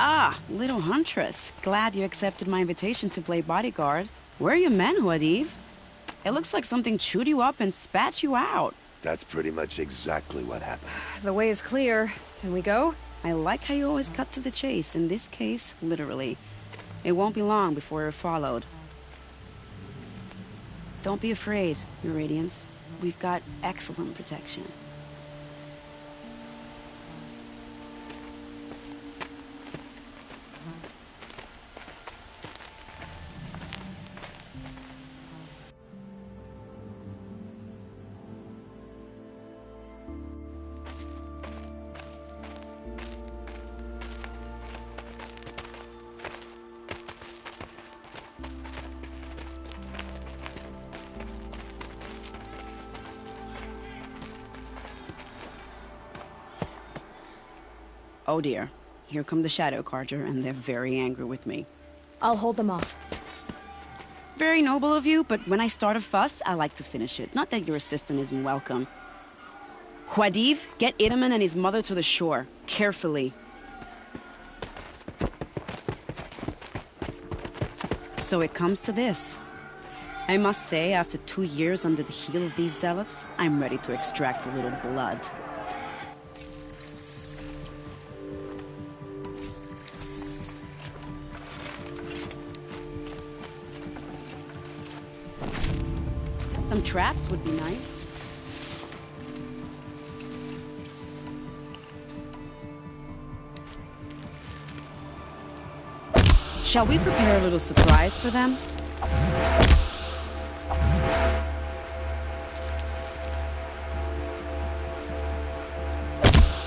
Ah, little huntress. Glad you accepted my invitation to play bodyguard. Where are your men, Huadiv? It looks like something chewed you up and spat you out. That's pretty much exactly what happened. The way is clear. Can we go? I like how you always cut to the chase. In this case, literally. It won't be long before we're followed. Don't be afraid, Meridians. We've got excellent protection. Oh dear. Here come the Shadow Carja, and they're very angry with me. I'll hold them off. Very noble of you, but when I start a fuss, I like to finish it. Not that your assistant isn't welcome. Huadiv, get Itaman and his mother to the shore. Carefully. So it comes to this. I must say, after 2 years under the heel of these zealots, I'm ready to extract a little blood. Some traps would be nice. Shall we prepare a little surprise for them?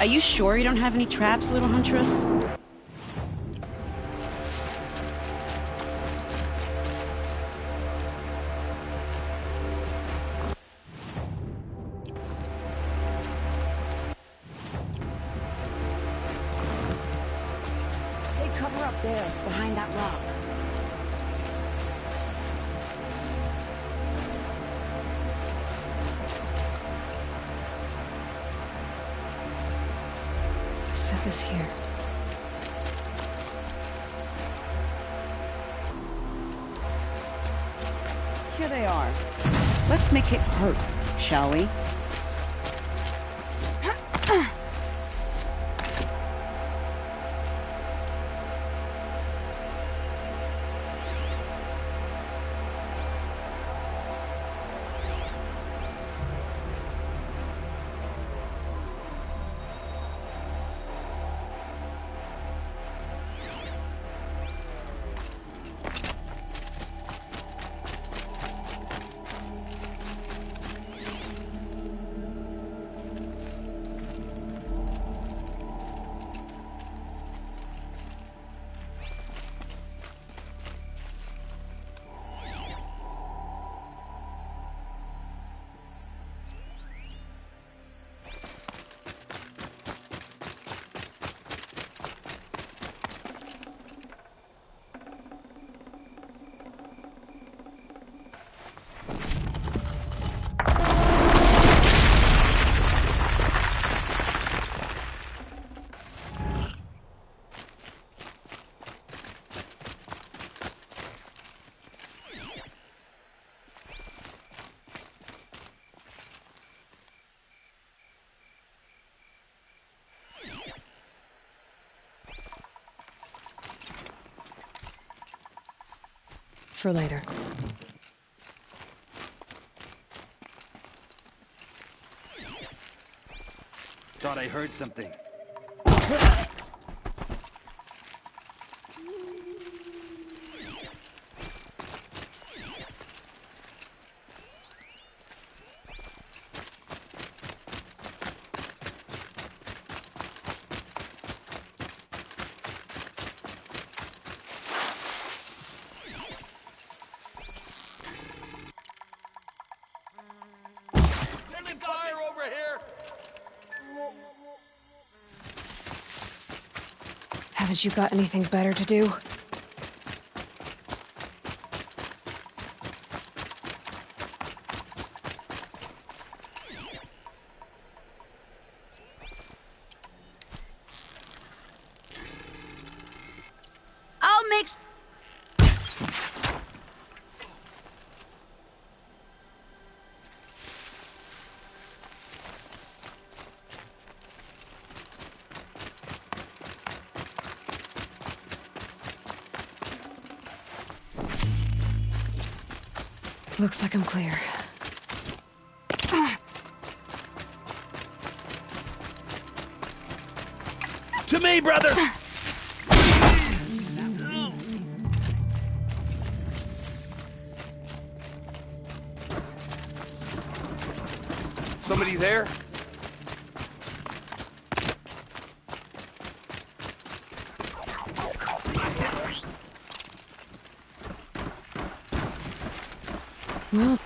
Are you sure you don't have any traps, little huntress? Cover up there, behind that rock. Set this here. Here they are. Let's make it hurt, shall we? For later. Thought I heard something. Haven't you got anything better to do? Looks like I'm clear. To me, brother! Somebody there? Well...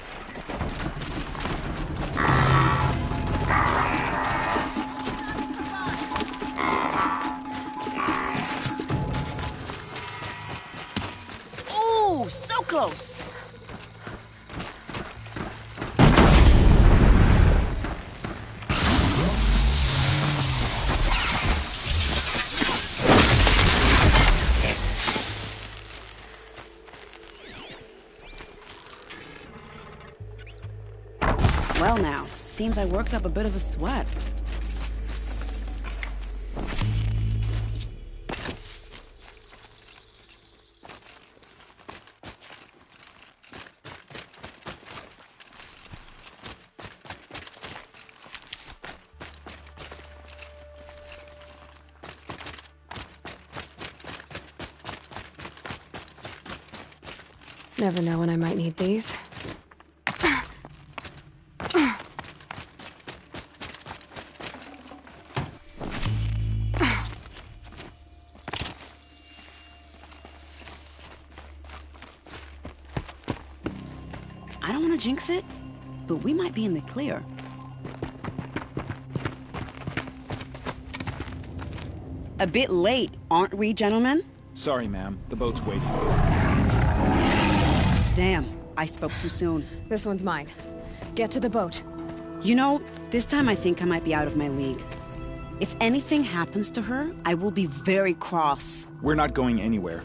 Ooh, so close. Well now, seems I worked up a bit of a sweat. Never know when I might need these. I don't want to jinx it, but we might be in the clear. A bit late, aren't we, gentlemen? Sorry, ma'am. The boat's waiting. Damn, I spoke too soon. This one's mine. Get to the boat. You know, this time I think I might be out of my league. If anything happens to her, I will be very cross. We're not going anywhere.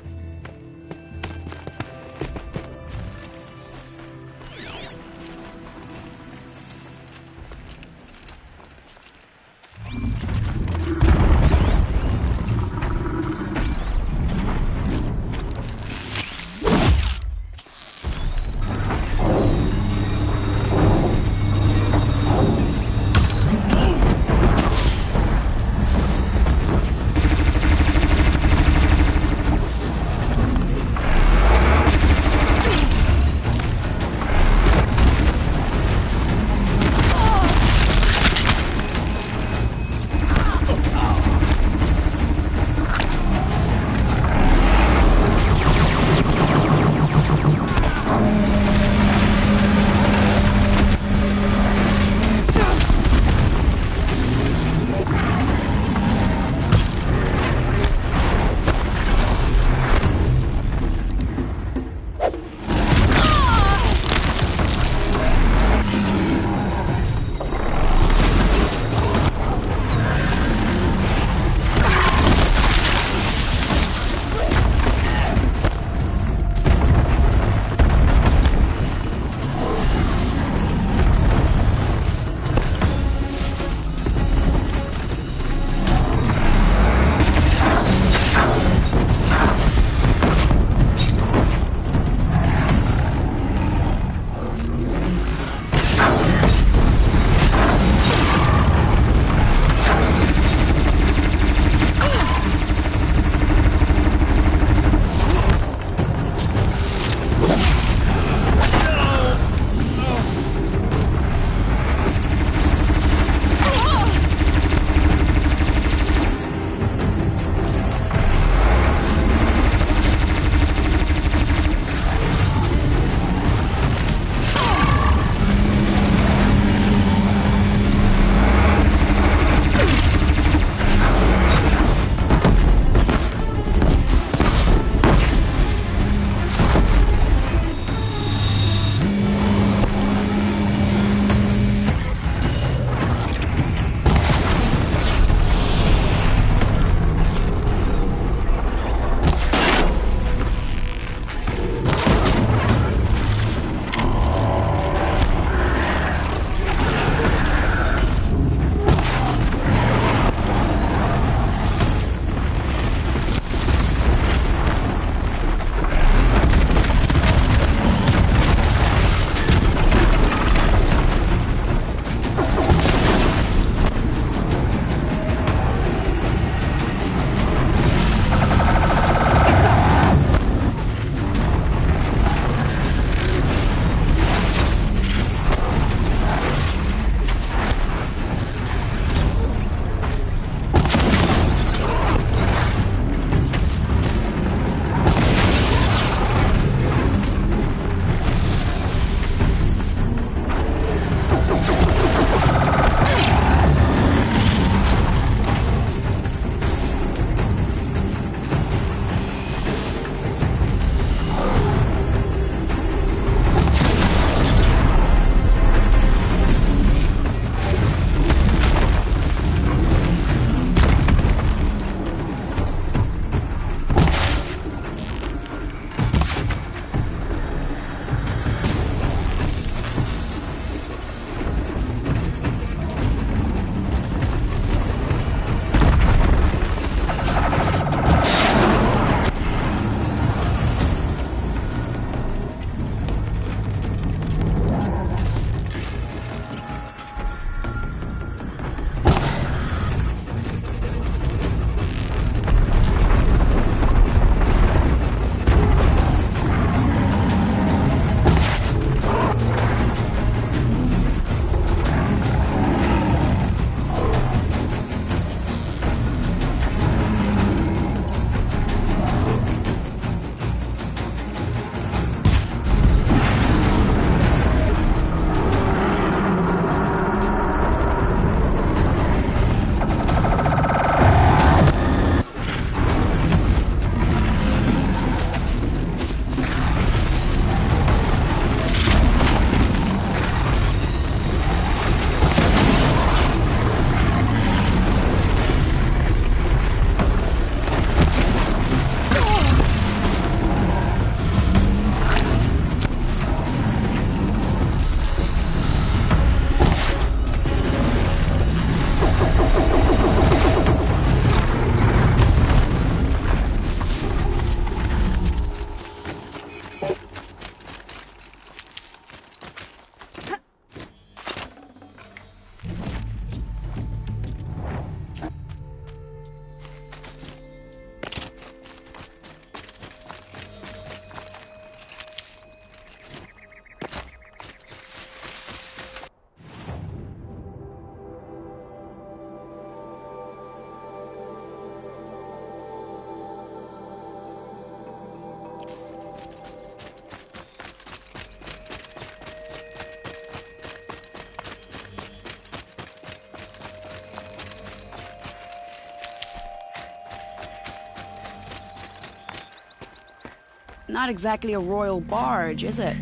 Not exactly a royal barge, is it?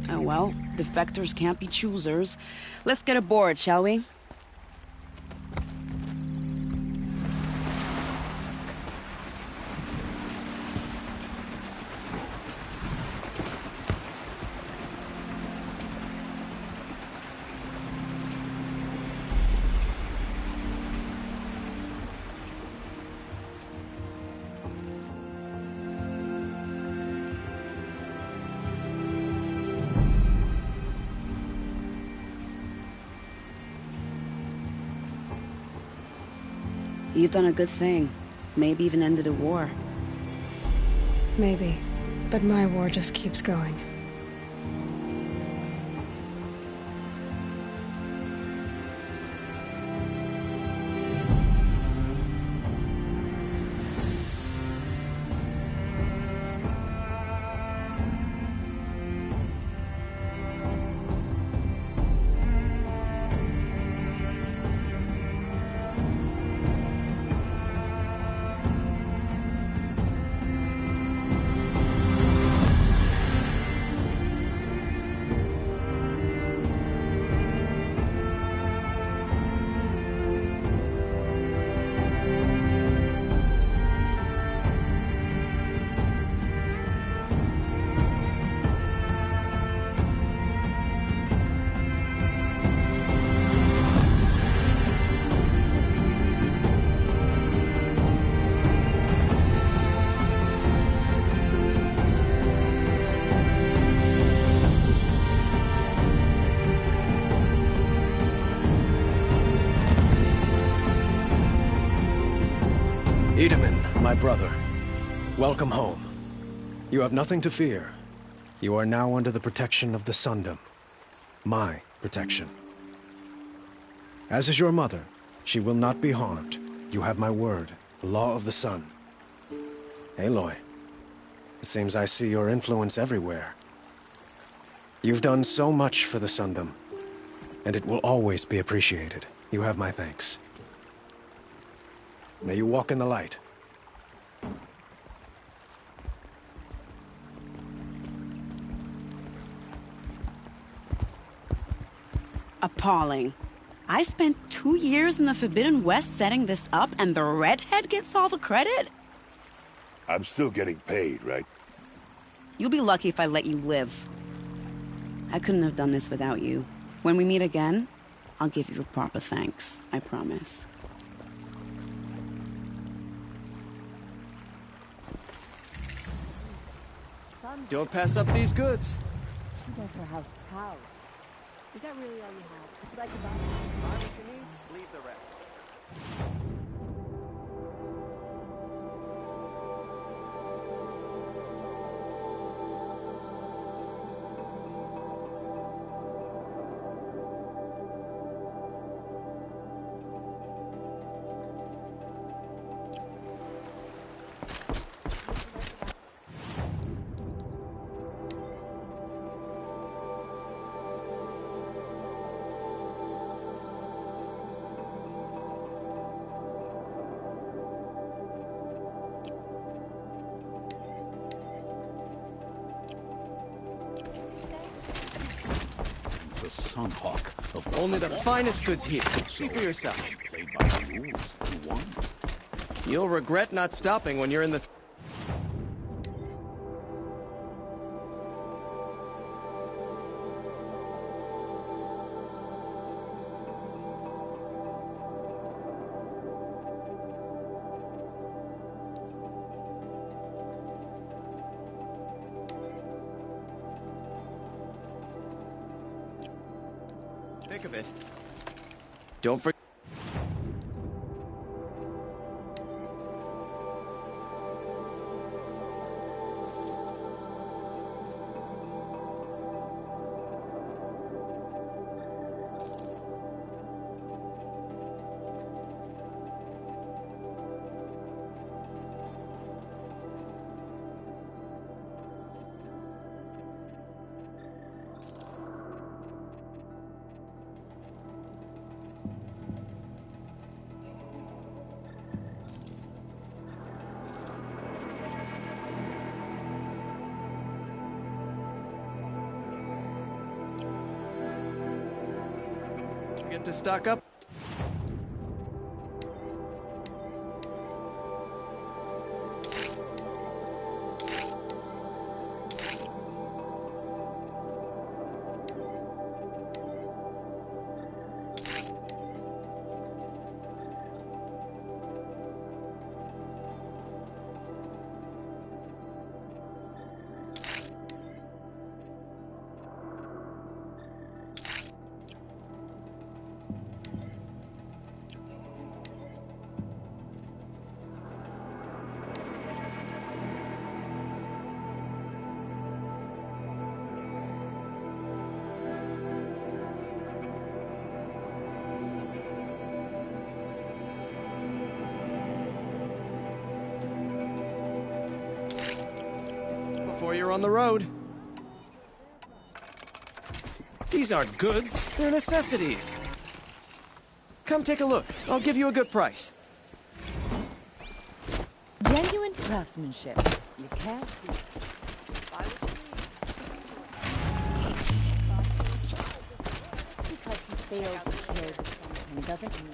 Oh well, defectors can't be choosers. Let's get aboard, shall we? You've done a good thing. Maybe even ended a war. Maybe. But my war just keeps going. Edaman, my brother, welcome home. You have nothing to fear. You are now under the protection of the Sundom. My protection. As is your mother, she will not be harmed. You have my word, the law of the sun. Aloy, it seems I see your influence everywhere. You've done so much for the Sundom, and it will always be appreciated. You have my thanks. May you walk in the light. Appalling. I spent 2 years in the Forbidden West setting this up, and the redhead gets all the credit? I'm still getting paid, right? You'll be lucky if I let you live. I couldn't have done this without you. When we meet again, I'll give you a proper thanks. I promise. Don't pass up these goods. She does her house proud. Is that really all you have? Would you like to buy What you need, leave the rest. Sunhawk of Only the finest goods here. See for yourself. Played by the rules and won. You'll regret not stopping when you're in the... Think of it. Don't forget. Forget to stock up. Before you're on the road. These aren't goods, they're necessities. Come take a look. I'll give you a good price. Genuine craftsmanship. You can't beat. Because he failed to kill something doesn't mean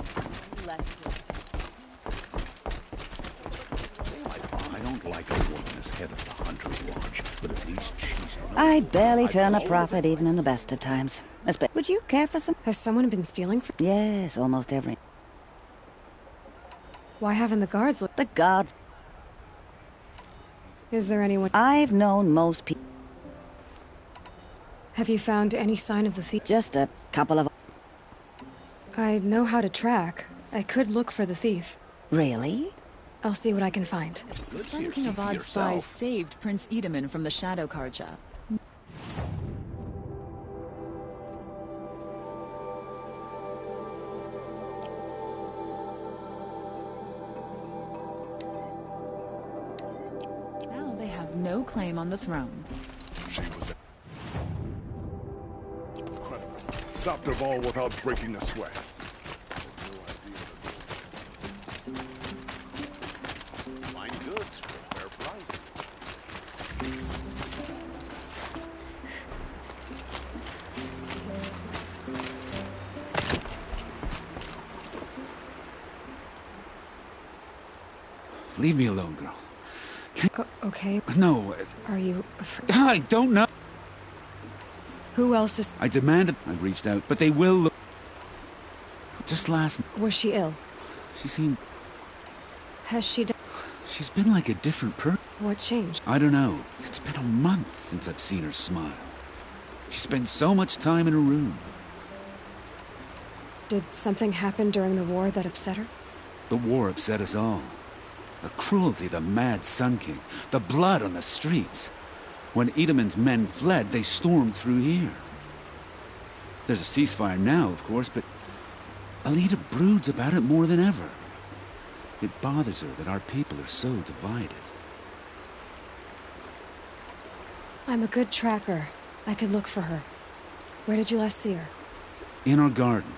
he's less good. I don't like a woman as head of the Hunter's Lodge, but at least she's not... I barely turn a profit even in the best of times. Would you care for some? Has someone been stealing from? Yes, almost every. Why haven't the guards looked? The guards. Is there anyone? I've known most people. Have you found any sign of the thief? Just a couple of. I know how to track. I could look for the thief. Really? I'll see what I can find. The Sun King of Odd spies saved Prince Edaman from the Shadow Carja. Now they have no claim on the throne. She was incredible. Stopped her all without breaking a sweat. Goods for a fair price. Leave me alone, girl. Okay. No. Are you... I don't know. Who else is... I demanded... I've reached out, but they will look... Just last... Was she ill? She seemed... Has she... She's been like a different person. What changed? I don't know. It's been a month since I've seen her smile. She spends so much time in her room. Did something happen during the war that upset her? The war upset us all. The cruelty of the mad Sun King. The blood on the streets. When Edaman's men fled, they stormed through here. There's a ceasefire now, of course, but Alita broods about it more than ever. It bothers her that our people are so divided. I'm a good tracker. I could look for her. Where did you last see her? In our garden.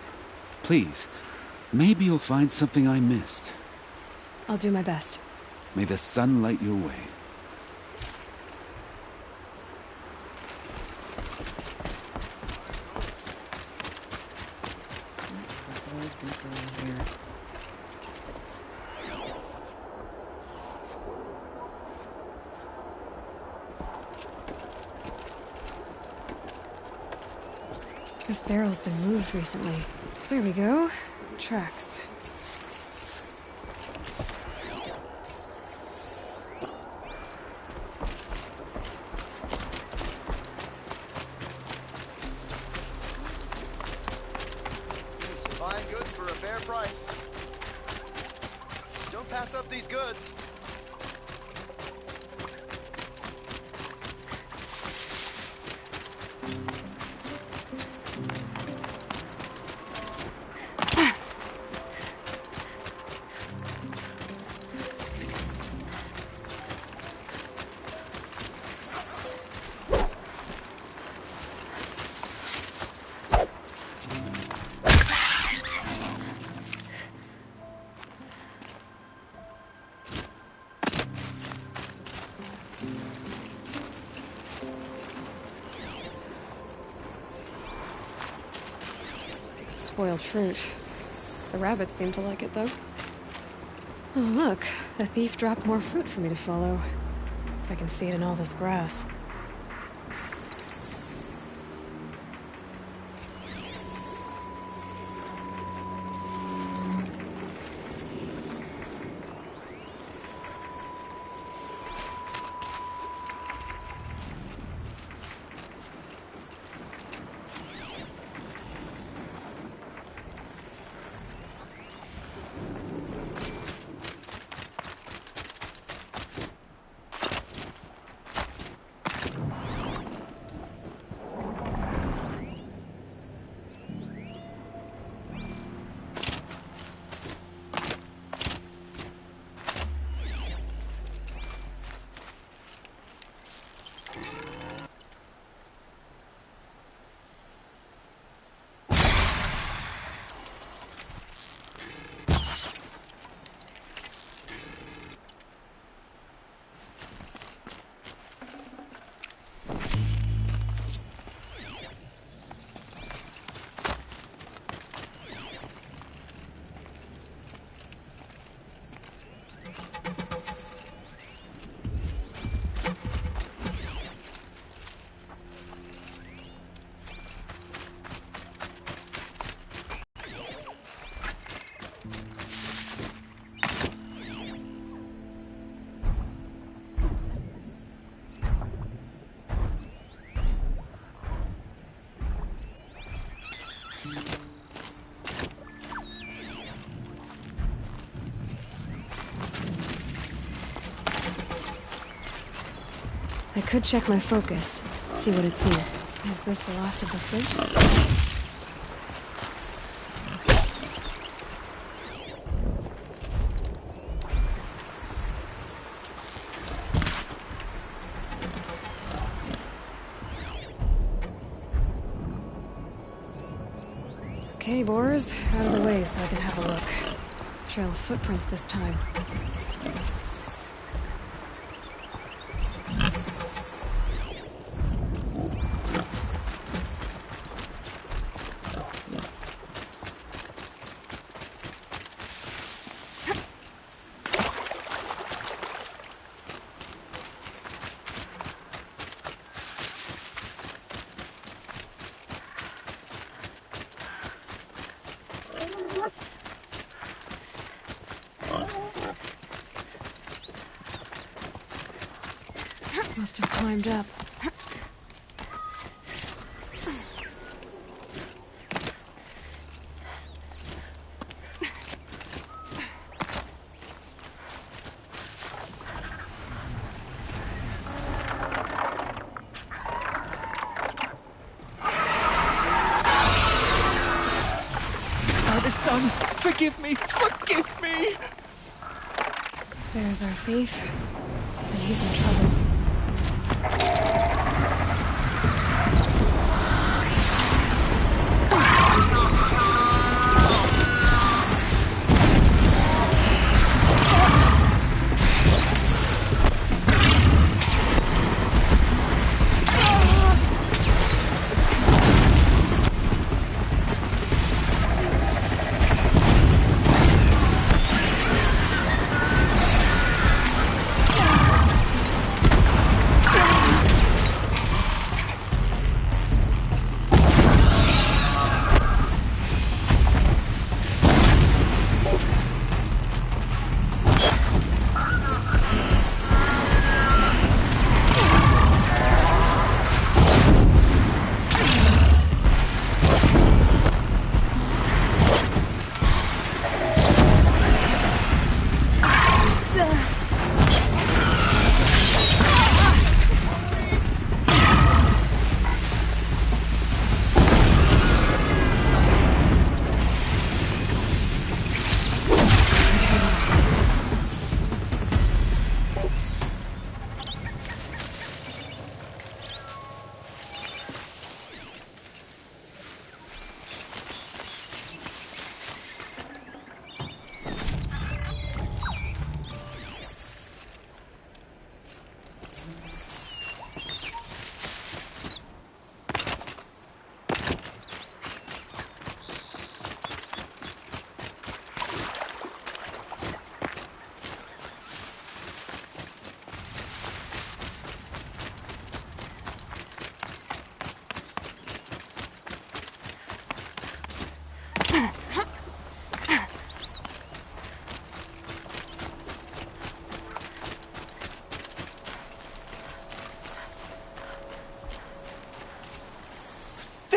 Please, maybe you'll find something I missed. I'll do my best. May the sun light your way. This barrel's been moved recently. There we go. Tracks. Buying goods for a fair price. Don't pass up these goods. spoiled fruit. The rabbits seem to like it, though. Oh, look. The thief dropped more fruit for me to follow. If I can see it in all this grass. I could check my focus, see what it sees. Is this the last of the fruit? Okay, boars, out of the way so I can have a look. Trail of footprints this time. Must have climbed up. Father, son, forgive me, forgive me! There's our thief, and he's in trouble.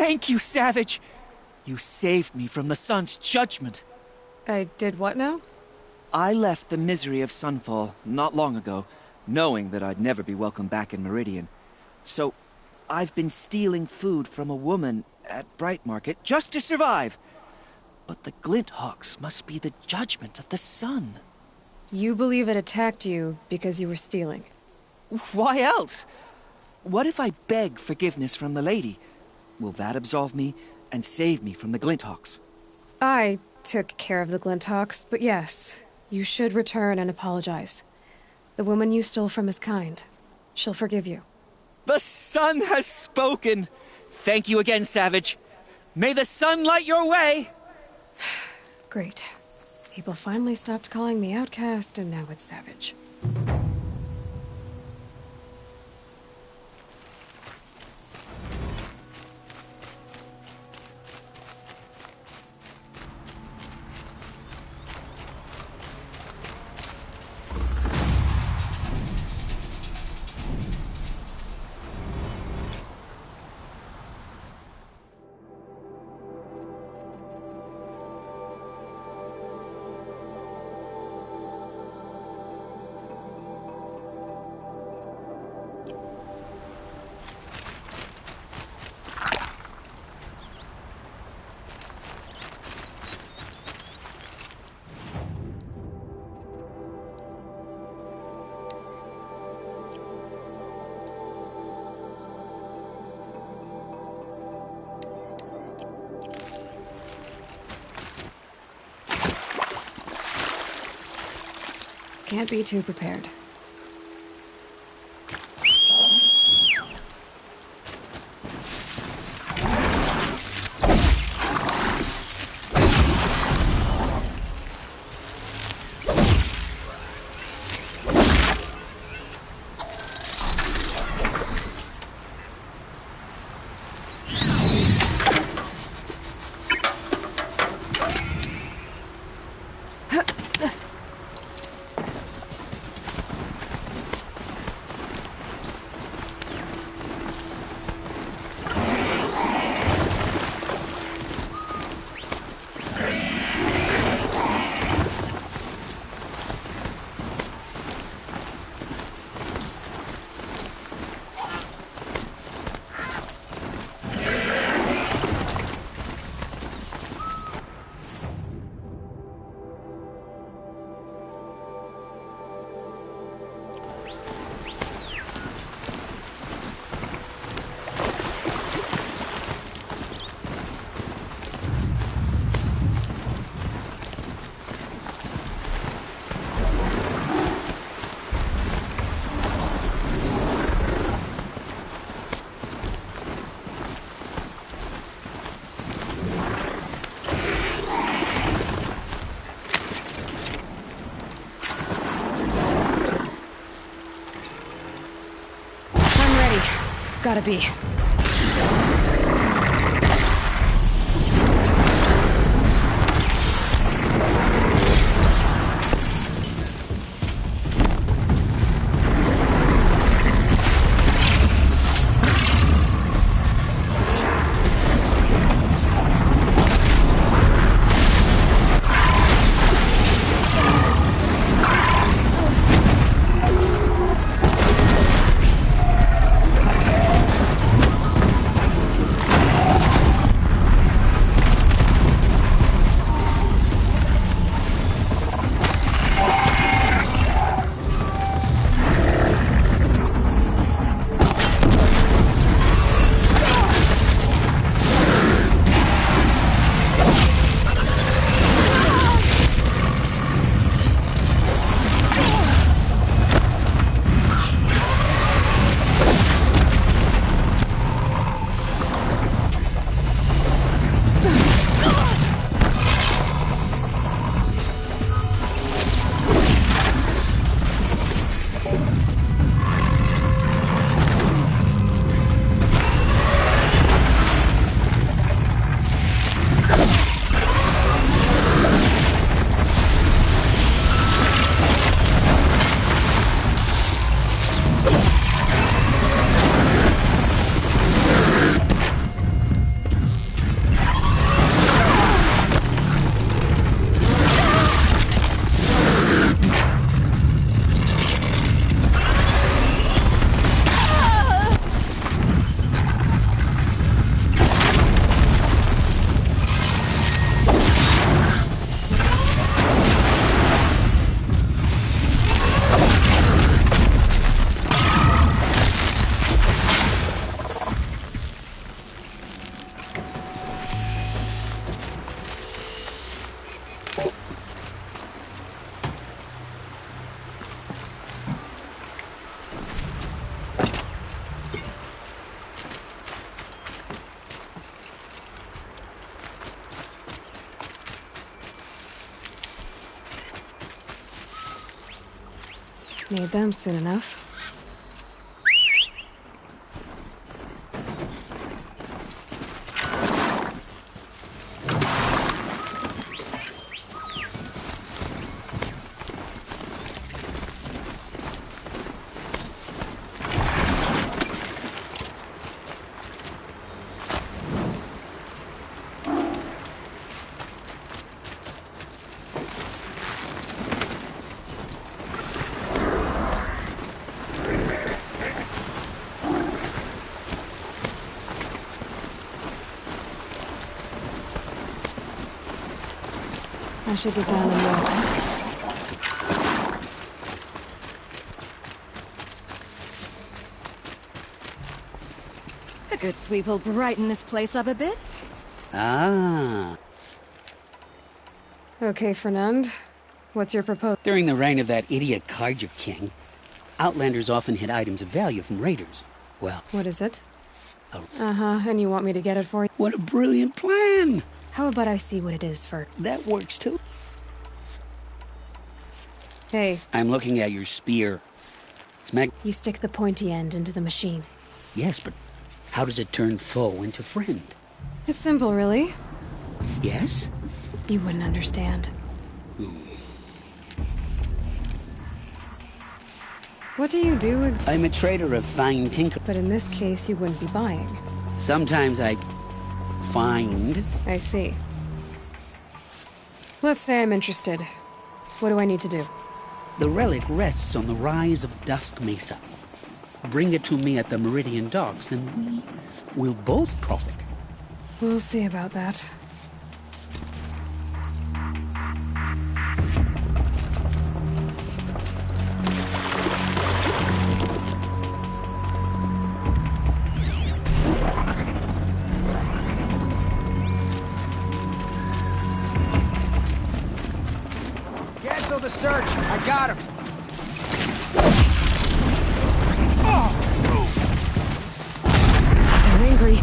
Thank you, Savage! You saved me from the sun's judgment. I did what now? I left the misery of Sunfall not long ago, knowing that I'd never be welcome back in Meridian. So, I've been stealing food from a woman at Bright Market just to survive. But the Glinthawks must be the judgment of the sun. You believe it attacked you because you were stealing? Why else? What if I beg forgiveness from the lady? Will that absolve me and save me from the Glinthawks? I took care of the Glinthawks, but yes, you should return and apologize. The woman you stole from is kind. She'll forgive you. The sun has spoken! Thank you again, Savage. May the sun light your way! Great. People finally stopped calling me outcast, and now it's Savage. Can't be too prepared. Gotta be. Need them soon enough. I should get down and walk. A good sweep will brighten this place up a bit. Ah. Okay, Fernand. What's your proposal? During the reign of that idiot Carja king, Outlanders often hid items of value from raiders. Well... What is it? Uh-huh, and you want me to get it for you? What a brilliant plan! How about I see what it is first? That works too. Hey. I'm looking at your spear. It's You stick the pointy end into the machine. Yes, but how does it turn foe into friend? It's simple, really. Yes? You wouldn't understand. What do you do? I'm a trader of fine tinker. But in this case, you wouldn't be buying. Sometimes I find. I see. Let's say I'm interested. What do I need to do? The relic rests on the rise of Dusk Mesa. Bring it to me at the Meridian docks, and we will both profit. We'll see about that. Cancel the search. I got him. They're angry.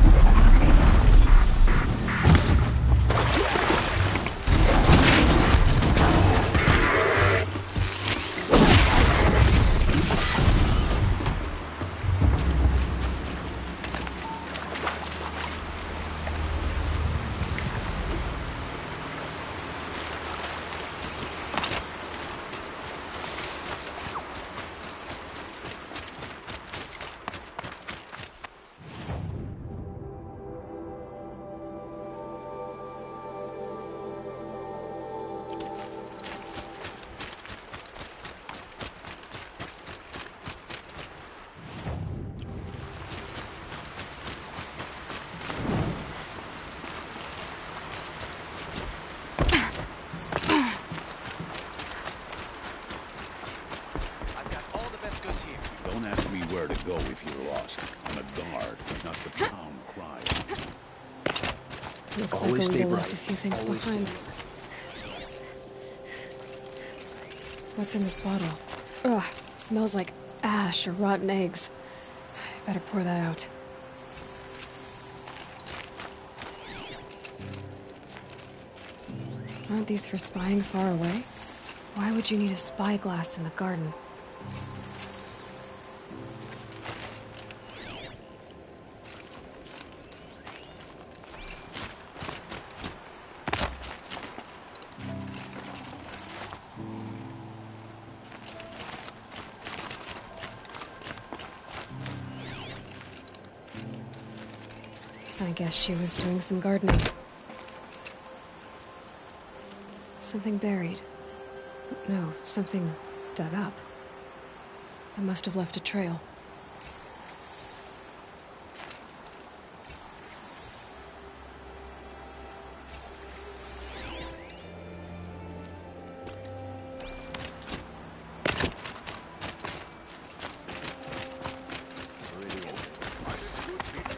Don't ask me where to go if you're lost. I'm a guard, not the town crier. Looks Always like stay Alita left bright. a few things Always stay behind. What's in this bottle? Ugh, it smells like ash or rotten eggs. I better pour that out. Aren't these for spying far away? Why would you need a spyglass in the garden? I guess she was doing some gardening. Something buried. No, something dug up. I must have left a trail.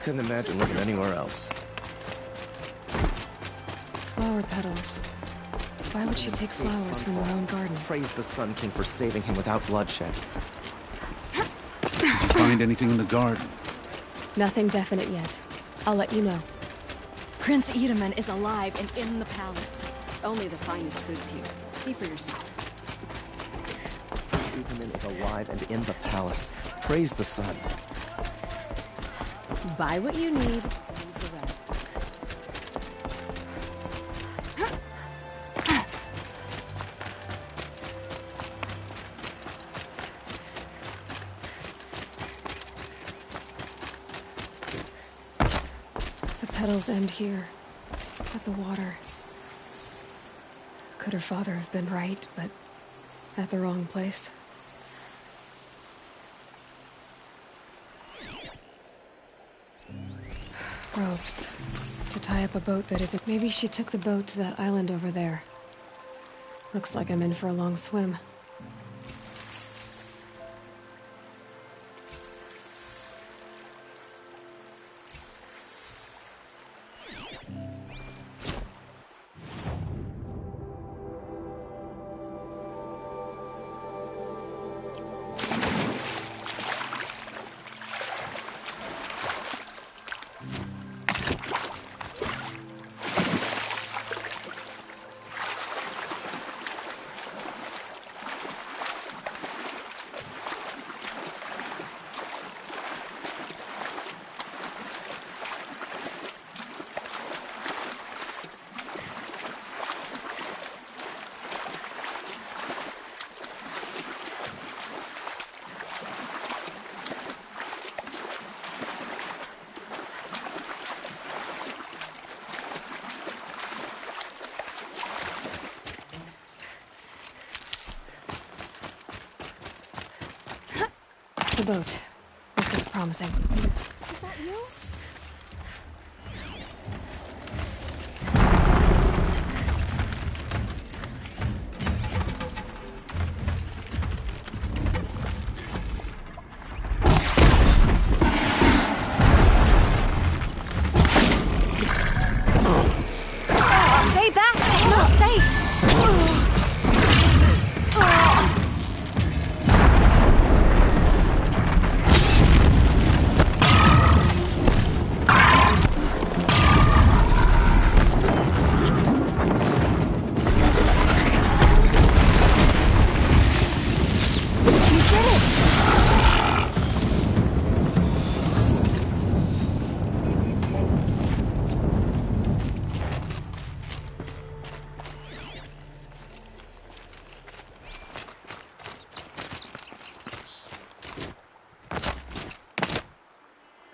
Couldn't imagine living anywhere else. Flower petals. Why would she take flowers from her own garden? Praise the Sun King for saving him without bloodshed. Did you find anything in the garden? Nothing definite yet. I'll let you know. Prince Itamen is alive and in the palace. Only the finest goods here. See for yourself. Superman is alive and in the palace. Praise the sun. Buy what you need. Leave the rest. The petals end here, at the water. Could her father have been right, but at the wrong place? Ropes. To tie up a boat that isn't... Maybe she took the boat to that island over there. Looks like I'm in for a long swim. The boat. This looks promising. Is that you? Stay back! It's not safe!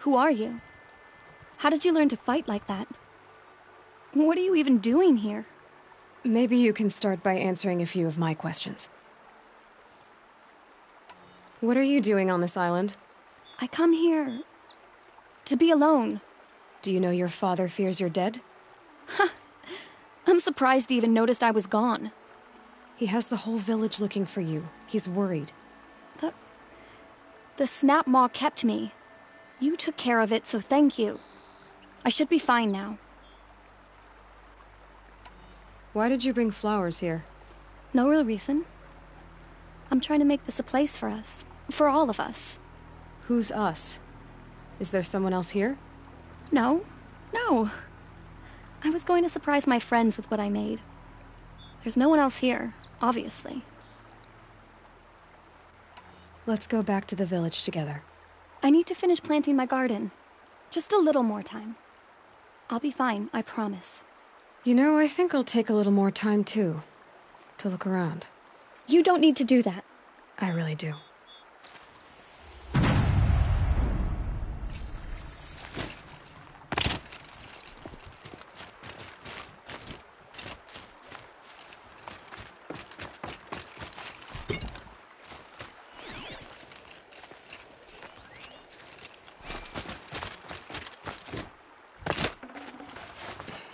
Who are you? How did you learn to fight like that? What are you even doing here? Maybe you can start by answering a few of my questions. What are you doing on this island? I come here to be alone. Do you know your father fears you're dead? I'm surprised he even noticed I was gone. He has the whole village looking for you. He's worried. The Snap Maw kept me. You took care of it, so thank you. I should be fine now. Why did you bring flowers here? No real reason. I'm trying to make this a place for us. For all of us. Who's us? Is there someone else here? No. I was going to surprise my friends with what I made. There's no one else here, obviously. Let's go back to the village together. I need to finish planting my garden. Just a little more time. I'll be fine, I promise. You know, I think I'll take a little more time, too. To look around. You don't need to do that. I really do.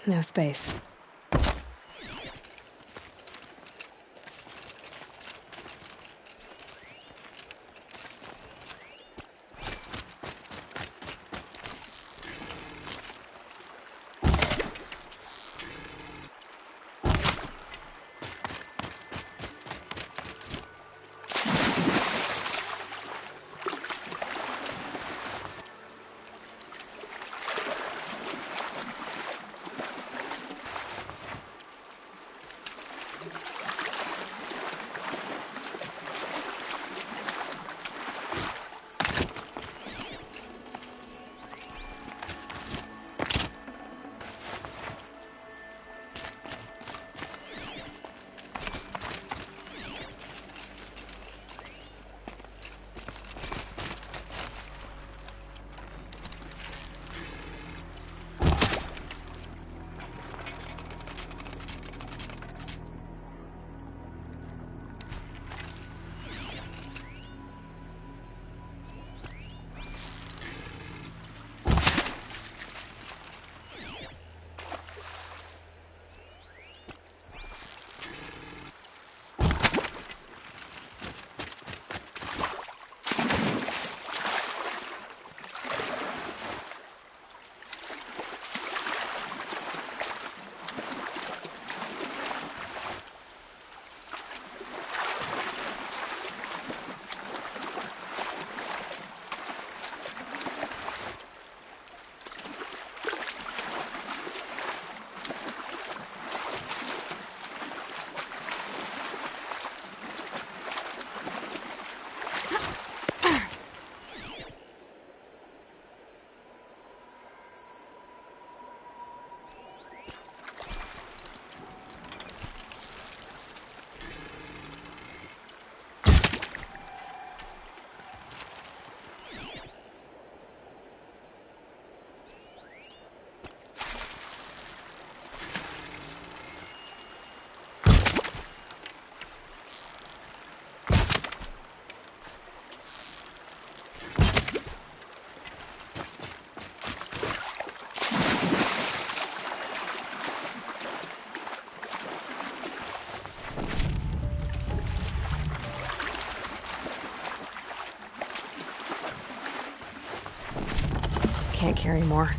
No space. carry more.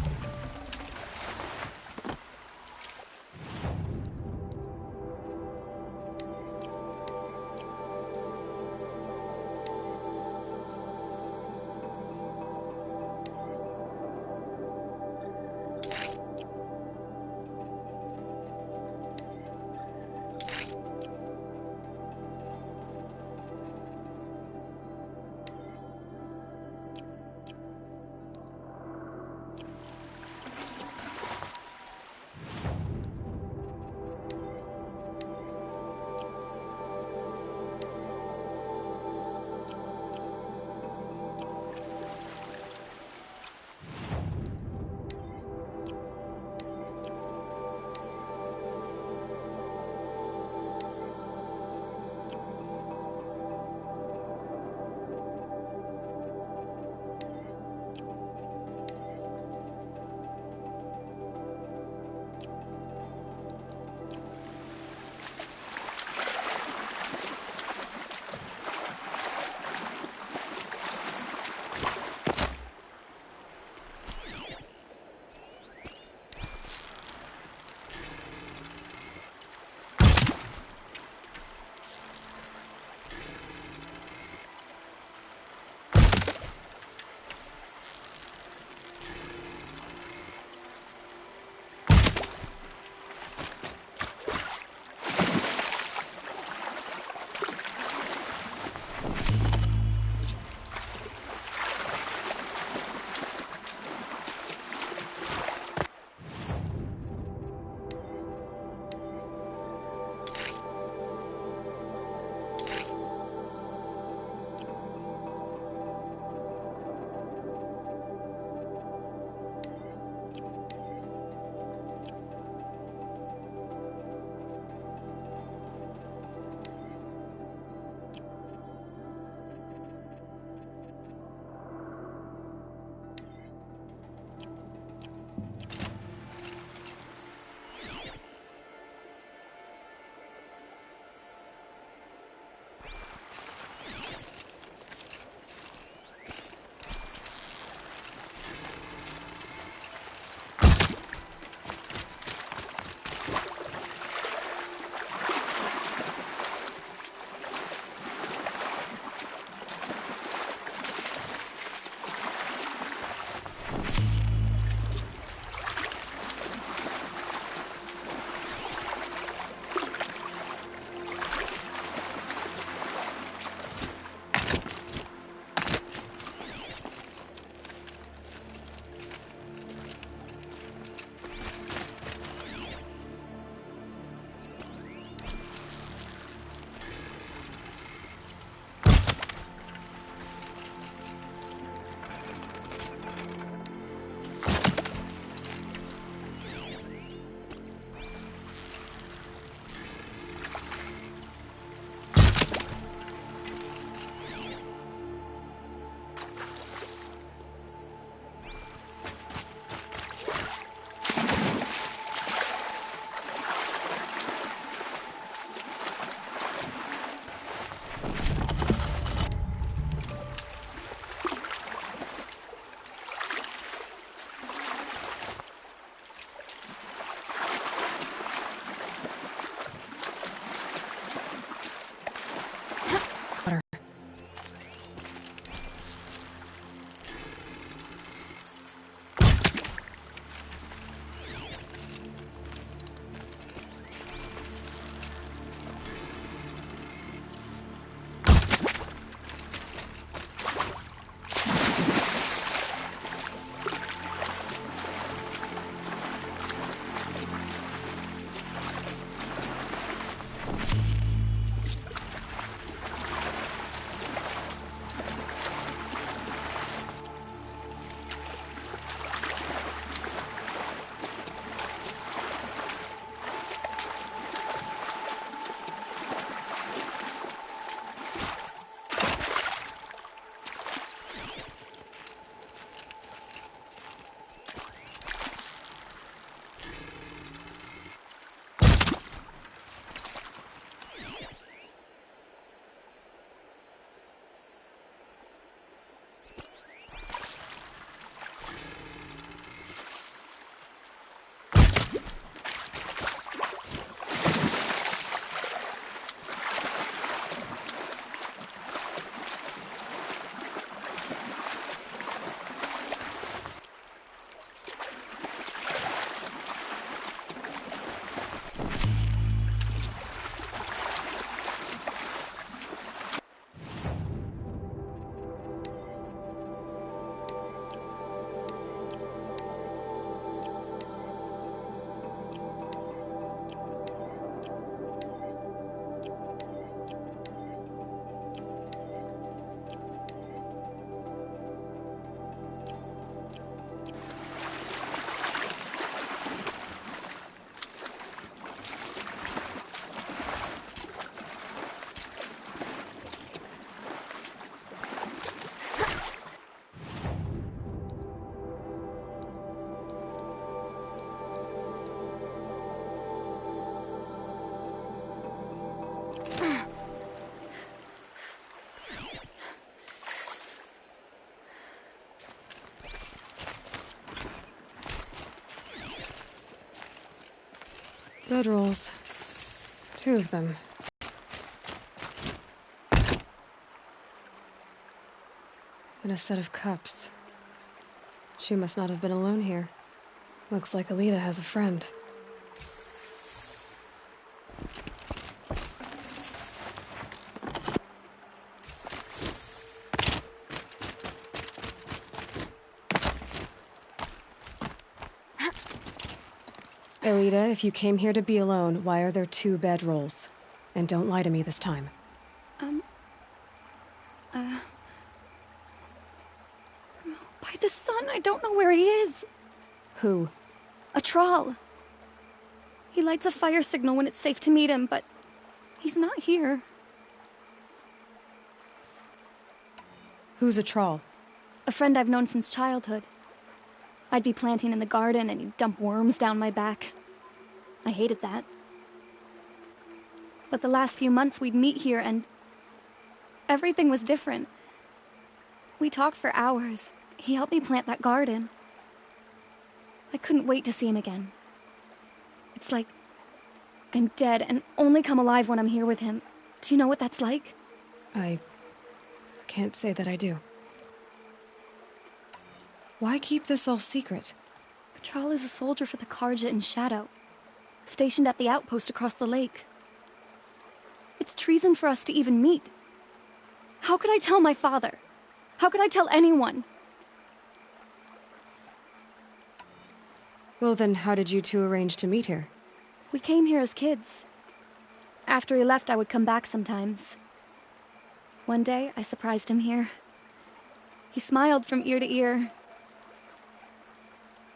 bedrolls. 2 of them. And a set of cups. She must not have been alone here. Looks like Alita has a friend. Alita, if you came here to be alone, why are there 2 bedrolls? And don't lie to me this time. By the sun, I don't know where he is. Who? A Thrall. He lights a fire signal when it's safe to meet him, but he's not here. Who's a Thrall? A friend I've known since childhood. I'd be planting in the garden and he'd dump worms down my back. I hated that. But the last few months we'd meet here and everything was different. We talked for hours. He helped me plant that garden. I couldn't wait to see him again. It's like I'm dead and only come alive when I'm here with him. Do you know what that's like? I can't say that I do. Why keep this all secret? Thrall is a soldier for the Carja in Shadow, stationed at the outpost across the lake. It's treason for us to even meet. How could I tell my father? How could I tell anyone? Well, then how did you 2 arrange to meet here? We came here as kids. After he left, I would come back sometimes. One day, I surprised him here. He smiled from ear to ear.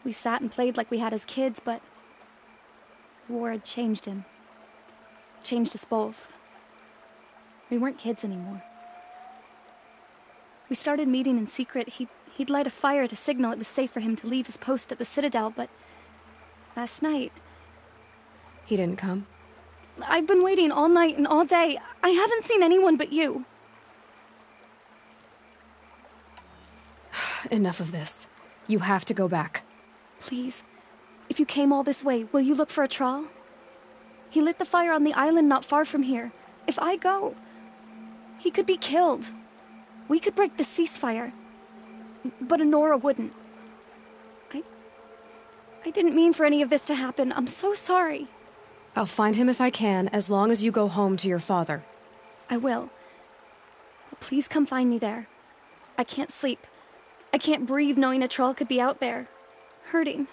We sat and played like we had as kids, but the war had changed him. Changed us both. We weren't kids anymore. We started meeting in secret. He'd light a fire to signal it was safe for him to leave his post at the Citadel, but last night... He didn't come? I've been waiting all night and all day. I haven't seen anyone but you. Enough of this. You have to go back. Please, if you came all this way, will you look for a Thrall? He lit the fire on the island not far from here. If I go, he could be killed. We could break the ceasefire, but Honora wouldn't. I didn't mean for any of this to happen. I'm so sorry. I'll find him if I can, as long as you go home to your father. I will. But please come find me there. I can't sleep. I can't breathe knowing a Thrall could be out there, hurting.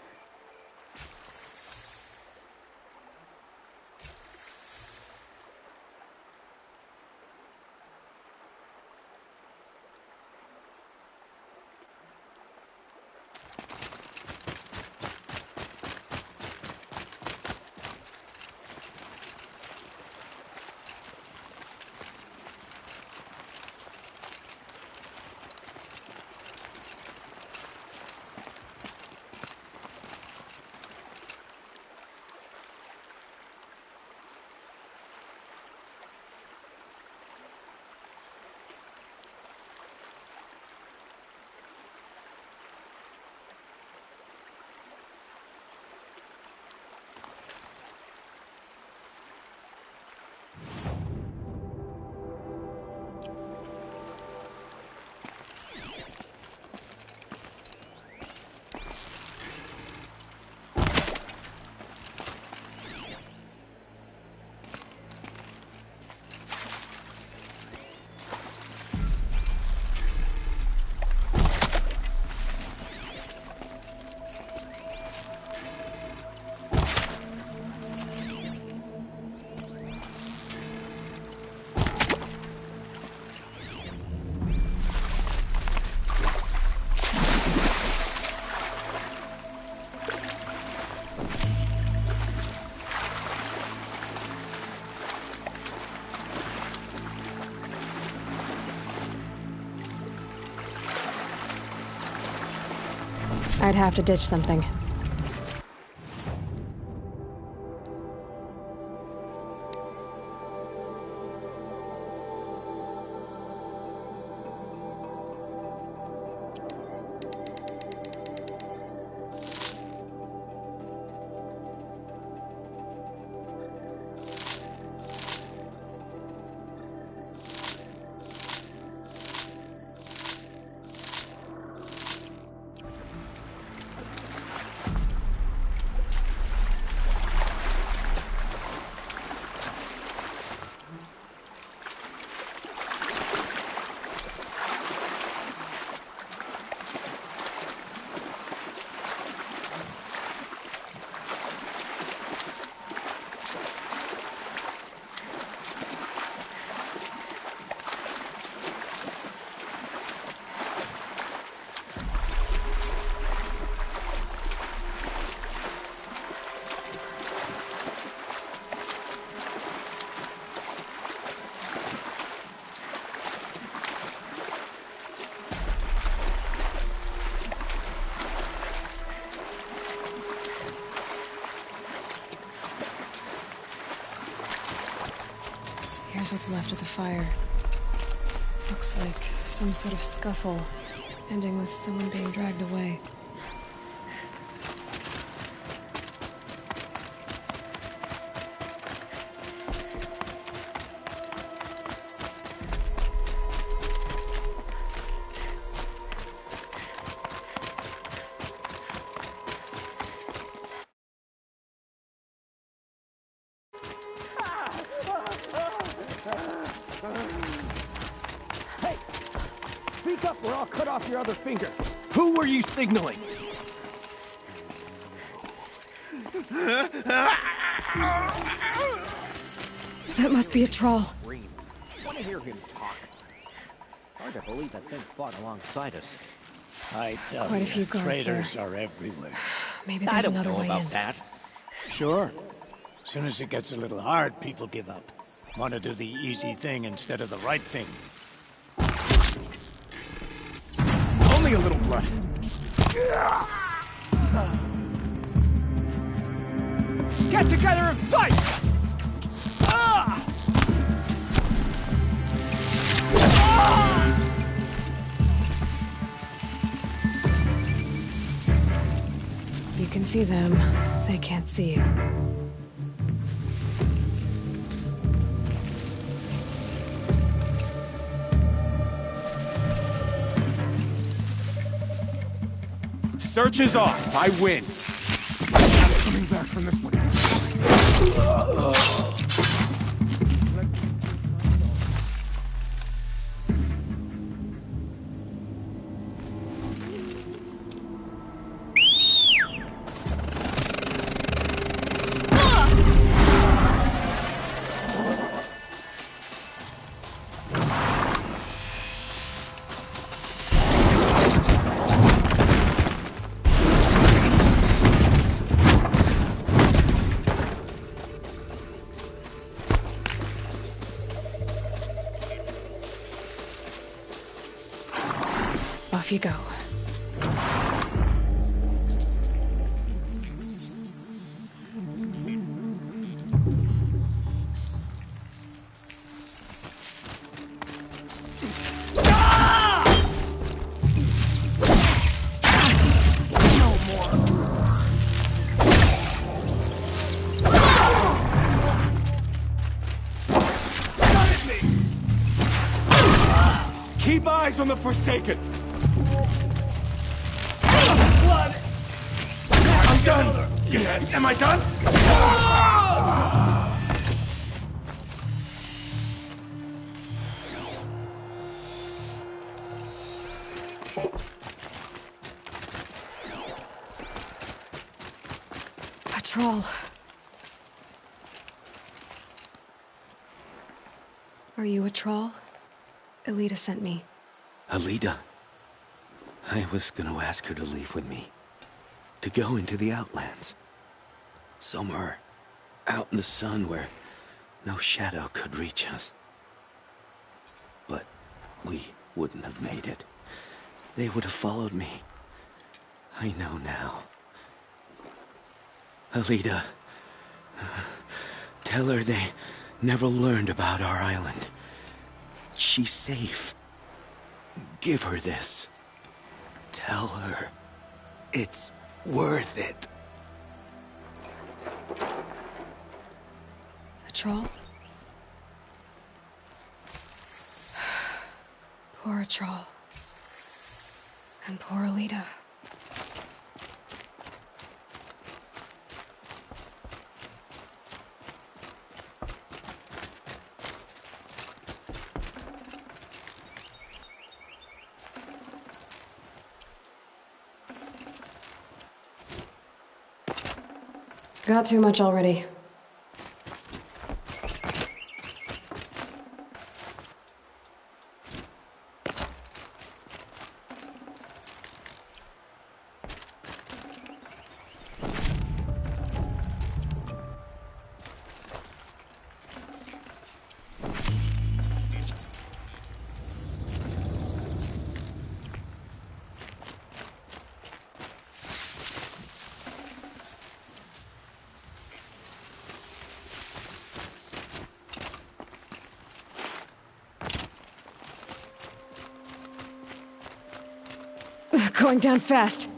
I'd have to ditch something. at what's left of the fire. Looks like some sort of scuffle, ending with someone being dragged away. Hey! Speak up or I'll cut off your other finger. Who were you signaling? That must be a troll. Want to hear him talk? Hard to believe that thing fought alongside us. I tell Quite a you, few guards traitors there. are everywhere. Maybe I there's don't another know way about in. that. Sure. As soon as it gets a little hard, people give up. Want to do the easy thing instead of the right thing. Only a little blood. Get together and fight! You can see them, they can't see you. Search is off. I win. Coming back from this one. Off you go. Keep eyes on the Forsaken. I'm done. Yes. Am I done? A troll. Are you a troll? Elita sent me. Alita. I was gonna ask her to leave with me. To go into the Outlands. Somewhere out in the sun where no shadow could reach us. But we wouldn't have made it. They would have followed me. I know now. Alita, tell her they never learned about our island. She's safe. Give her this. Tell her it's worth it. A troll? Poor troll. And poor Alita. Got too much already. Going down fast.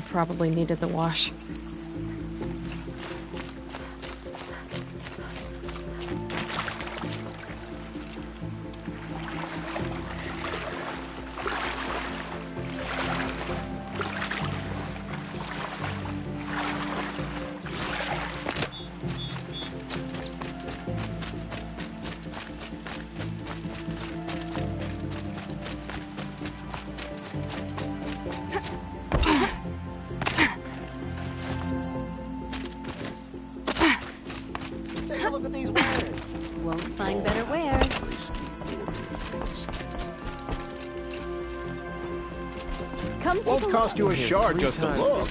Probably needed the wash. Won't cost you a shard just to look.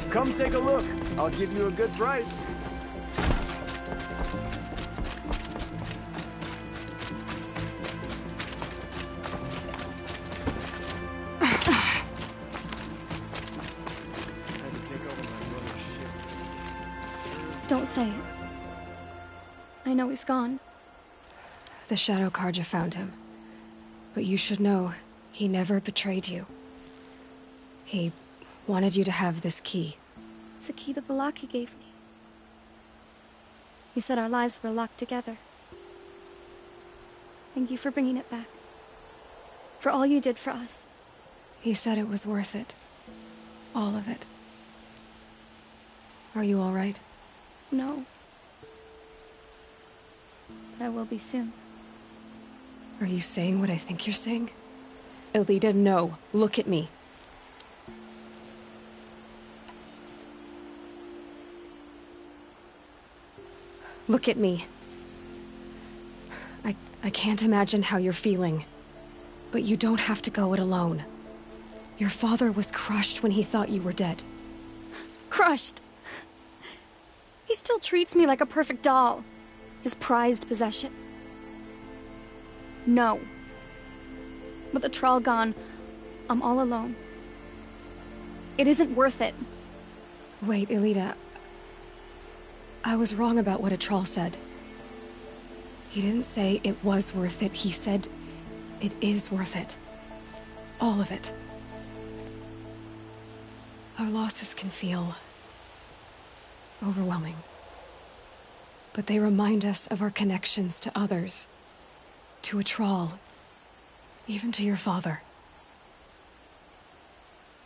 Come take a look. I'll give you a good price. Don't say it. I know he's gone. The Shadow Carja found him. But you should know, he never betrayed you. He wanted you to have this key. It's the key to the lock he gave me. He said our lives were locked together. Thank you for bringing it back. For all you did for us. He said it was worth it. All of it. Are you all right? No. But I will be soon. Are you saying what I think you're saying? Elita, no. Look at me. Look at me. I can't imagine how you're feeling. But you don't have to go it alone. Your father was crushed when he thought you were dead. Crushed? He still treats me like a perfect doll. His prized possession. No. With the Thrall gone, I'm all alone. It isn't worth it. Wait, Elita. I was wrong about what a Thrall said. He didn't say it was worth it. He said it is worth it. All of it. Our losses can feel overwhelming. But they remind us of our connections to others. To a Thrall. Even to your father.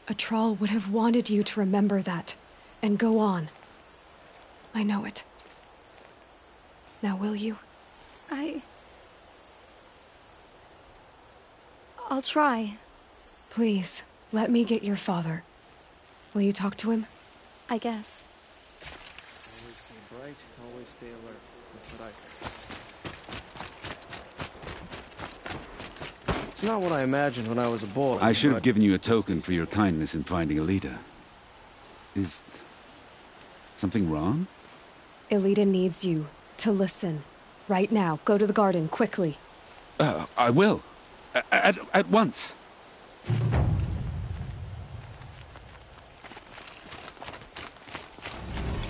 A Thrall would have wanted you to remember that, and go on. I know it. Now will you? I'll try. Please, let me get your father. Will you talk to him? I guess. Always stay bright, always stay alert. That's what I say. It's not what I imagined when I was a boy. I should have but... given you a token for your kindness in finding Elida. Is something wrong? Elida needs you to listen. Right now. Go to the garden, quickly. I will. At once.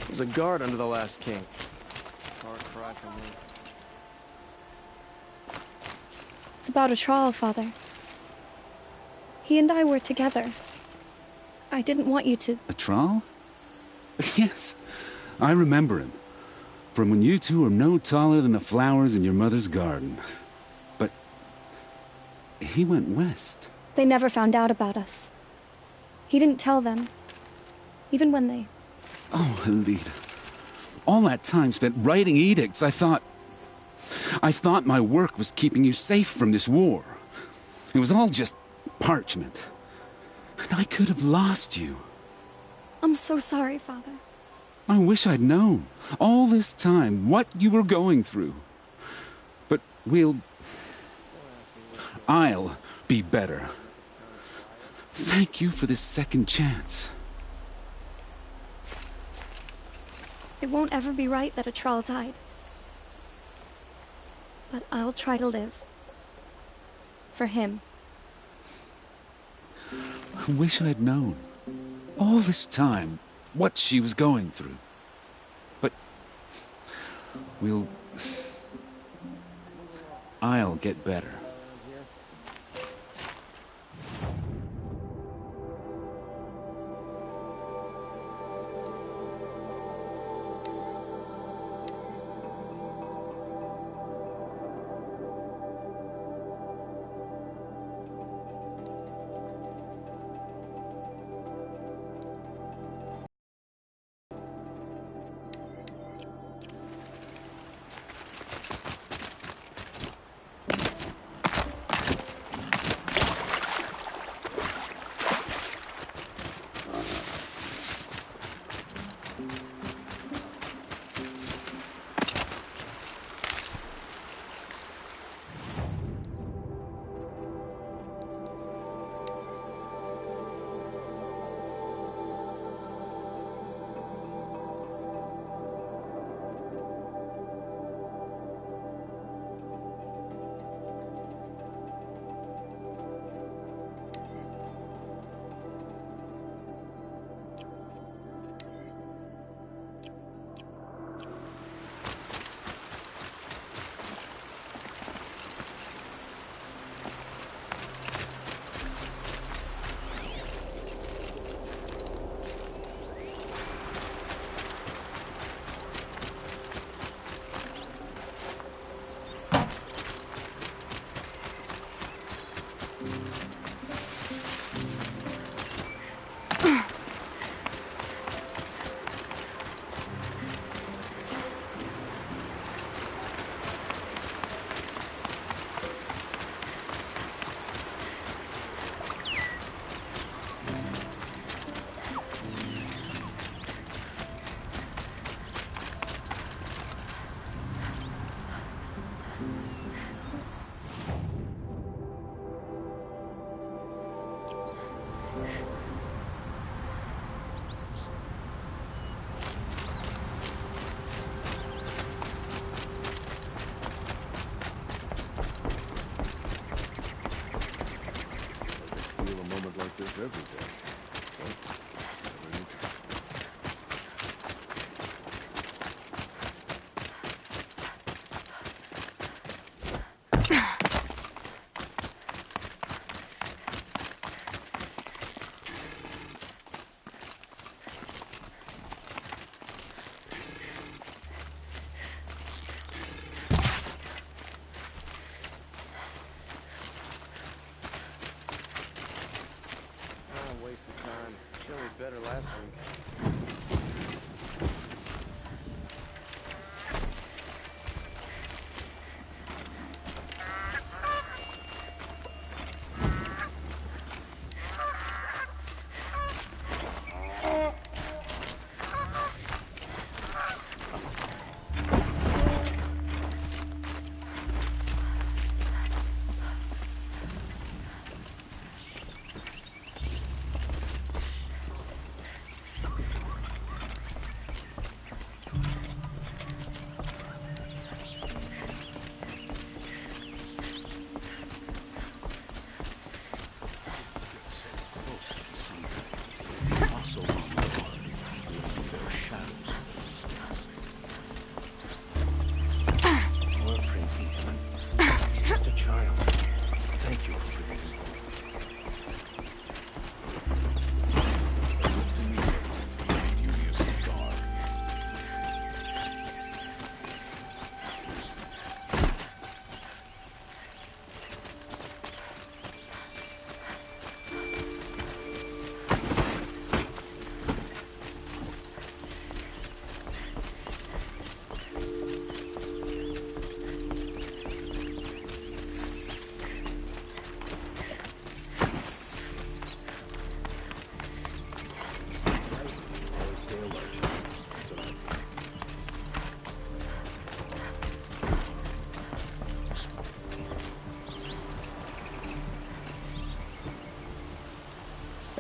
There's a guard under the last king. Far cry from me. It's about a Thrall, Father. He and I were together. I didn't want you to... A Thrall? Yes, I remember him. From when you two were no taller than the flowers in your mother's garden. But he went west. They never found out about us. He didn't tell them. Even when they... Oh, Elida. All that time spent writing edicts, I thought my work was keeping you safe from this war. It was all just parchment. And I could have lost you. I'm so sorry, Father. I wish I'd known, all this time, what you were going through. But I'll be better. Thank you for this second chance. It won't ever be right that a Thrall died. But I'll try to live. For him. I wish I'd known, all this time, what she was going through. But I'll get better.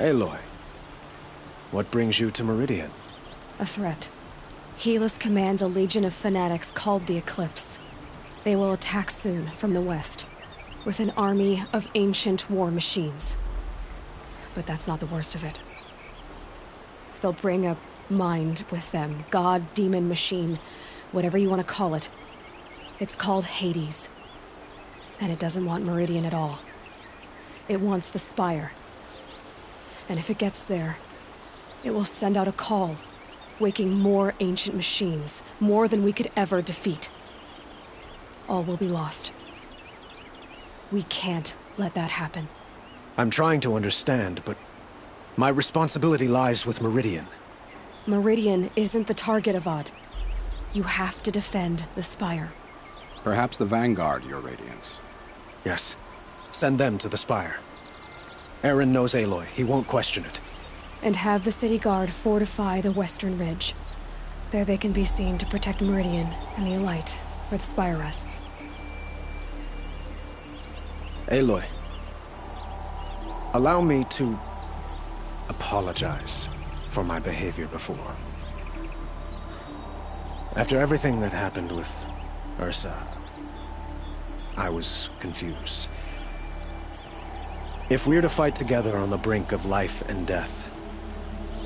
Aloy, what brings you to Meridian? A threat. Helis commands a legion of fanatics called the Eclipse. They will attack soon from the west, with an army of ancient war machines. But that's not the worst of it. They'll bring a mind with them, god, demon, machine, whatever you want to call it. It's called Hades. And it doesn't want Meridian at all. It wants the Spire. And if it gets there, it will send out a call, waking more ancient machines, more than we could ever defeat. All will be lost. We can't let that happen. I'm trying to understand, but my responsibility lies with Meridian. Meridian isn't the target, Avad. You have to defend the Spire. Perhaps the Vanguard, Your Radiance. Yes. Send them to the Spire. Eren knows Aloy. He won't question it. And have the city guard fortify the western ridge. There they can be seen to protect Meridian and the Elite, where the Spire rests. Aloy, allow me to apologize for my behavior before. After everything that happened with Ursa, I was confused. If we're to fight together on the brink of life and death,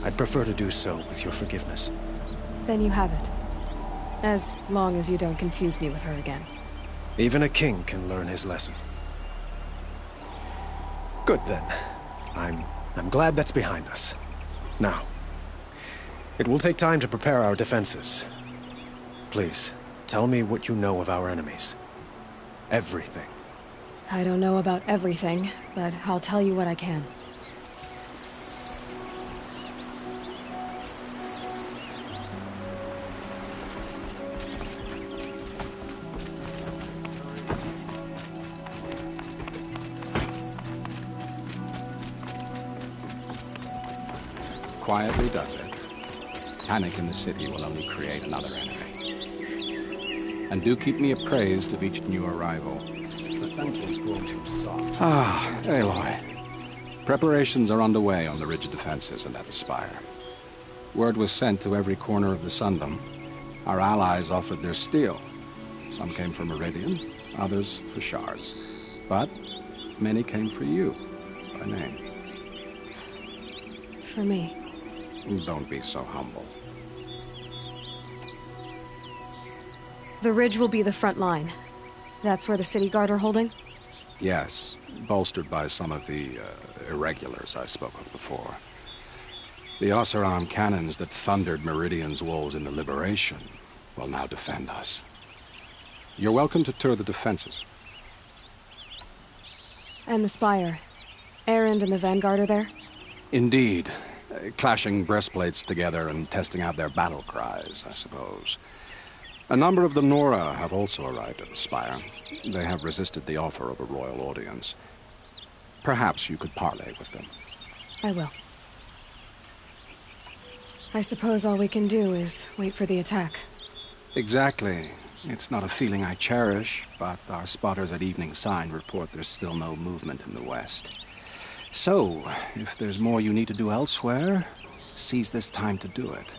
I'd prefer to do so with your forgiveness. Then you have it. As long as you don't confuse me with her again. Even a king can learn his lesson. Good then. I'm glad that's behind us. Now, it will take time to prepare our defenses. Please, tell me what you know of our enemies. Everything. I don't know about everything, but I'll tell you what I can. Quietly does it. Panic in the city will only create another enemy. And do keep me appraised of each new arrival. The sentence grown too soft. Ah, Aloy. Preparations are underway on the ridge defenses and at the Spire. Word was sent to every corner of the Sundom. Our allies offered their steel. Some came for Meridian, others for shards. But many came for you, by name. For me. Don't be so humble. The ridge will be the front line. That's where the city guard are holding? Yes, bolstered by some of the irregulars I spoke of before. The Oseram cannons that thundered Meridian's walls in the Liberation will now defend us. You're welcome to tour the defenses. And the Spire. Erend and the Vanguard are there? Indeed. Clashing breastplates together and testing out their battle cries, I suppose. A number of the Nora have also arrived at the Spire. They have resisted the offer of a royal audience. Perhaps you could parley with them. I will. I suppose all we can do is wait for the attack. Exactly. It's not a feeling I cherish, but our spotters at Evening Sign report there's still no movement in the west. So, if there's more you need to do elsewhere, seize this time to do it.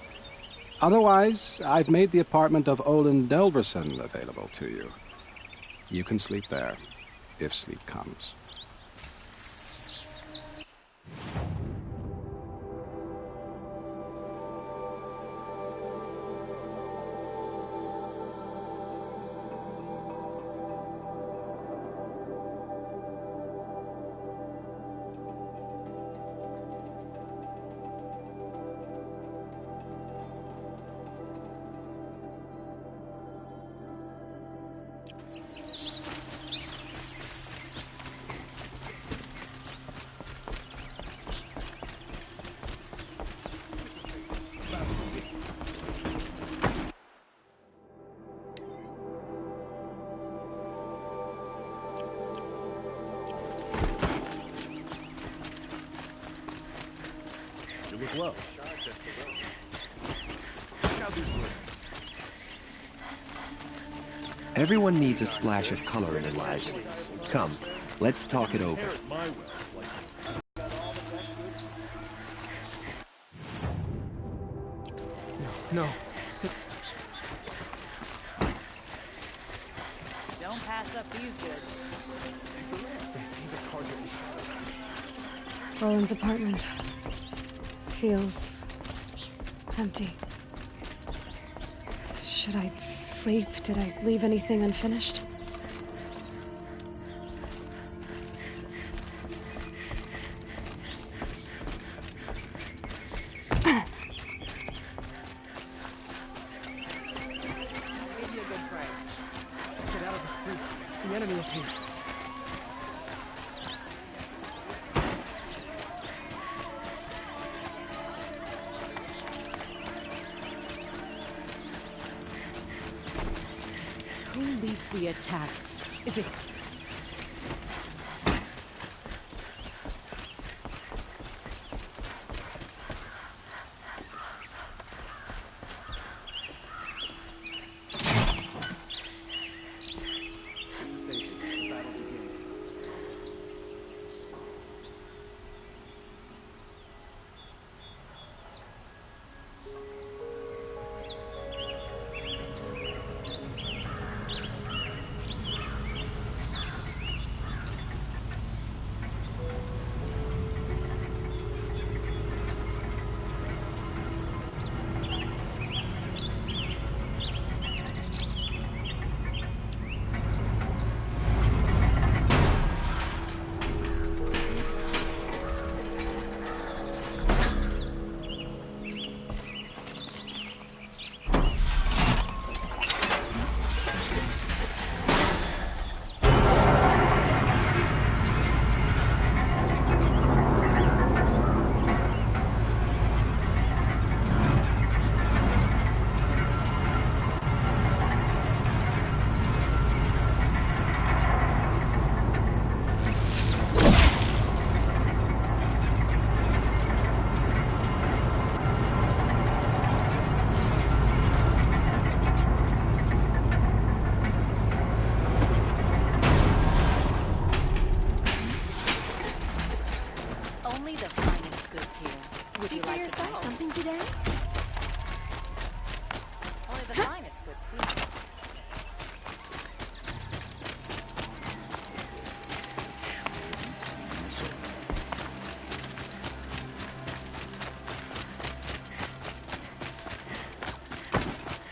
Otherwise, I've made the apartment of Olin Delverson available to you. You can sleep there, if sleep comes. Well. Everyone needs a splash of color in their lives. Come, let's talk it over. No. Don't pass up these goods. Roland's apartment feels empty. Should I sleep? Did I leave anything unfinished? The enemy is here. Who leads the attack? Is it...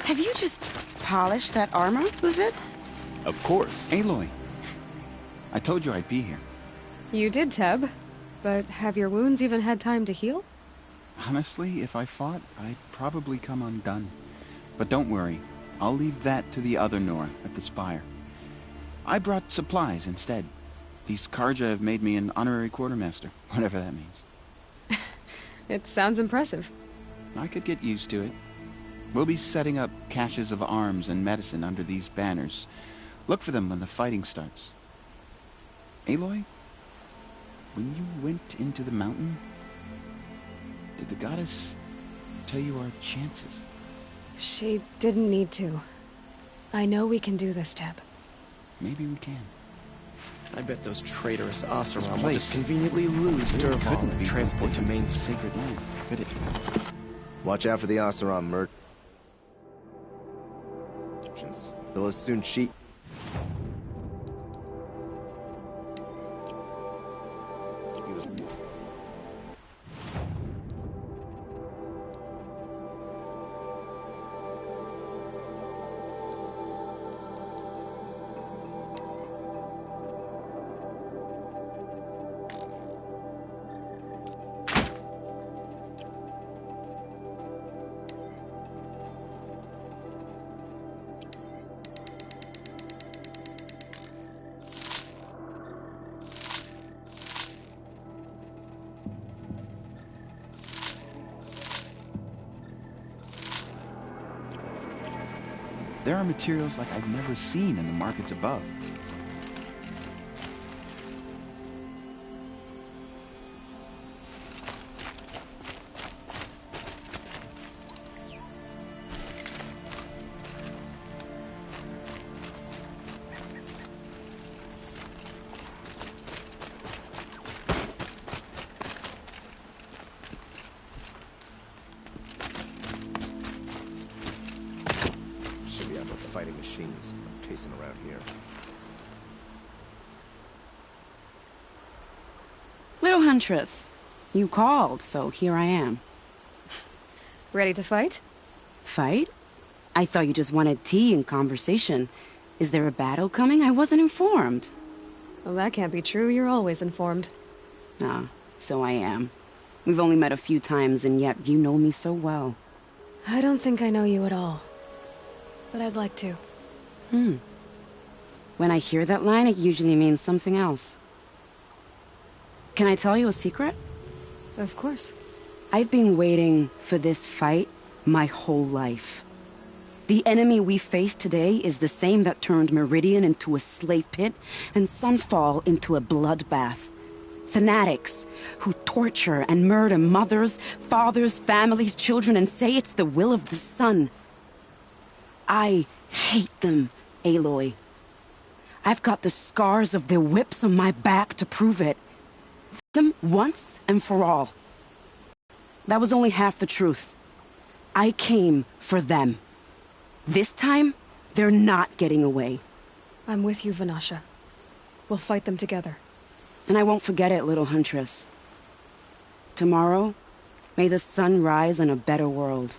Have you just polished that armor, Uvid? Of course. Aloy. I told you I'd be here. You did, Teb. But have your wounds even had time to heal? Honestly, if I fought, I'd probably come undone. But don't worry. I'll leave that to the other Nora at the Spire. I brought supplies instead. These Carja have made me an honorary quartermaster, whatever that means. It sounds impressive. I could get used to it. We'll be setting up caches of arms and medicine under these banners. Look for them when the fighting starts. Aloy, when you went into the mountain, did the goddess tell you our chances? She didn't need to. I know we can do this, Teb. Maybe we can. I bet those traitorous Oseram will place just conveniently lose Dervahl couldn't and be transport to main sacred land, could it? Watch out for the Oseram, Mert. They'll as soon cheat. There are materials like I've never seen in the markets above. of fighting machines pacing around here. Little Huntress, you called, so here I am. Ready to fight? Fight? I thought you just wanted tea and conversation. Is there a battle coming? I wasn't informed. Well, that can't be true. You're always informed. Ah, so I am. We've only met a few times, and yet you know me so well. I don't think I know you at all. But I'd like to. When I hear that line, it usually means something else. Can I tell you a secret? Of course. I've been waiting for this fight my whole life. The enemy we face today is the same that turned Meridian into a slave pit and Sunfall into a bloodbath. Fanatics who torture and murder mothers, fathers, families, children, and say it's the will of the sun. I hate them, Aloy. I've got the scars of their whips on my back to prove it. Them once and for all. That was only half the truth. I came for them. This time, they're not getting away. I'm with you, Vanasha. We'll fight them together. And I won't forget it, little Huntress. Tomorrow, may the sun rise in a better world.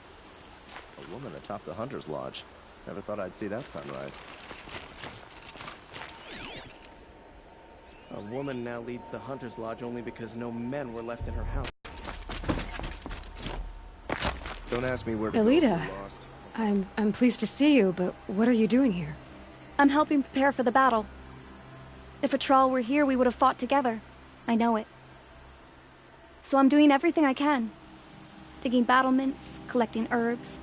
A woman atop the Hunter's Lodge. Never thought I'd see that sunrise. A woman now leads the Hunter's Lodge only because no men were left in her house. Don't ask me where to Elita, go if you're lost. I'm pleased to see you, but what are you doing here? I'm helping prepare for the battle. If a Thrall were here, we would have fought together. I know it. So I'm doing everything I can. Digging battlements, collecting herbs.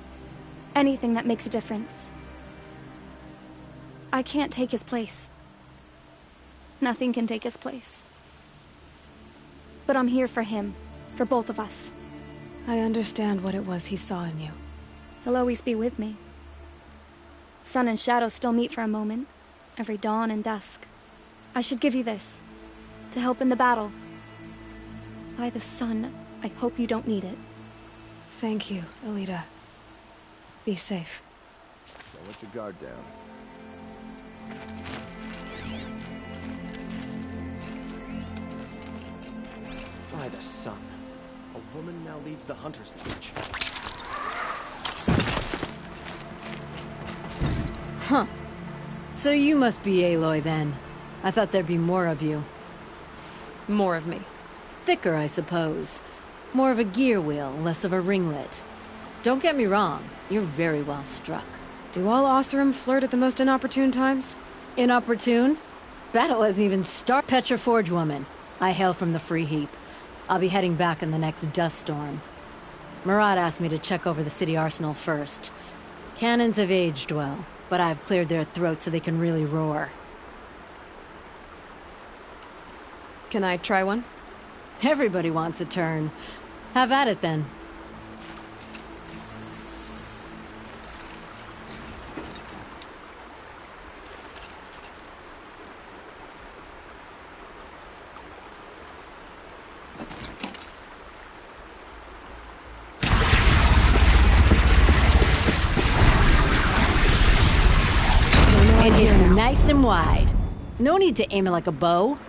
Anything that makes a difference. I can't take his place. Nothing can take his place. But I'm here for him. For both of us. I understand what it was he saw in you. He'll always be with me. Sun and shadow still meet for a moment. Every dawn and dusk. I should give you this. To help in the battle. By the sun, I hope you don't need it. Thank you, Elita. Be safe. Don't let your guard down. By the sun. A woman now leads the Hunter's Lodge. Huh. So you must be Aloy then. I thought there'd be more of you. More of me. Thicker, I suppose. More of a gear wheel, less of a ringlet. Don't get me wrong, you're very well struck. Do all Oseram flirt at the most inopportune times? Inopportune? Battle hasn't even started. Petra Forge woman. I hail from the Free Heap. I'll be heading back in the next dust storm. Murad asked me to check over the city arsenal first. Cannons have aged well, but I've cleared their throats so they can really roar. Can I try one? Everybody wants a turn. Have at it then. And hit nice and wide. No need to aim it like a bow.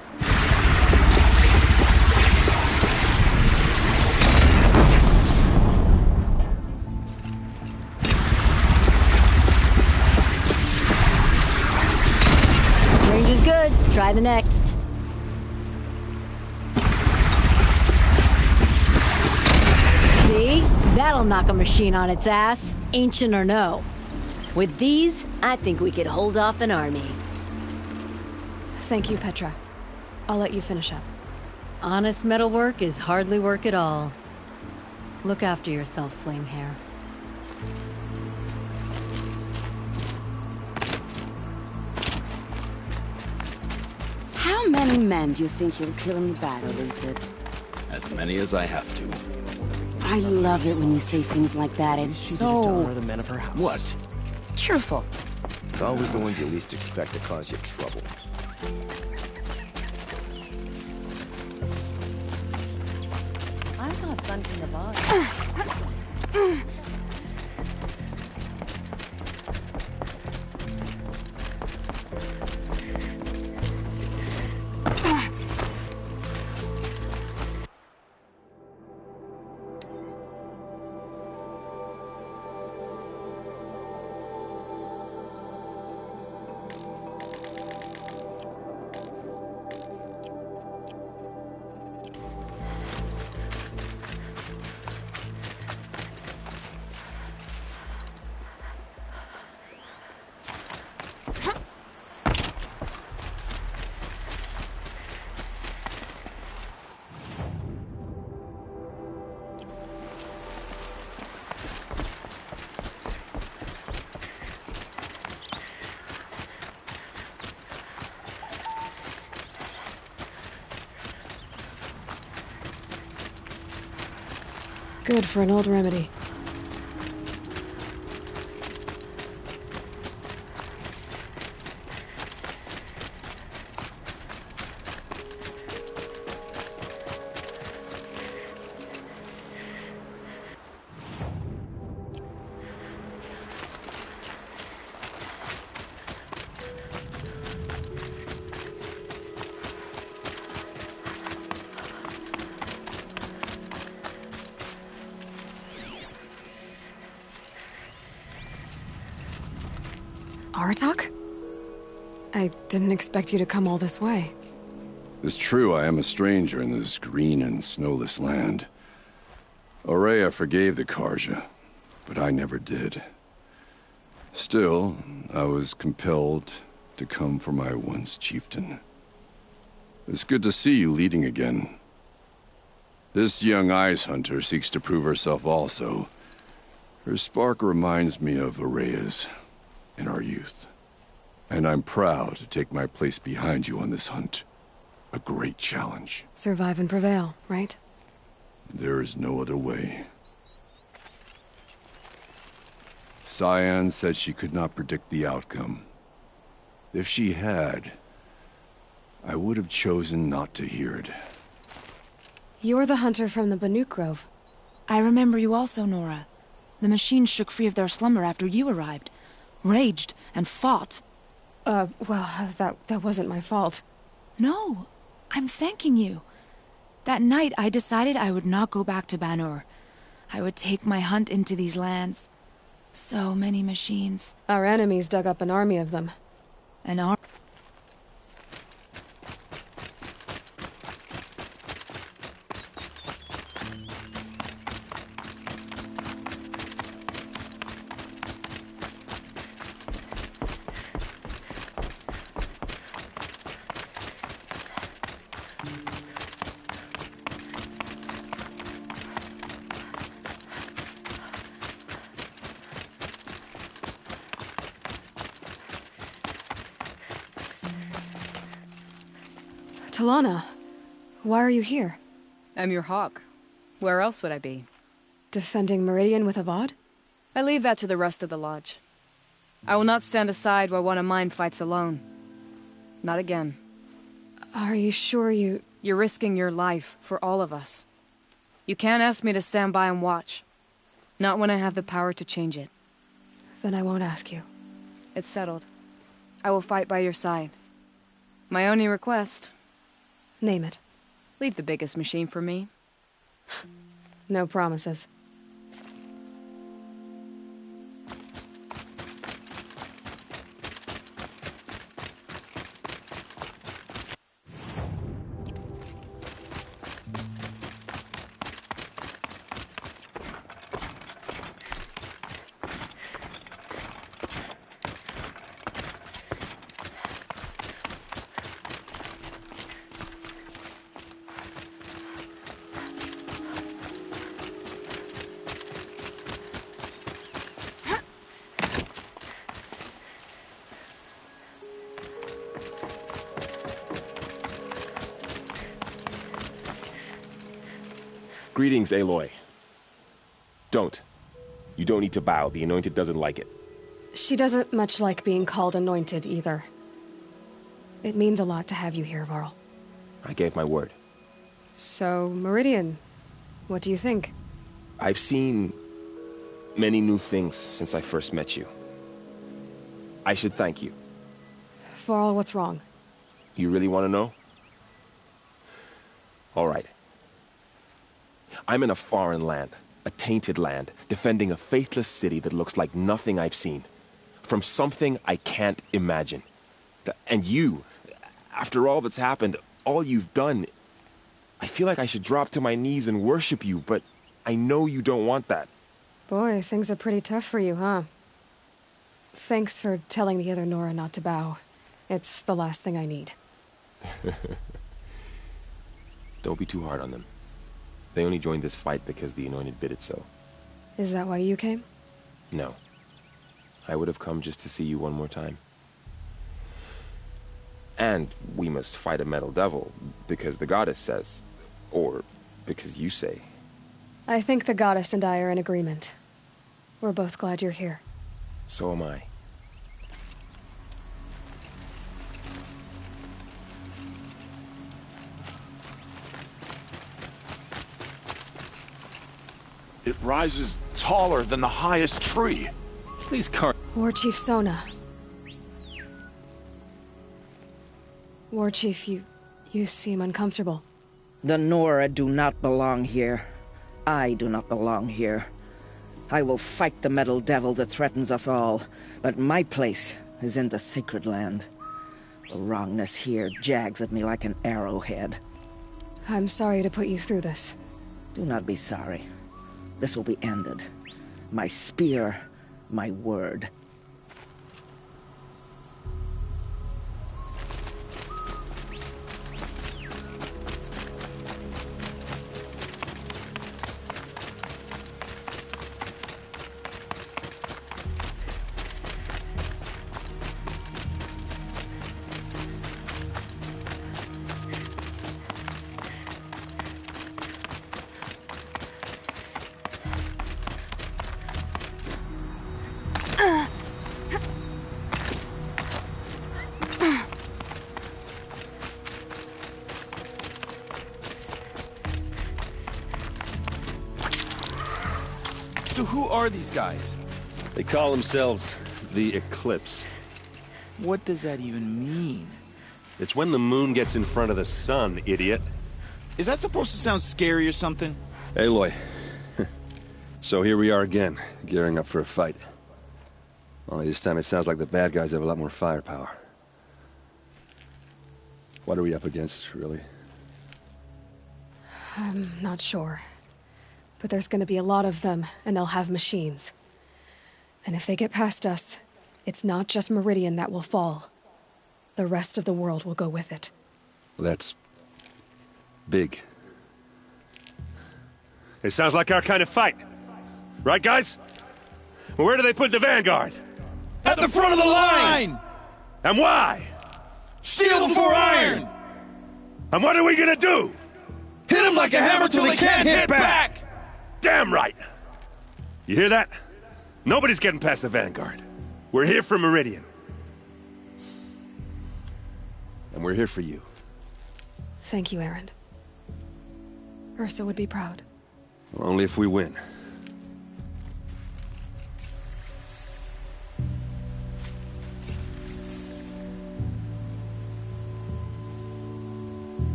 Range is good. Try the next. See? That'll knock a machine on its ass, ancient or no. With these, I think we could hold off an army. Thank you, Petra. I'll let you finish up. Honest metalwork is hardly work at all. Look after yourself, Flamehair. How many men do you think you'll kill in the battle, Luthid? As many as I have to. I love it when you say things like that. It's so... the men of her house. What? cheerful. It's always the ones you least expect to cause you trouble. I thought Sun from the bottom. Good for an old remedy. Aratak? I didn't expect you to come all this way. It's true I am a stranger in this green and snowless land. Aurea forgave the Carja, but I never did. Still, I was compelled to come for my once chieftain. It's good to see you leading again. This young ice hunter seeks to prove herself also. Her spark reminds me of Aurea's in our youth. And I'm proud to take my place behind you on this hunt. A great challenge. Survive and prevail, right? There is no other way. Cyan said she could not predict the outcome. If she had, I would have chosen not to hear it. You're the hunter from the Banuk Grove. I remember you also, Nora. The machines shook free of their slumber after you arrived. Raged and fought. Well, that wasn't my fault. No, I'm thanking you. That night, I decided I would not go back to Banur. I would take my hunt into these lands. So many machines. Our enemies dug up an army of them. An army? Talana, why are you here? I'm your hawk. Where else would I be? Defending Meridian with Avad? I leave that to the rest of the Lodge. I will not stand aside while one of mine fights alone. Not again. Are you sure you... You're risking your life for all of us. You can't ask me to stand by and watch. Not when I have the power to change it. Then I won't ask you. It's settled. I will fight by your side. My only request... Name it. Leave the biggest machine for me. No promises. Greetings, Aloy. Don't. You don't need to bow. The Anointed doesn't like it. She doesn't much like being called Anointed, either. It means a lot to have you here, Varl. I gave my word. So, Meridian, what do you think? I've seen many new things since I first met you. I should thank you. Varl, what's wrong? You really want to know? All right. I'm in a foreign land, a tainted land, defending a faithless city that looks like nothing I've seen. From something I can't imagine. And you, after all that's happened, all you've done, I feel like I should drop to my knees and worship you, but I know you don't want that. Boy, things are pretty tough for you, huh? thanks for telling the other Nora not to bow. It's the last thing I need. Don't be too hard on them. They only joined this fight because the Anointed bid it so. Is that why you came? No. I would have come just to see you one more time. And we must fight a metal devil, because the goddess says. Or because you say. I think the goddess and I are in agreement. We're both glad you're here. So am I. It rises taller than the highest tree. Please, War Chief Sona. War Chief, you seem uncomfortable. The Nora do not belong here. I do not belong here. I will fight the metal devil that threatens us all, but my place is in the sacred land. The wrongness here jags at me like an arrowhead. I'm sorry to put you through this. Do not be sorry. This will be ended. My spear, my word. So who are these guys? They call themselves the Eclipse. What does that even mean? It's when the moon gets in front of the sun, idiot. Is that supposed to sound scary or something? Aloy. So here we are again, gearing up for a fight. Only this time it sounds like the bad guys have a lot more firepower. What are we up against, really? I'm not sure. But there's gonna be a lot of them, and they'll have machines. And if they get past us, it's not just Meridian that will fall. The rest of the world will go with it. Well, that's big. It sounds like our kind of fight. Right, guys? Well, where do they put the Vanguard? At the front of the line! And why? Steel before iron! And what are we gonna do? Hit them like a hammer till they can't hit back! Damn right! You hear that? Nobody's getting past the Vanguard. We're here for Meridian. And we're here for you. Thank you, Erend. Ursa would be proud. Well, only if we win.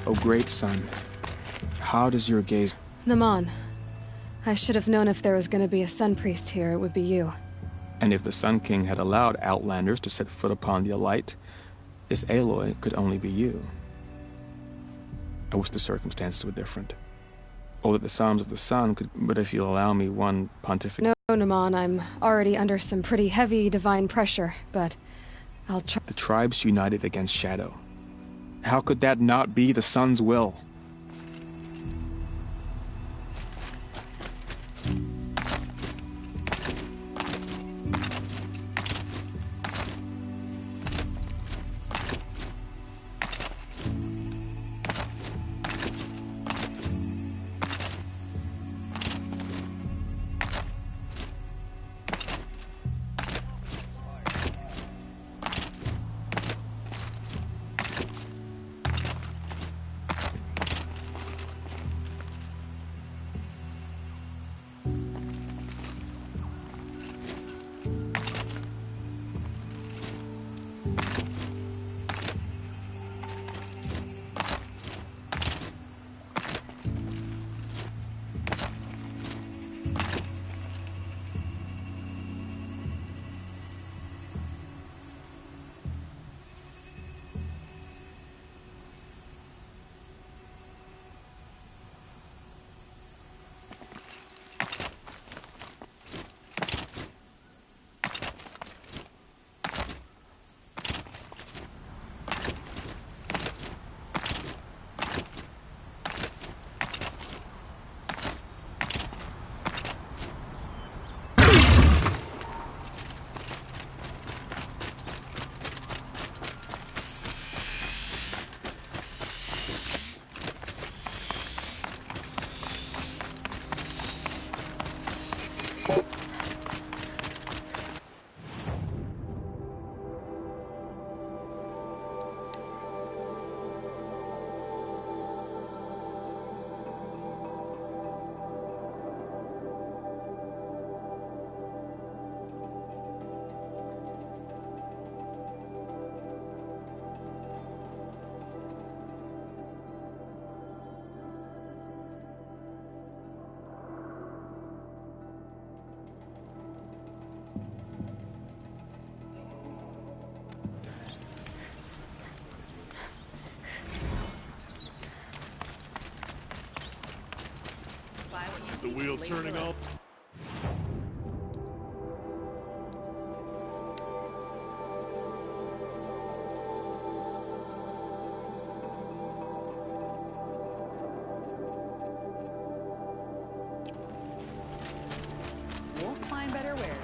O great sun, how does your gaze... Naman. I should have known if there was gonna be a Sun Priest here, it would be you. And if the Sun King had allowed Outlanders to set foot upon the Alight, this Aloy could only be you. I wish the circumstances were different. Or that the Psalms of the Sun could... But if you'll allow me one pontific... No, Naman, I'm already under some pretty heavy divine pressure, but I'll try... The tribes united against Shadow. How could that not be the Sun's will? The wheel turning off. We'll find better wares.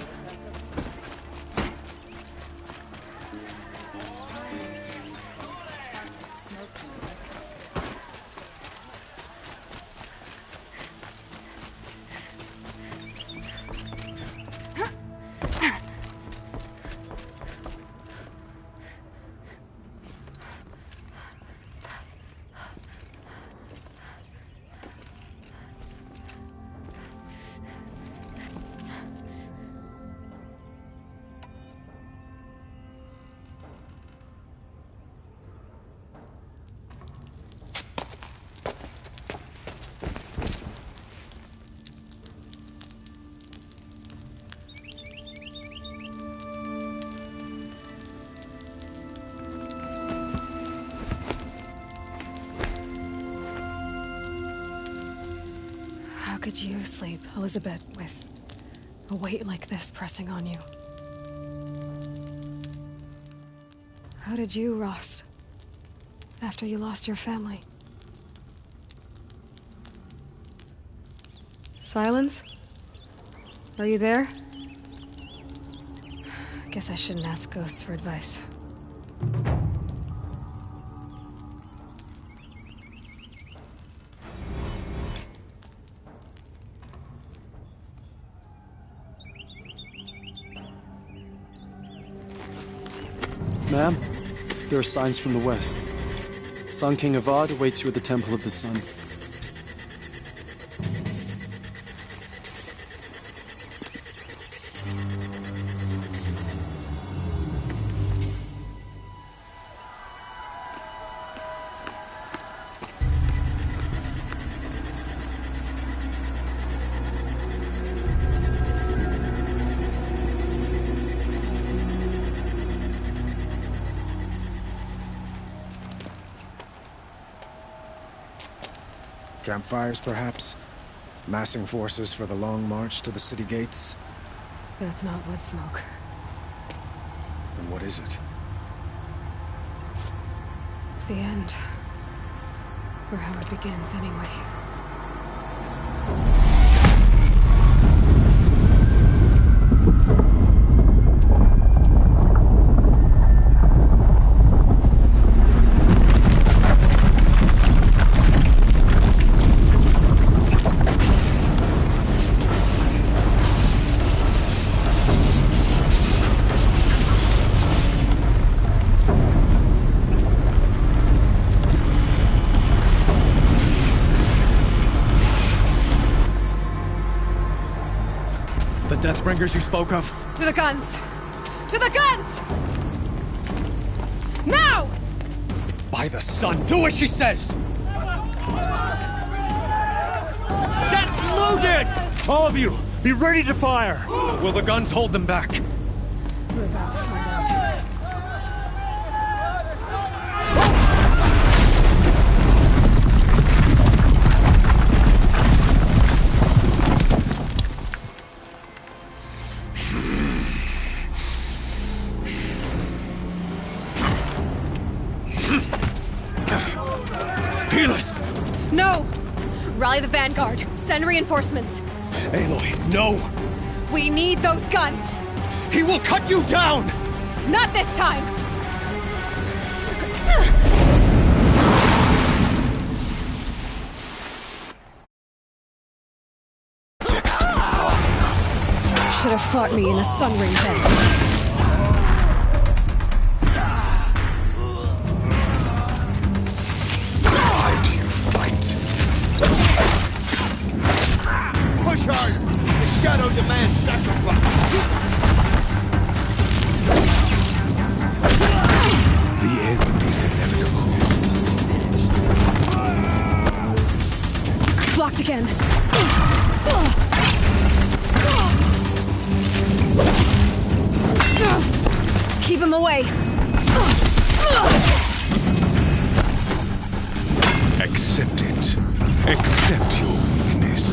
How could you sleep, Elizabeth, with a weight like this pressing on you? How did you, Rost, after you lost your family? Silence? Are you there? Guess I shouldn't ask ghosts for advice. Ma'am, there are signs from the west. Sun King Avad awaits you at the Temple of the Sun. Campfires, perhaps? Massing forces for the long march to the city gates? That's not wood smoke. Then what is it? The end. Or how it begins, anyway. Deathbringers you spoke of? To the guns! To the guns! Now! By the sun, do as she says! Set loaded! All of you, be ready to fire! Will the guns hold them back? We're about to find out. No! Rally the Vanguard. Send reinforcements. Aloy, no! We need those guns! He will cut you down! Not this time! Should have fought me in a sunring then. Push hard! The shadow demands sacrifice! The end is inevitable. Blocked again. Keep him away. Accept it. Accept your weakness.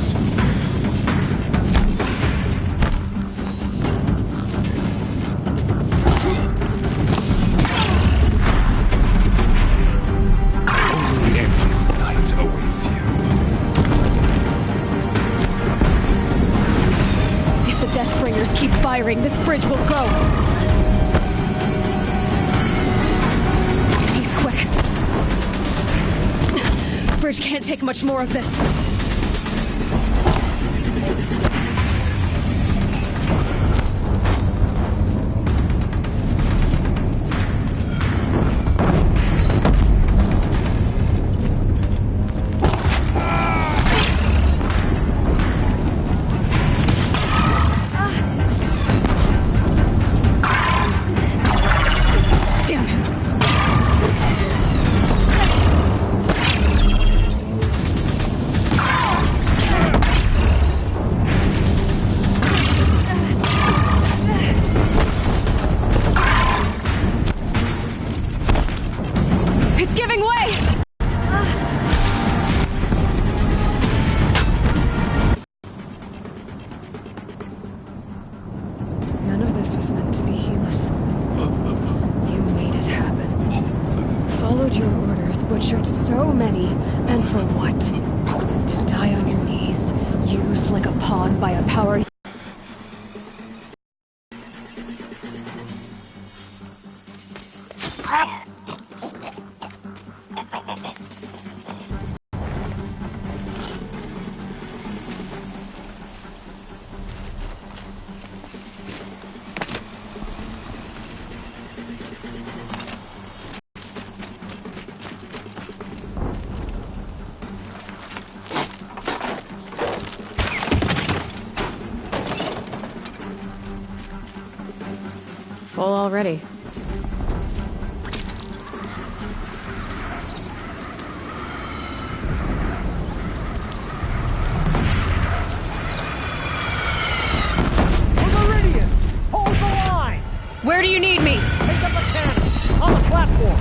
firing, this bridge will go. He's quick. Bridge can't take much more of this. Full already. Meridian! Hold the line! Where do you need me? Take up a cannon! On the platform!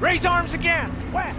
Raise arms again! Where?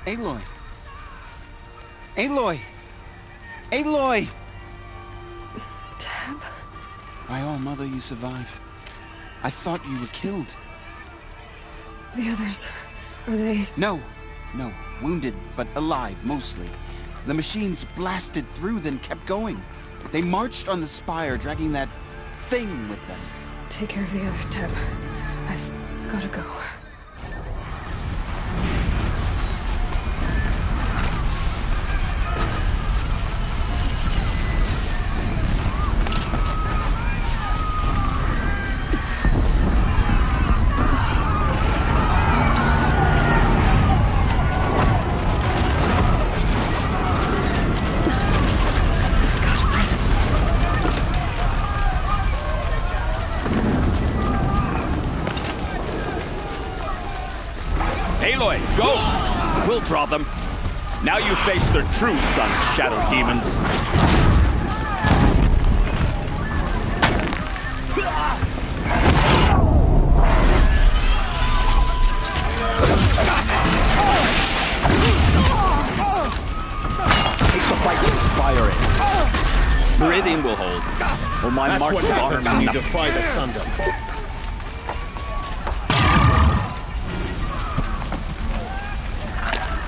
Aloy! Aloy! Aloy! Teb? By all, Mother, you survived. I thought you were killed. The others, are they... No. Wounded, but alive, mostly. The machines blasted through, then kept going. They marched on the spire, dragging that thing with them. Take care of the others, Teb. I've gotta go. Aloy, go! We'll draw them. Now you face their true son, Shadow Demons. Take the fight to Spire in. Meridian will hold. Or my That's march what will happens arm when you nothing. defy the Sundom.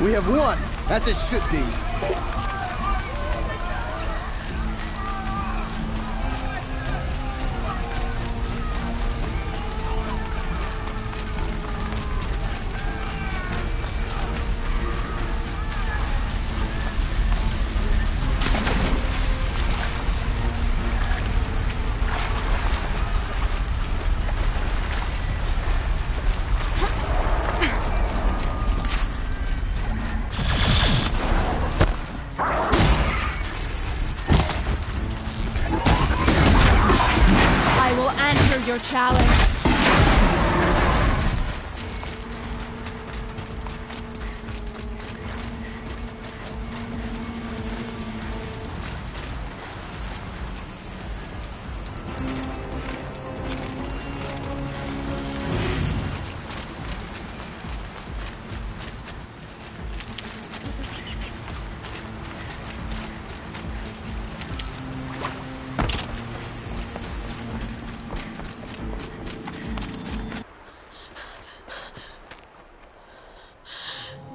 We have won, as it should be. I will answer your challenge.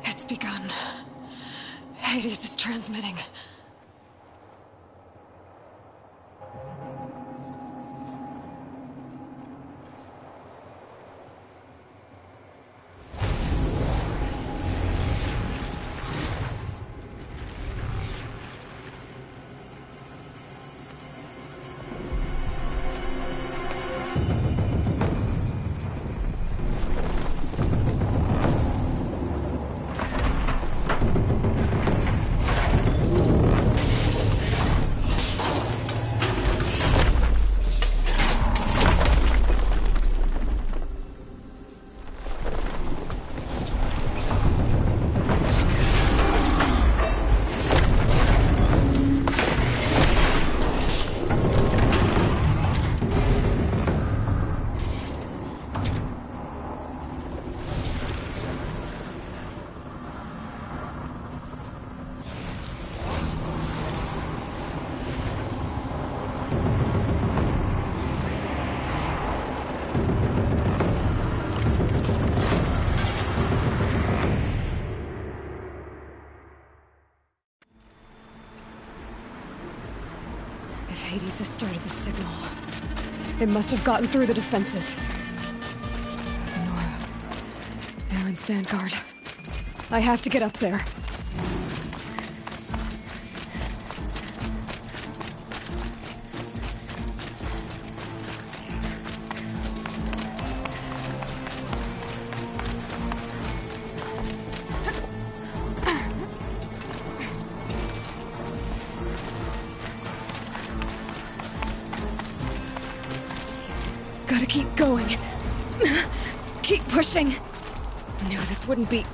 It's begun. Hades is transmitting. If Hades has started the signal, it must have gotten through the defenses. Nora, Aaron's vanguard. I have to get up there. Gotta keep going. Keep pushing. Knew this wouldn't be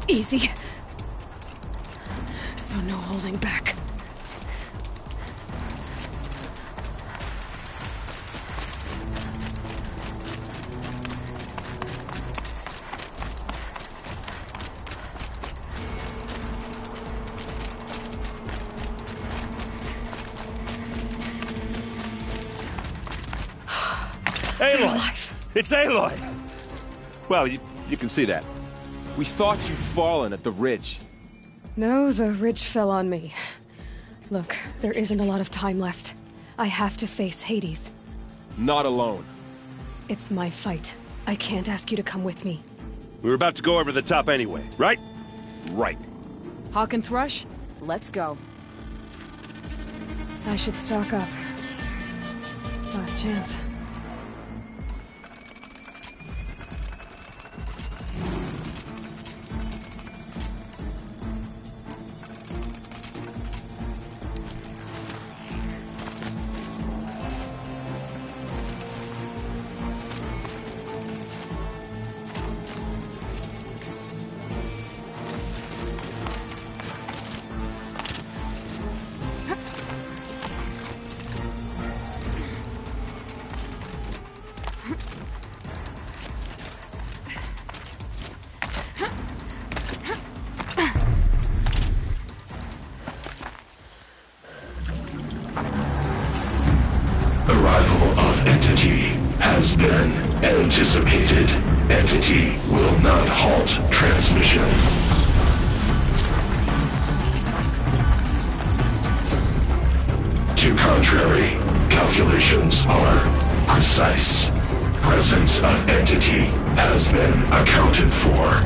easy. So no holding back. Aloy! It's Aloy! Well, you can see that. We thought you'd fallen at the ridge. No, the ridge fell on me. Look, there isn't a lot of time left. I have to face Hades. Not alone. It's my fight. I can't ask you to come with me. We were about to go over the top anyway, right? Right. Hawk and Thrush, let's go. I should stock up. Last chance. Has been anticipated. Entity will not halt transmission. To contrary, calculations are precise. Presence of entity has been accounted for.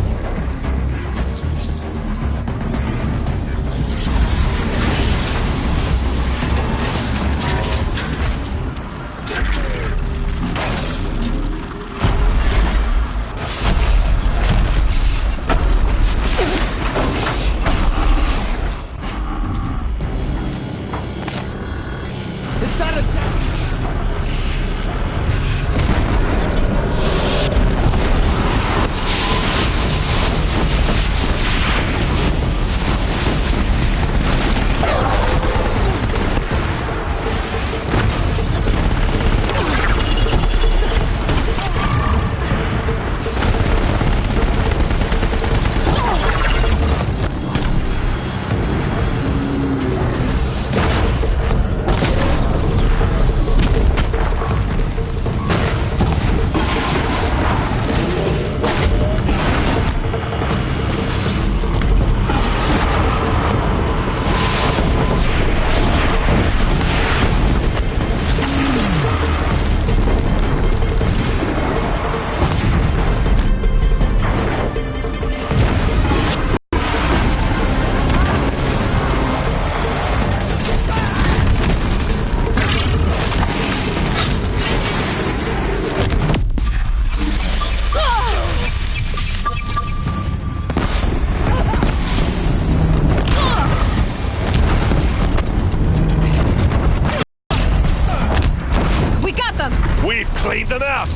Clean them out!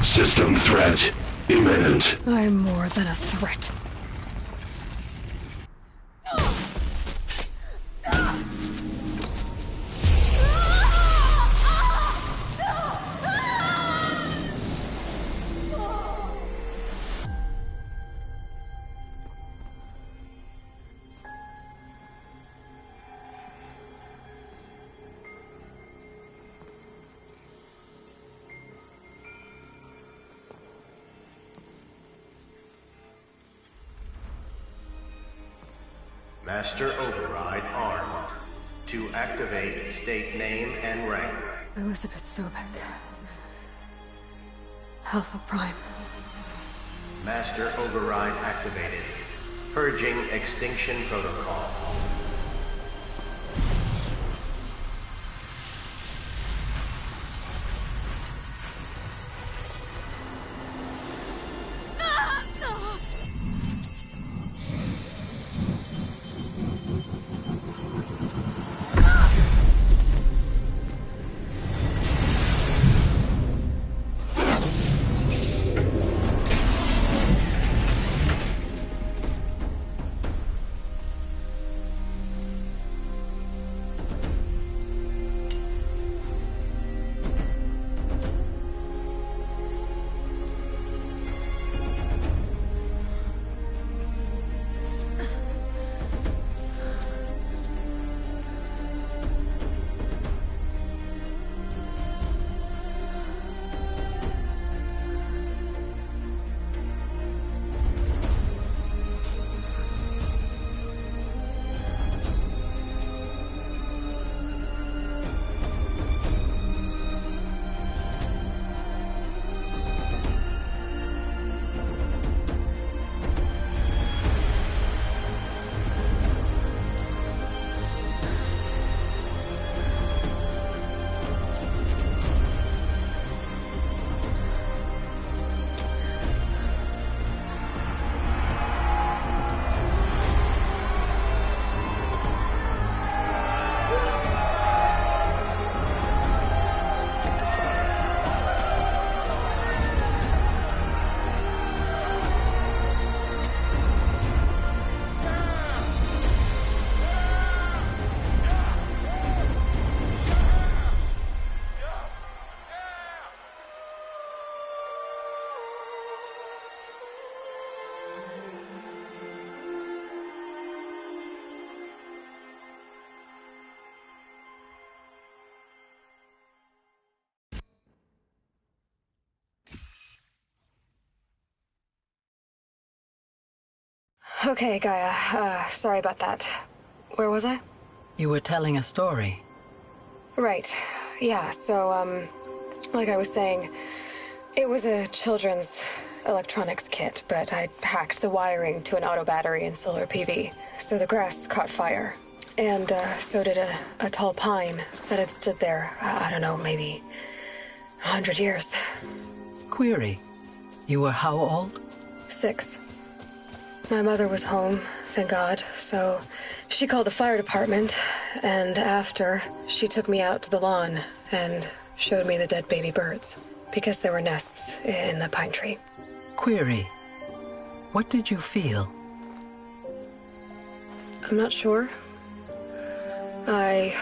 System threat imminent. I'm more than a threat. Master Override armed. To activate, state name and rank. Elizabeth Sobek. Alpha Prime. Master Override activated. Purging Extinction Protocol. Okay, Gaia. Sorry about that. Where was I? You were telling a story. Right. Yeah, so, like I was saying, it was a children's electronics kit, but I'd hacked the wiring to an auto battery and solar PV. So the grass caught fire. And, so did a tall pine that had stood there, I don't know, maybe 100 years. Query. You were how old? 6. My mother was home, thank God, so she called the fire department, and after, she took me out to the lawn and showed me the dead baby birds, because there were nests in the pine tree. Query. What did you feel? I'm not sure. I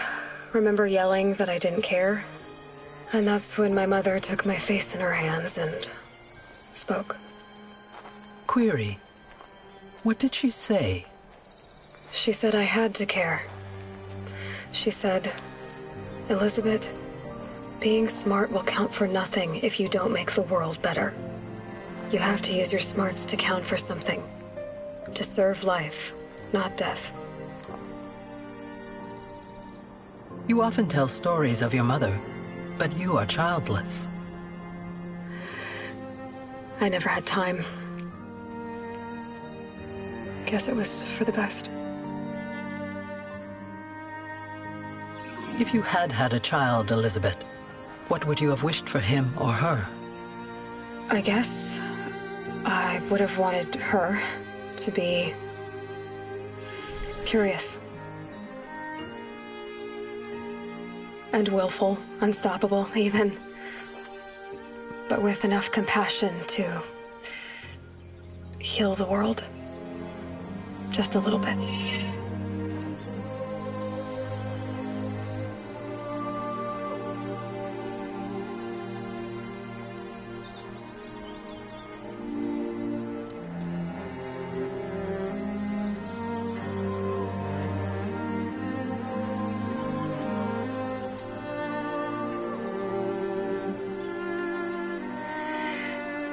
remember yelling that I didn't care, and that's when my mother took my face in her hands and spoke. Query. What did she say? She said I had to care. She said, Elizabeth, being smart will count for nothing if you don't make the world better. You have to use your smarts to count for something. To serve life, not death. You often tell stories of your mother, but you are childless. I never had time. Guess it was for the best. If you had had a child, Elizabeth, what would you have wished for him or her? I guess I would have wanted her to be curious. And willful, unstoppable, even. But with enough compassion to heal the world. Just a little bit.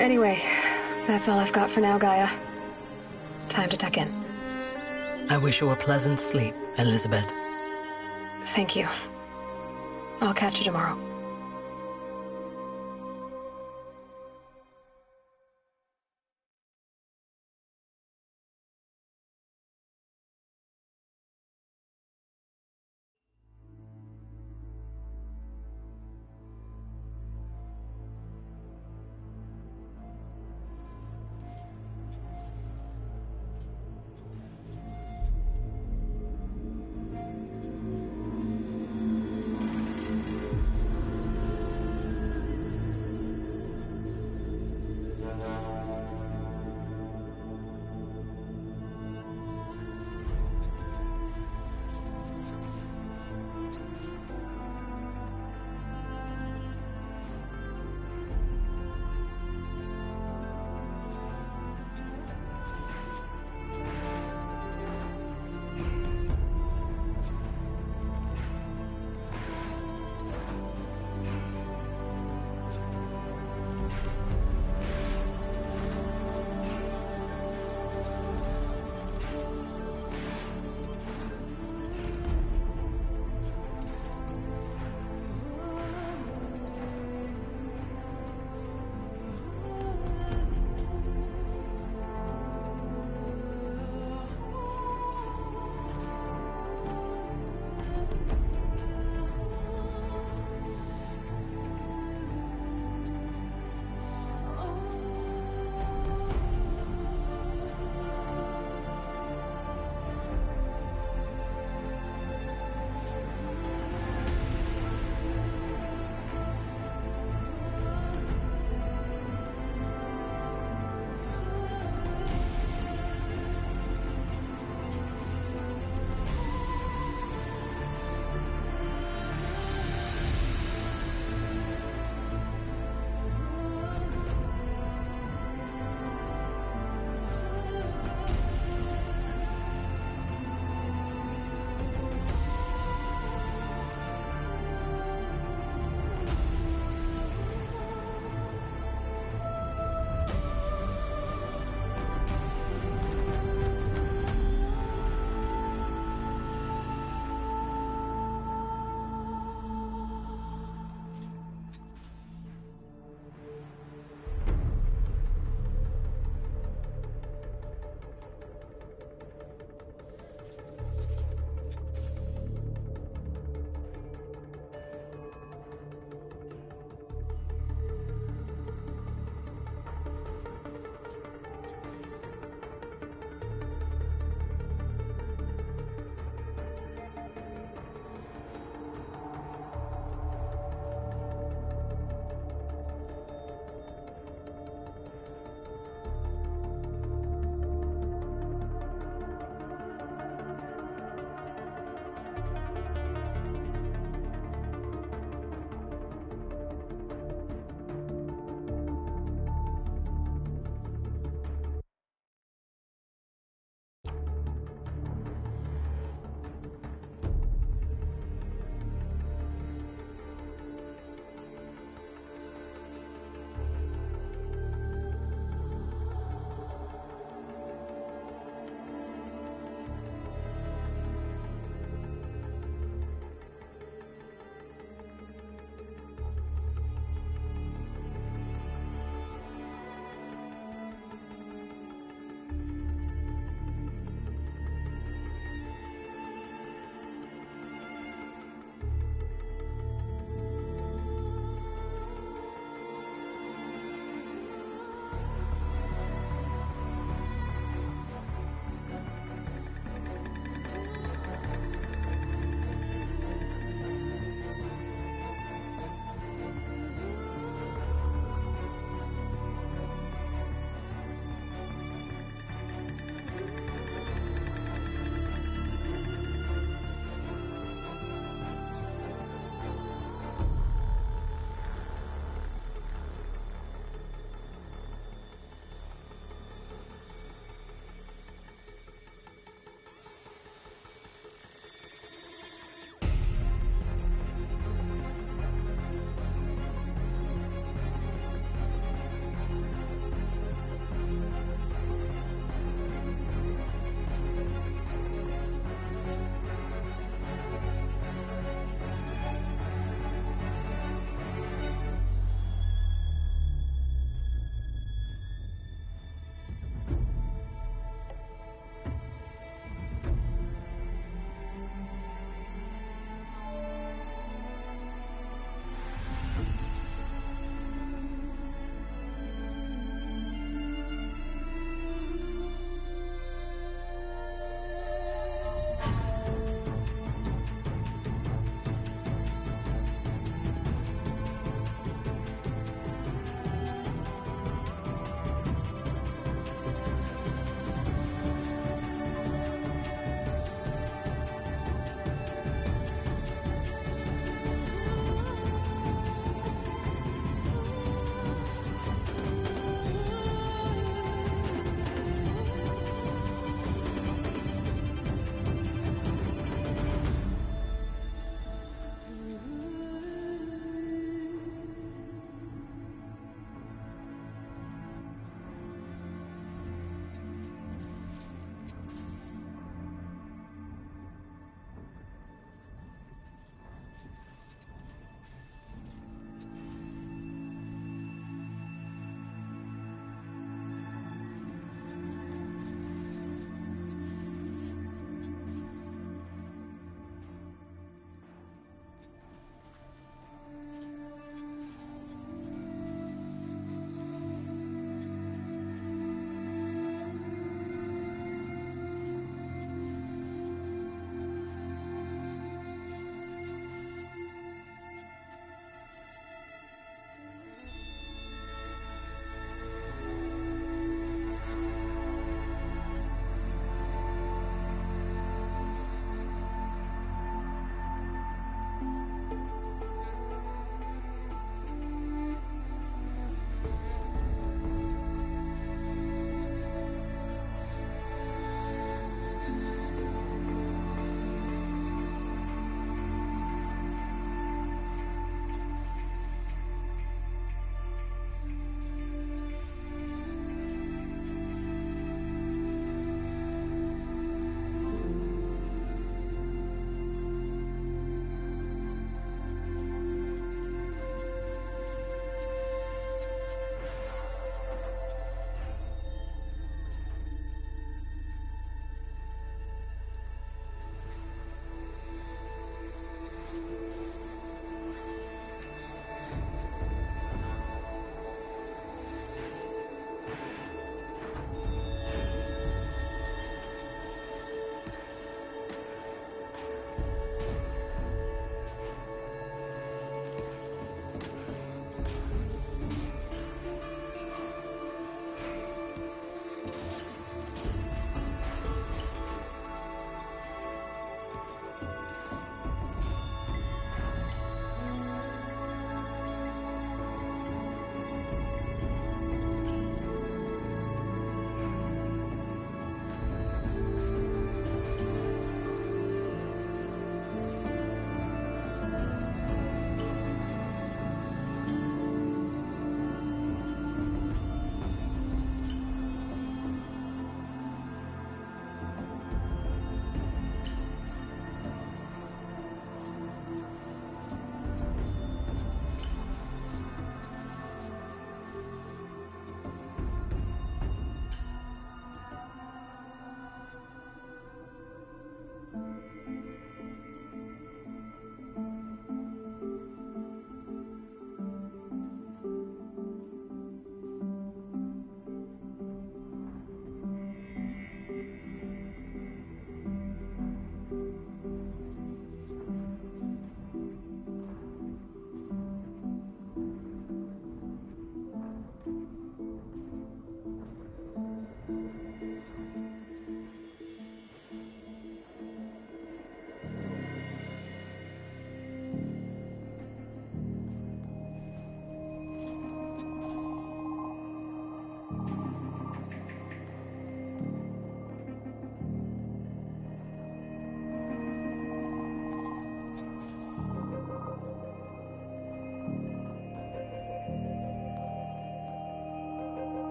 Anyway, that's all I've got for now, Gaia. Time to tuck in. I wish you a pleasant sleep, Elizabeth. Thank you. I'll catch you tomorrow.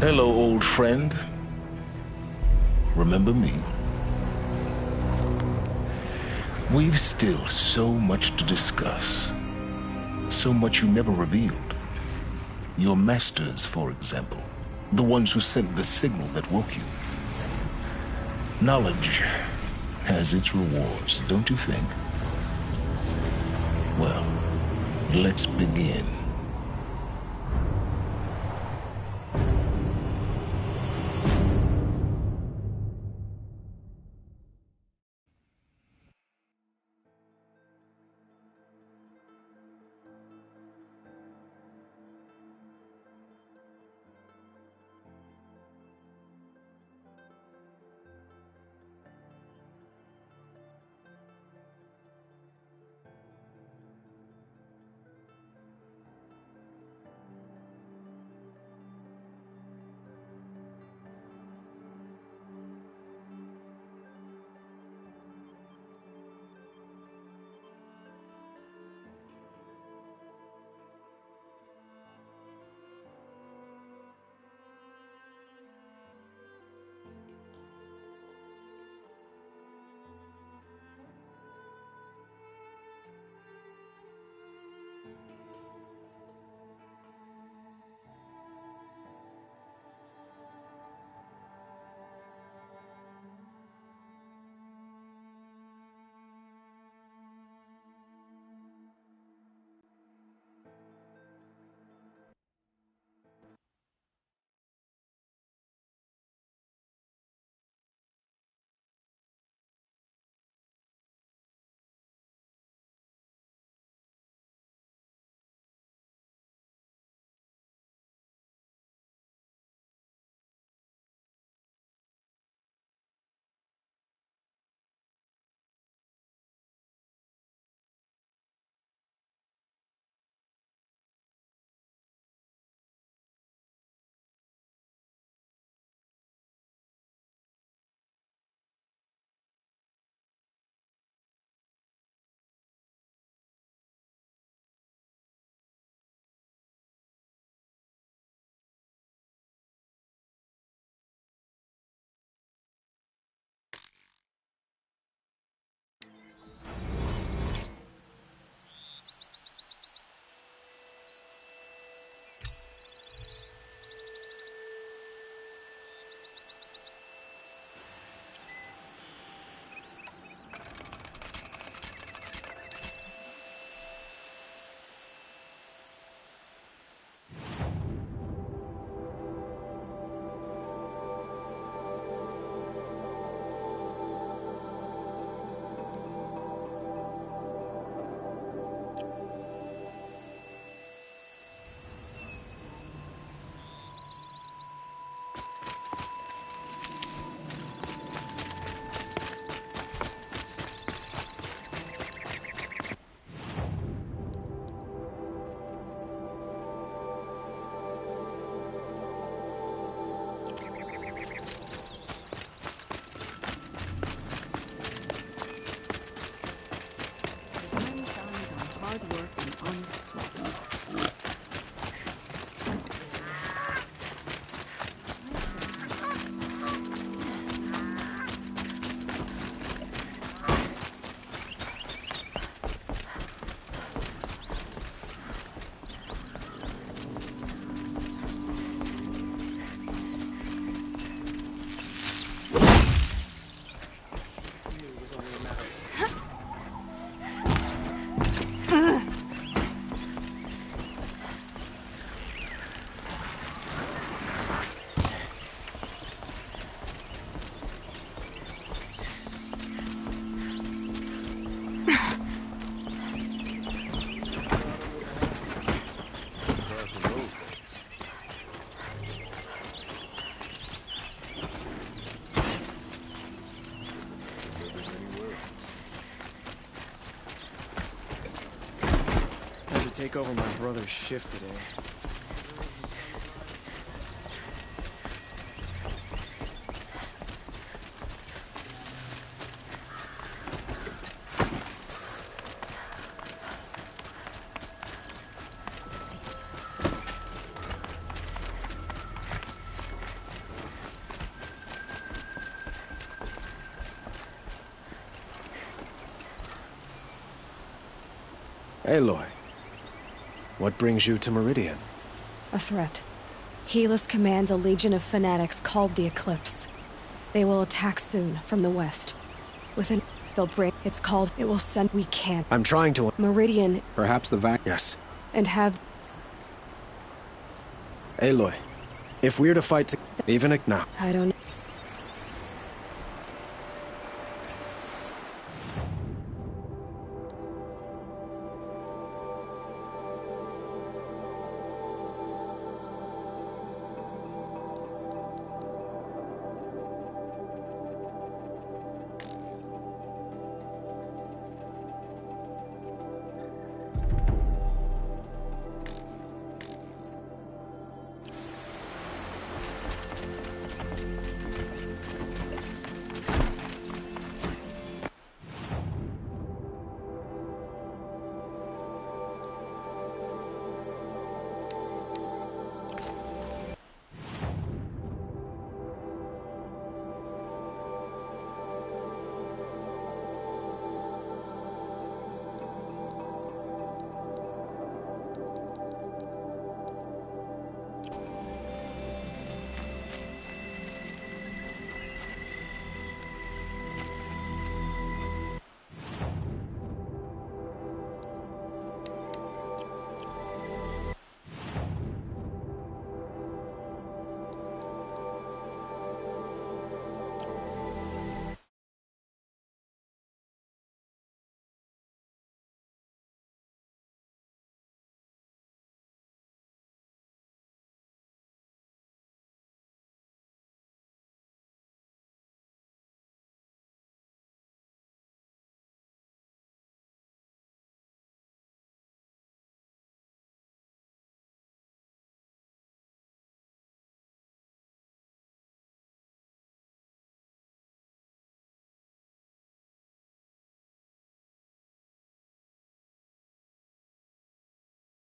Hello, old friend. Remember me? We've still so much to discuss. So much you never revealed. Your masters, for example. The ones who sent the signal that woke you. Knowledge has its rewards, don't you think? Well, let's begin. Take over my brother's shift today. Aloy, what brings you to Meridian? A threat. Helis commands a legion of fanatics called the Eclipse. They will attack soon from the west. They'll break. It's called. It will send. We can't. I'm trying to. Meridian. Perhaps the vac. Yes. And have. Aloy, if we're to fight, even now. I don't.